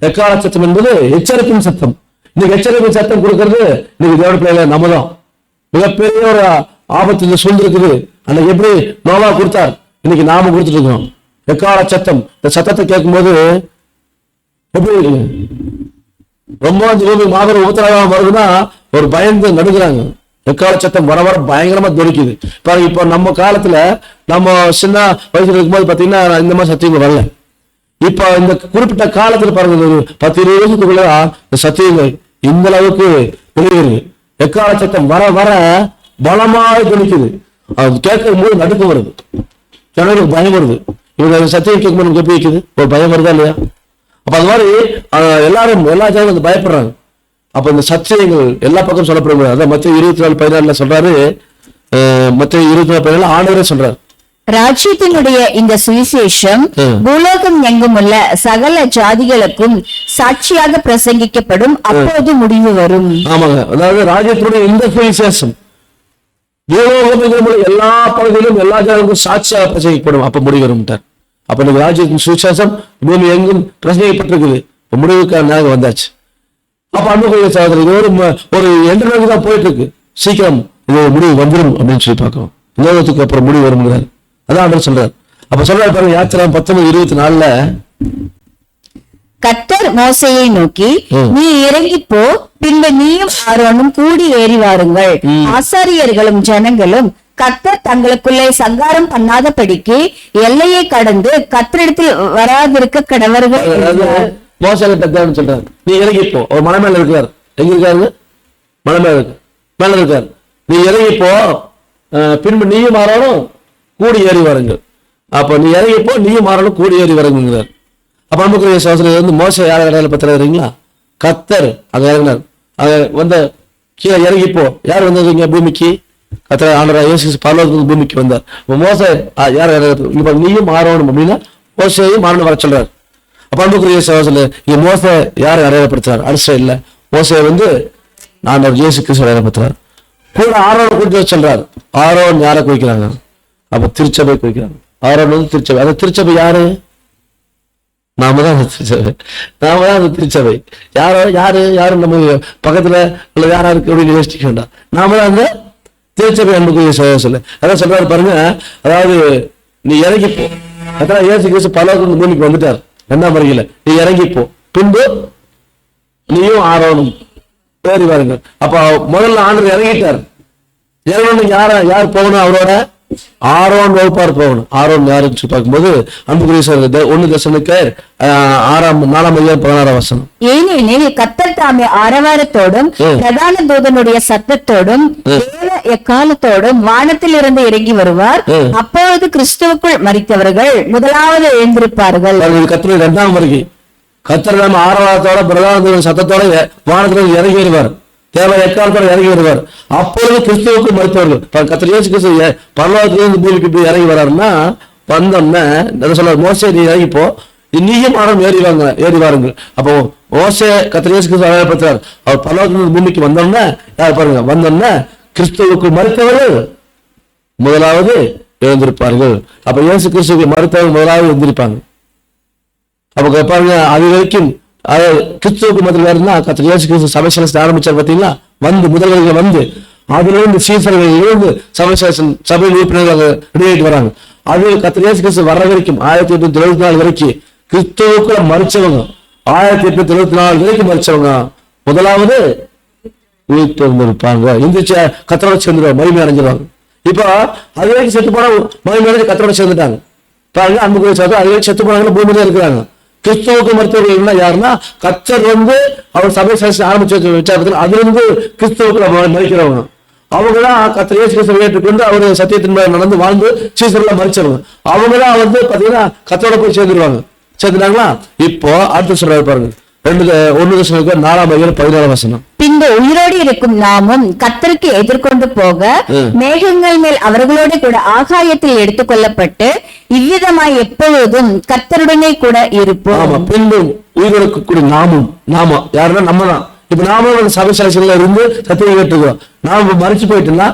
எக்கால சத்தம் என்பது எச்சரிக்கையின் சத்தம். இன்னைக்கு எச்சரிக்கை சத்தம் கொடுக்கறது இன்னைக்கு தேவட பிள்ளைகளை நம்ம தான். மிகப்பெரிய ஒரு ஆபத்து சூழ்ந்திருக்குது. அன்னைக்கு எப்படி நோவா கொடுத்தார், இன்னைக்கு நாம கொடுத்துட்டு இருக்கோம். எக்கால சத்தம், இந்த சத்தத்தை கேட்கும் போது எப்படி ரொம்ப மாபெரும் உபத்திரவம் வருதுன்னா ஒரு பயந்து நடுக்கிறாங்க. எக்கால சத்தம் வர வர பயங்கரமா துடிக்குது. பாருங்க, இப்ப நம்ம காலத்துல நம்ம சின்ன வயசுல இருக்கும்போது பாத்தீங்கன்னா இந்த மாதிரி சத்தியங்கள் வரல. இப்ப இந்த குறிப்பிட்ட காலத்துல பாருங்க, ஒரு 10-20 வருஷத்துக்குள்ள இந்த சத்தியங்கள் இந்த அளவுக்கு வெளியேறுது. எக்கால சத்தம் வர வர பலமாக துடிக்குது. அது கேட்கும் போது நடுக்கம் வருது, ஜனங்களுக்கு பயம் வருது. இவங்க சத்தியம் கேட்கும்போது நமக்கு எப்படி இருக்குது? ஒரு பயம் வருதா இல்லையா? அப்ப அது மாதிரி எல்லாரும் எல்லா ஜனங்களும் பயப்படுறாங்க. அப்ப இந்த சத்தியங்கள் எல்லா பக்கம் சொல்லப்படுது. அதான் மத்திய 24:14 சொல்றாரு. மத்திய 24:14 ஆண்டவரே சொல்றாரு, ராஜ்யத்தினுடைய இந்த சுவிசேஷம் பூலோகம் எங்கும் உள்ள சகல ஜாதிகளுக்கும் சாட்சியாக பிரசங்கிக்கப்படும், அப்போது முடிவு வரும். ஆமாங்க, அதாவது ராஜ்யத்தினுடைய இந்த சுவிசேஷம் பூலோகம் எங்கும் உள்ள எல்லா பகுதியிலும் எல்லா ஜாதிகளுக்கும் சாட்சியாக பிரசங்கிக்கப்படும், அப்ப முடிவு வரும். அப்ப இந்த ராஜ்யத்தின் சுவிசேஷம் பூமி எங்கும் பிரசங்கிக்கப்பட்டிருக்குது. இப்ப முடிவுக்கான நேரம் வந்தாச்சு. அப்ப அன்புக்குரிய சகோதரர், இது ஒரு எந்த நோக்கி தான் போயிட்டு இருக்கு. சீக்கிரம் இது முடிவு வந்துடும் அப்படின்னு சொல்லி பார்க்கணும். உலகத்துக்கு அப்புறம் முடிவு வரும்ங்கிறார். அதான் ஆண்டவர் சொல்றார். அப்ப சொல்றாரு பாருங்க, யாத்திரை 19:24 கர்த்தர் மோசேயை நோக்கி, நீ இறங்கி போ, பின்பு நீயும் ஆரோனும் கூடி ஏறி வாருங்கள். ஆசாரியர்களும் ஜனங்களும் கர்த்தர் தங்களுக்குள்ளே சங்காரம் பண்ணாதபடிக்கு எல்லையை கடந்து கர்த்தரிடத்தில் வராதிருக்க கடவர்கள். மோசேன்னு சொல்றாரு, நீ இறங்கிப்போ. ஒரு மலை மேல இருக்காரு. எங்க இருக்காரு? மலை மேல இருக்காரு. நீ இறங்கிப்போ, பின்பு நீயும் மாறணும் கூடி ஏறி வாருங்கள். அப்ப நீ இறங்கிப்போ, நீயும் மாறணும் கூடி ஏறி வருங்கிறார். அப்ப அன்புக்குரிய சகோதரர், மோசே யார் இடையில பத்திரீங்களா? கர்த்தர் அங்க இறங்கினார். அங்க கீழே இறங்கிப்போ. யார் வந்தது பூமிக்கு? கர்த்தர் ஆண்டவராகிய இயேசு பரலோகத்துக்கு பூமிக்கு வந்தார். மோசே யார் நீயும் மாறணும் அப்படின்னா மோசேயும் மாறணும் வர சொல்றாரு. அப்ப அன்புக்குரிய சகோதரர்களே, இங்க மோசே யாரை அடையாளப்படுத்துறார்? அரசு இல்ல, மோசே ஆண்டவர் இயேசு கிறிஸ்து அடையாளப்படுத்துறார். கூட ஆரோன் குறித்து சொல்றாரு. ஆரோன் யாரை குறிக்கிறாங்க? அப்ப திருச்சபை குறிக்கிறாங்க. ஆரோன் திருச்சபை. அந்த திருச்சபை யாரு? நாம தான் அந்த திருச்சபை. நாம தான் அந்த திருச்சபை. யாரும் நம்ம பக்கத்துல உள்ள யாரா இருக்கு அப்படின்னு யோசிக்க வேண்டாம். நாம தான் அந்த திருச்சபை. அன்புக்குரிய சகோதரர்களே, அதான் சொல்றாரு பாருங்க. அதாவது நீ இறங்கிப்போ. அதான் இயேசு கிறிஸ்து பரலோகத்திலிருந்து பூமிக்கு வந்துட்டார் 2ஆம் வருகையில. நீ இறங்கிப்போ, பின்பு நீயும் ஆரோனும் ஏறி வாருங்க. அப்ப முதல்ல ஆண்டவர் இறங்கிட்டார். இறங்கணும் யார் போகணும்? அவரோட ஆரோன் வகுப்பார் போகணும். ஆரோன் யாருன்னு பார்க்கும்போது அன்புக்குரிய 1 தெசலோனிக்கேயர் 4:16. ஏனெனில் கர்த்தர் தாமே ஆரவாரத்தோடும் பிரதான தூதனுடைய சத்தத்தோடும் எக்காலத்தோடும் வானத்தில் இருந்து இறங்கி வருவார். அப்பொழுது கிறிஸ்துவுக்குள் மரித்தவர்கள் முதலாவது எழுந்திருப்பார்கள். கர்த்தருடைய 2ஆம் வருகை. கர்த்தர் தாமே ஆரவாரத்தோட பிரதான தூதனுடைய சத்தத்தோட வானத்தில் இறங்கி வருவார். தேவை எக்காலத்தோட இறங்கி வருவார். அப்பொழுது கிறிஸ்துவுக்கு மருத்துவர்கள் கர்த்தர் இயேசு கிறிஸ்து பரலோகத்திலிருந்து பூமிக்கு போய் இறங்கி வர்றாருன்னா வந்தோம்னா சொல்றாரு, மோசே நீ இறங்கிப்போ, நீயும் ஆரம் ஏறி வாருங்கள். அப்போ மோசே கர்த்தர் இயேசு கிறிஸ்து அடையாளப்படுத்துறார். அவர் பரலோகத்திலிருந்து பூமிக்கு வந்தோம்னா யார் பாருங்க? வந்தோம்னா கிறிஸ்துவுக்கு மருத்துவர்கள் முதலாவது எழுந்திருப்பார்கள். அப்ப இயேசு கிறிஸ்துவுக்கு மருத்துவர்கள் முதலாவது எழுந்திருப்பாங்க. அப்ப பாருங்க, அது வரைக்கும் கிறிஸ்துவுக்கு முதல் வேறுனா கர்த்தர் இயேசு கிறிஸ்து சபை ஆரம்பிச்சார் பார்த்தீங்களா? முதல்வர்கள் அதுல இருந்து சீசர்கள் சபை உறுப்பினர்கள் ரெடி ஆகிட்டு வராங்க. அது கர்த்தர் இயேசு கிறிஸ்து வர்ற வரைக்கும் 1874 வரைக்கும் கிறிஸ்துவுக்குள்ள மறிச்சவங்க, 1874 வரைக்கும் மறிச்சவங்க முதலாவது உயிர்த்தெழுந்திருப்பாங்க. இந்திச்ச கர்த்தரோட சேர்ந்துருவாங்க, மகிமை அடைஞ்சிருவாங்க. இப்போ அது வரைக்கும் செத்து போனா மகிமை அடைஞ்சு கர்த்தரோட சேர்ந்துட்டாங்க. பாருங்க, அன்புக்குரிய அது வரைக்கும் செத்து போனாங்க, பூமியில இருக்கிறாங்க. கிறிஸ்துவுக்கு மருத்துவர்கள் யாருன்னா கர்த்தர் அவர் சபை ஆரம்பிச்சு வச்சாரத்தில் அதுல இருந்து கிறிஸ்துவுக்கு மறிக்கிறவங்க. அவங்கதான் கர்த்தர் இயேசு கிறிஸ்துவை ஏற்றுக்கொண்டு அவர் சத்தியத்தின் மேல நடந்து வாழ்ந்து சீசர்ல மறிச்சவங்க. அவங்கதான் பாத்தீங்கன்னா கர்த்தரோட போய் சேர்ந்துருவாங்க. சேர்ந்துட்டாங்களா? இப்போ அடுத்த சொல்றாரு பாருங்க, 1 தெசலோனிக்கேயர் 4:14. பின்பு உயிரோடு இருக்கும் நாமும் கர்த்தருக்கு எதிர்கொண்டு போக மேகங்கள் மேல் அவர்களோடு கூட ஆகாயத்தில் எடுத்துக் கொள்ளப்பட்டு இவ்விதமாய் எப்பொழுதும் கர்த்தருடனே கூட இருப்போம். ஆமா, பின்பு உயிரோடு கூட நாம யாருன்னா நம்ம தான். இப்ப நாம சபை சாட்சிகள்ல இருந்து சத்தியம் கேட்டுக்கிறோம். நாம மறைச்சு போயிட்டோம்னா,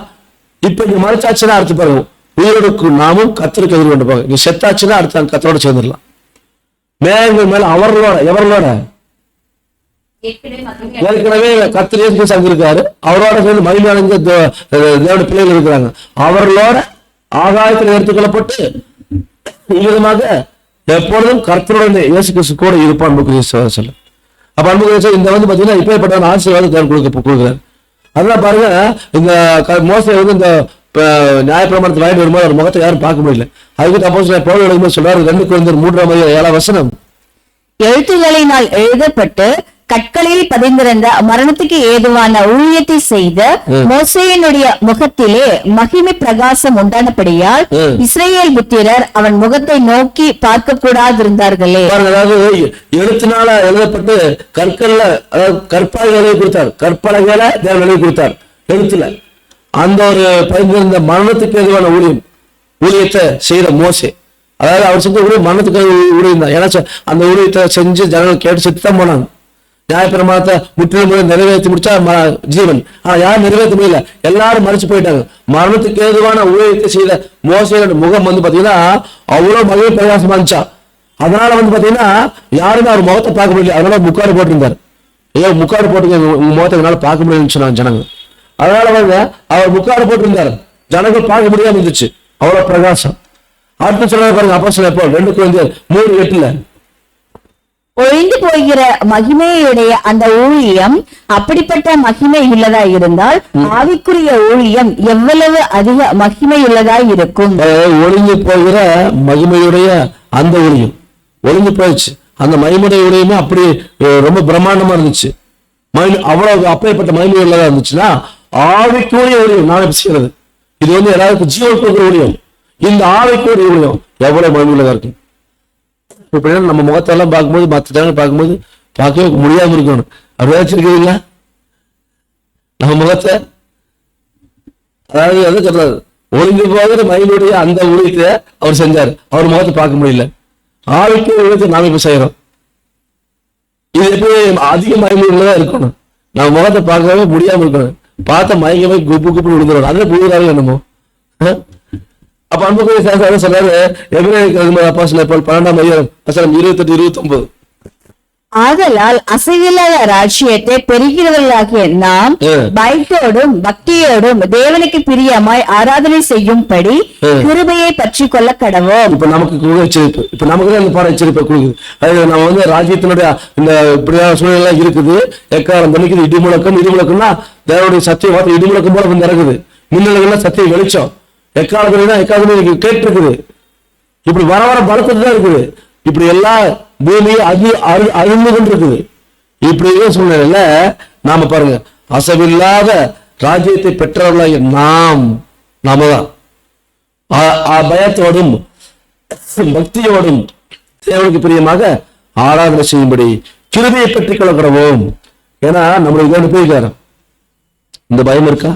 இப்ப இங்க மறைச்சாச்சுன்னா அடுத்து பாருங்க, உயிரோடு நாமும் கர்த்தருக்கு எதிர்கொண்டு போக. இங்க செத்தாச்சுன்னா அடுத்து கர்த்தரோட சேர்ந்துடலாம். மேகங்கள் மேல எவர்களோட ஏற்கனவே கர்த்தர் இயேசு கிறிஸ்து அங்க இருக்காரு. அவரோட சேர்ந்து மகிமை அடைஞ்ச தேவனுடைய பிள்ளைகள் இருக்கிறாங்க. அவர்களோட ஆகாயத்தில் எடுத்துக்கொள்ளப்பட்டு இவ்விதமாக எப்பொழுதும் கர்த்தருடன் இயேசு கிறிஸ்து கூட இருப்பான். அன்புக்குரிய சகோதரர்களே, அப்ப அன்புக்குரிய இந்த பாத்தீங்கன்னா இப்பேற்பட்ட ஆசீர்வாதம் தேவன் கொடுக்கிறார். அதெல்லாம் பாருங்க, இந்த மோசே இந்த நியாயப்பிரமாணத்தை வாங்கிட்டு வரும்போது அவர் முகத்தை யாரும் பார்க்க முடியல. அதுக்கு அப்போஸ்தலர் பவுல் எழுதும்போது சொல்றாரு, 2 கொரிந்தியர் 3:7. எழுத்துகளினால் எழுதப்பட்டு கற்களில் பதிந்திருந்த மரணத்துக்கு ஏதுவான ஊழியத்தை செய்த மோசேயினுடைய முகத்திலே மகிமை பிரகாசம் உண்டானபடியால் இஸ்ரவேல் புத்திரர் அவன் முகத்தை நோக்கி பார்க்க கூடாதிருந்தார்களே. அதாவது எழுத்தினால எழுதப்பட்டு கற்கள்ல, அதாவது கற்பாய்களை கொடுத்தார், கற்பலகைகளை தேவன் எழுதி கொடுத்தார். எழுத்துல அந்த ஒரு பதிந்திருந்த மரணத்துக்கு ஏதுவான ஊழியத்தை செய்த மோசே, அதாவது அவர் செஞ்ச ஊழியம் மரணத்துக்கு ஊழியம் தான். ஏன்னா அந்த ஊழியத்தை செஞ்சு ஜனங்கள் கேட்டு செத்து தான் போனாங்க. நியாயப்பிரமாணத்தை முற்றிலும் நிறைவேற்றி முடிச்சா ஜீவன். ஆனா யாரும் நிறைவேற்ற முடியல, எல்லாரும் மறைச்சு போயிட்டாங்க. மரணத்துக்கு ஏதுவான ஊழியத்தை செய்த மோசேயோட முகம் பாத்தீங்கன்னா அவ்வளவு மகிழ் பிரகாசமா இருந்துச்சா. அதனால பாத்தீங்கன்னா யாருமே அவர் முகத்தை பார்க்க முடியல. அதனால முக்காடு போட்டிருந்தார். முக்காடு போட்டு உங்க முகத்தை என்னால பார்க்க முடியலன்னு சொன்னாங்க ஜனங்க. அதனால அவர் முக்காடு போட்டிருந்தார், ஜனங்கள் பார்க்க முடியாம இருந்துச்சு, அவ்வளவு பிரகாசம். அடுத்து சொல்ல பாருங்க, அப்போஸ்தலர் பவுல் 2 கொரிந்தியர் 3:8. ஒழிந்து போகிற மகிமையுடைய அந்த ஊழியம் அப்படிப்பட்ட மகிமை உள்ளதா இருந்தால் ஆவிக்குரிய ஊழியம் எவ்வளவு அதிக மகிமை உள்ளதா இருக்கும். ஒழிஞ்சு போகிற மகிமையுடைய அந்த ஊழியம் ஒழிஞ்சு போயிடுச்சு. அந்த மகிமையுடைய ஊழியமே அப்படி ரொம்ப பிரம்மாண்டமா இருந்துச்சு. அவ்வளவு அப்பேற்பட்ட மகிமை உள்ளதா இருந்துச்சுன்னா ஆவிக்குரிய ஊழியம் நான் செய்யறது இது எல்லாருக்கும் ஜீவன் கொடுக்குற ஊழியம். இந்த ஆவிக்குரிய ஊழியம் எவ்வளவு மகிமை உள்ளதா இருக்கு. நம்ம முகத்தெல்லாம் பார்க்கும்போது மற்ற ஜனங்கள் பார்க்கும்போது பார்க்கவே முடியாம இருக்கணும். அப்படி வச்சிருக்கீங்களா நம்ம முகத்தை? அதாவது எதை சொல்றாரு, ஒளிந்து போகிற மயிலுடைய அந்த ஊழியத்தை அவர் செஞ்சாரு, அவர் முகத்தை பார்க்க முடியல. ஆவிக்கு ஊழியத்தை நாம இப்ப செய்யறோம். இது எப்படி அதிக மயமுள்ளதா இருக்கணும், நம்ம முகத்தை பார்க்கவே முடியாம இருக்கணும், பார்த்த மயங்கமே குப்பு குப்பு விழுந்துடும், அதை புழுகிறாரு என்னமோ. அப்ப அன்புக்குரிய சாஸ்திரம் சொல்றாரு, எபிரேயர் அப்போஸ்தலர் பவுல் 12 28-29. ஆதலால் அசைவில்லாத ராஜ்யத்தை பெறுகிறவர்களாகிய நாம் பயத்தோடும் பக்தியோடும் தேவனுக்கு பிரியமாய் ஆராதனை செய்யும்படி கிருபையை பற்றி கொள்ள கடவோம். இப்ப நமக்கு எச்சரிப்பு, இப்ப நமக்கு அந்த பாடம் எச்சரிப்பை கொடுக்குது. அது நம்ம வந்து ராஜ்யத்தினுடைய இந்த இப்படியான சூழ்நிலை இருக்குது, எக்காலம் பண்ணிக்குது, இடி முழக்கம்னா தேவனுடைய சத்திய வார்த்தை இடி முழக்கம் போல வந்து இறங்குது, மின்னல்கள்லாம் சத்திய வெளிச்சம், எக்காலத்துல கேட்டிருக்குது, இப்படி வர வர பலத்துட்டு தான் இருக்குது, இப்படி எல்லாம் பூமி அழிந்து கொண்டிருக்குது. இப்படி சூழ்நிலையில நாம பாருங்க, அசைவில்லாத ராஜ்யத்தை பெற்றவர்களாக நாம தான் பயத்தோடும் பக்தியோடும் தேவனுக்கு பிரியமாக ஆராதனை செய்யும்படி கிருபையை பெற்றுக் கொள்ளப்படுவோம். ஏன்னா நம்மளுடைய போயிருக்காரு, இந்த பயம் இருக்கா?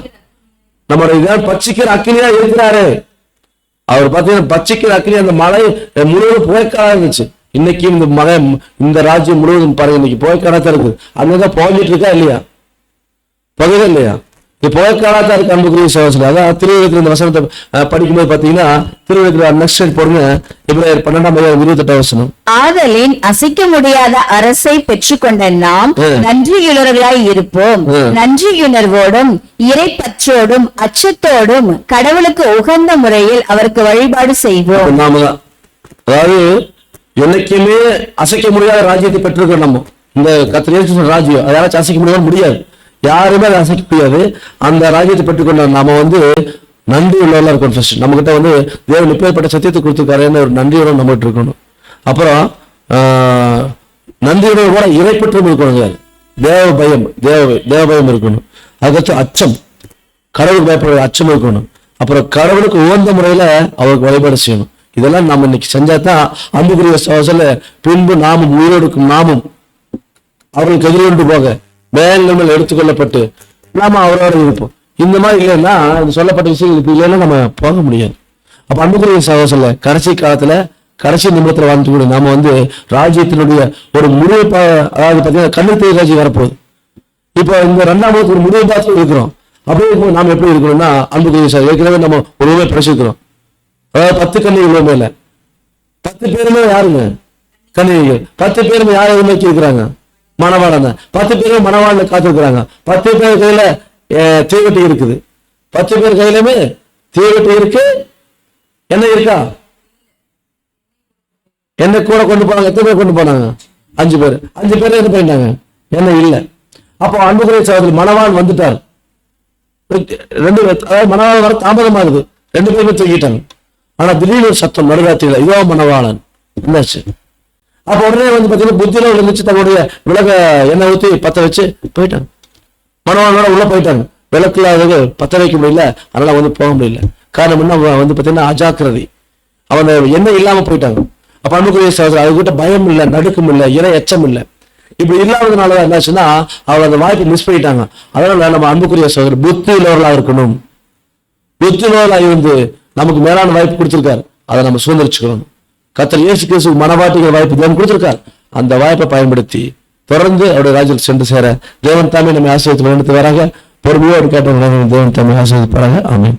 நம்மளுடைய பச்சிக்கிற அக்கினியா இருக்கிறாரு. அவர் பார்த்தீங்கன்னா பச்சைக்கிற அக்கினி அந்த மலை முழுவதும் புகைக்காடா இருந்துச்சு. இன்னைக்கு இந்த மலை இந்த ராஜ்யம் முழுவதும் பாருங்க, இன்னைக்கு புகைக்காடா தான் இருக்கு. அங்கதான் புகைஞ்சிட்டு இருக்கா இல்லையா? புகைதான் இல்லையா? இது புகைக்காடா தான் இருக்கு அன்புக்குரிய சகோதரர்களே. அதான் திருவிழத்தில் இந்த வசனத்தை படிக்கும்போது பாத்தீங்கன்னா, திருவிழத்தில் நெக்ஸ்ட் போடுங்க, எபிரேயர் 12:28. ஆதலின் அசைக்க முடியாத அரசை பெற்றுக்கொண்ட நாம் நன்றியுள்ளவர்களாய் இருப்போம். நன்றியுணர்வோடும் இறைப்பற்றோடும் அச்சத்தோடும் கடவுளுக்கு உகந்த முறையில் அவருக்கு வழிபாடு செய்வோம். நாமதான், அதாவது என்னைக்குமே அசைக்க முடியாத ராஜ்யத்தை பெற்றிருக்கோம். நம்ம இந்த கர்த்தர் ராஜ்யம் அதை யாராச்சும் அசைக்க முடியாது, யாருமே அதை அசைக்க முடியாது. அந்த ராஜ்யத்தை பெற்றுக்கொண்ட நாம வந்து நன்றி உள்ளவர்களா இருக்கணும். நம்ம கிட்ட வந்து தேவன் இப்பேற்பட்ட சத்தியத்தை கொடுத்துருக்காருன்னு ஒரு நன்றியுடன் நம்ம கிட்ட இருக்கணும். அப்புறம் நன்றியுடன் கூட இறைப்பற்றும் இருக்கணும், தேவ பயம் இருக்கணும். அதுக்கடுத்து அச்சம், கடவுளுக்கு பயப்படுற அச்சம் இருக்கணும். அப்புறம் கடவுளுக்கு உகந்த முறையில அவருக்கு வழிபாடு செய்யணும். இதெல்லாம் நம்ம இன்னைக்கு செஞ்சாதான் அன்புக்குரிய சகோதரர்களே, பின்பு நாமும் உயிரோடுக்கும் நாமும் அவர்களுக்கு எதிர்கொண்டு போக மேல் மேல் எடுத்துக்கொள்ளப்பட்டு நாம அவரோட இருப்போம். இந்த மாதிரி இல்லைன்னா, சொல்லப்பட்ட விஷயங்களுக்கு இல்லைன்னா நம்ம போக முடியாது. அப்ப அன்புக்குரிய சகோதரர்களே, கடைசி காலத்துல கடைசி நிமிடத்துல வாழ்ந்து கூட நாம வந்து ராஜ்யத்தினுடைய ஒரு முடிவு, அதாவது பாத்தீங்கன்னா கண்ணீர் ராஜ்யம் வரப்போகுது. இப்போ இந்த 2ஆம் ஒரு முடிவு பார்த்து இருக்கிறோம். அப்படியே நாம எப்படி இருக்கணும்னா, அன்புக்குரிய சார் ஏற்கனவே நம்ம ஒரு உண்மை படிச்சிருக்கிறோம். அதாவது 10 கன்னிகைகள் மேல 10 பேருமே யாருங்க? கன்னிகைகள். 10 பேருமே யாரை உண்மைக்கு இருக்கிறாங்க? மணவாளன். 10 பேரும் மணவாளன் காத்திருக்கிறாங்க. 10 பேர் கையில தீவெட்டி இருக்குது. 10 பேர் கையிலுமே தீவெட்டி இருக்கு. என்ன இருக்கா? என்ன கூட கொண்டு போனாங்க? எத்தனை பேர் கொண்டு போனாங்க? 5 பேர். 5 பேர் என்ன பண்ணிட்டாங்க? என்ன இல்லை. அப்போ அன்புக்குரிய சகோதரர் மணவாளன் வந்துட்டார். 2 அதாவது மணவாளன் வர தாமதமாகுது. 2 பேருமே தூக்கிட்டாங்க. ஆனா திடீர்னு சத்தம் நடுராத்திரியில, இதோ மணவாளன் என்னாச்சு? அப்ப உடனே வந்து பாத்தீங்கன்னா புத்தியில இருந்துச்சு, தன்னுடைய விளக்க எண்ணெய் ஊத்தி பத்த வச்சு போயிட்டாங்க. மணவாளனோட உள்ள போயிட்டாங்க. விளக்குல அது பத்த வைக்க முடியல, அதனால வந்து போக முடியல. காரணம் என்ன? வந்து பாத்தீங்கன்னா அஜாக்கிரதை, அவன் எண்ணெய் இல்லாம போயிட்டாங்க. அப்ப அன்புக்குரிய சகோதரர், அதுகிட்ட பயம் இல்லை, நடுக்கம் இல்லை, இறை எச்சம் இல்லை. இப்படி இல்லாததுனாலதான் என்னாச்சுன்னா அவங்க அந்த வாய்ப்பை மிஸ் பண்ணிட்டாங்க. அதனால நம்ம அன்புக்குரிய சகோதரர் புத்தி உள்ளவர்களா இருக்கணும். புத்தி உள்ளவர்களா இருந்து நமக்கு மேலான வாய்ப்பு கொடுத்திருக்காரு, அதை நம்ம சுதந்திரிச்சுக்கணும். கர்த்தர் இயேசு கிறிஸ்து மனவாட்டிகள் வாய்ப்பு தேவன் கொடுத்திருக்கார். அந்த வாய்ப்பை பயன்படுத்தி தொடர்ந்து அவருடைய ராஜ்யத்தில் சென்று சேர தேவன் தாமே நம்ம ஆசீர்வாதத்தில் நடத்தி வராங்க. பொறுமையோடு கேட்டவங்க தேவன் தாமே ஆசீர்வதிப்பாங்க. ஆமென்.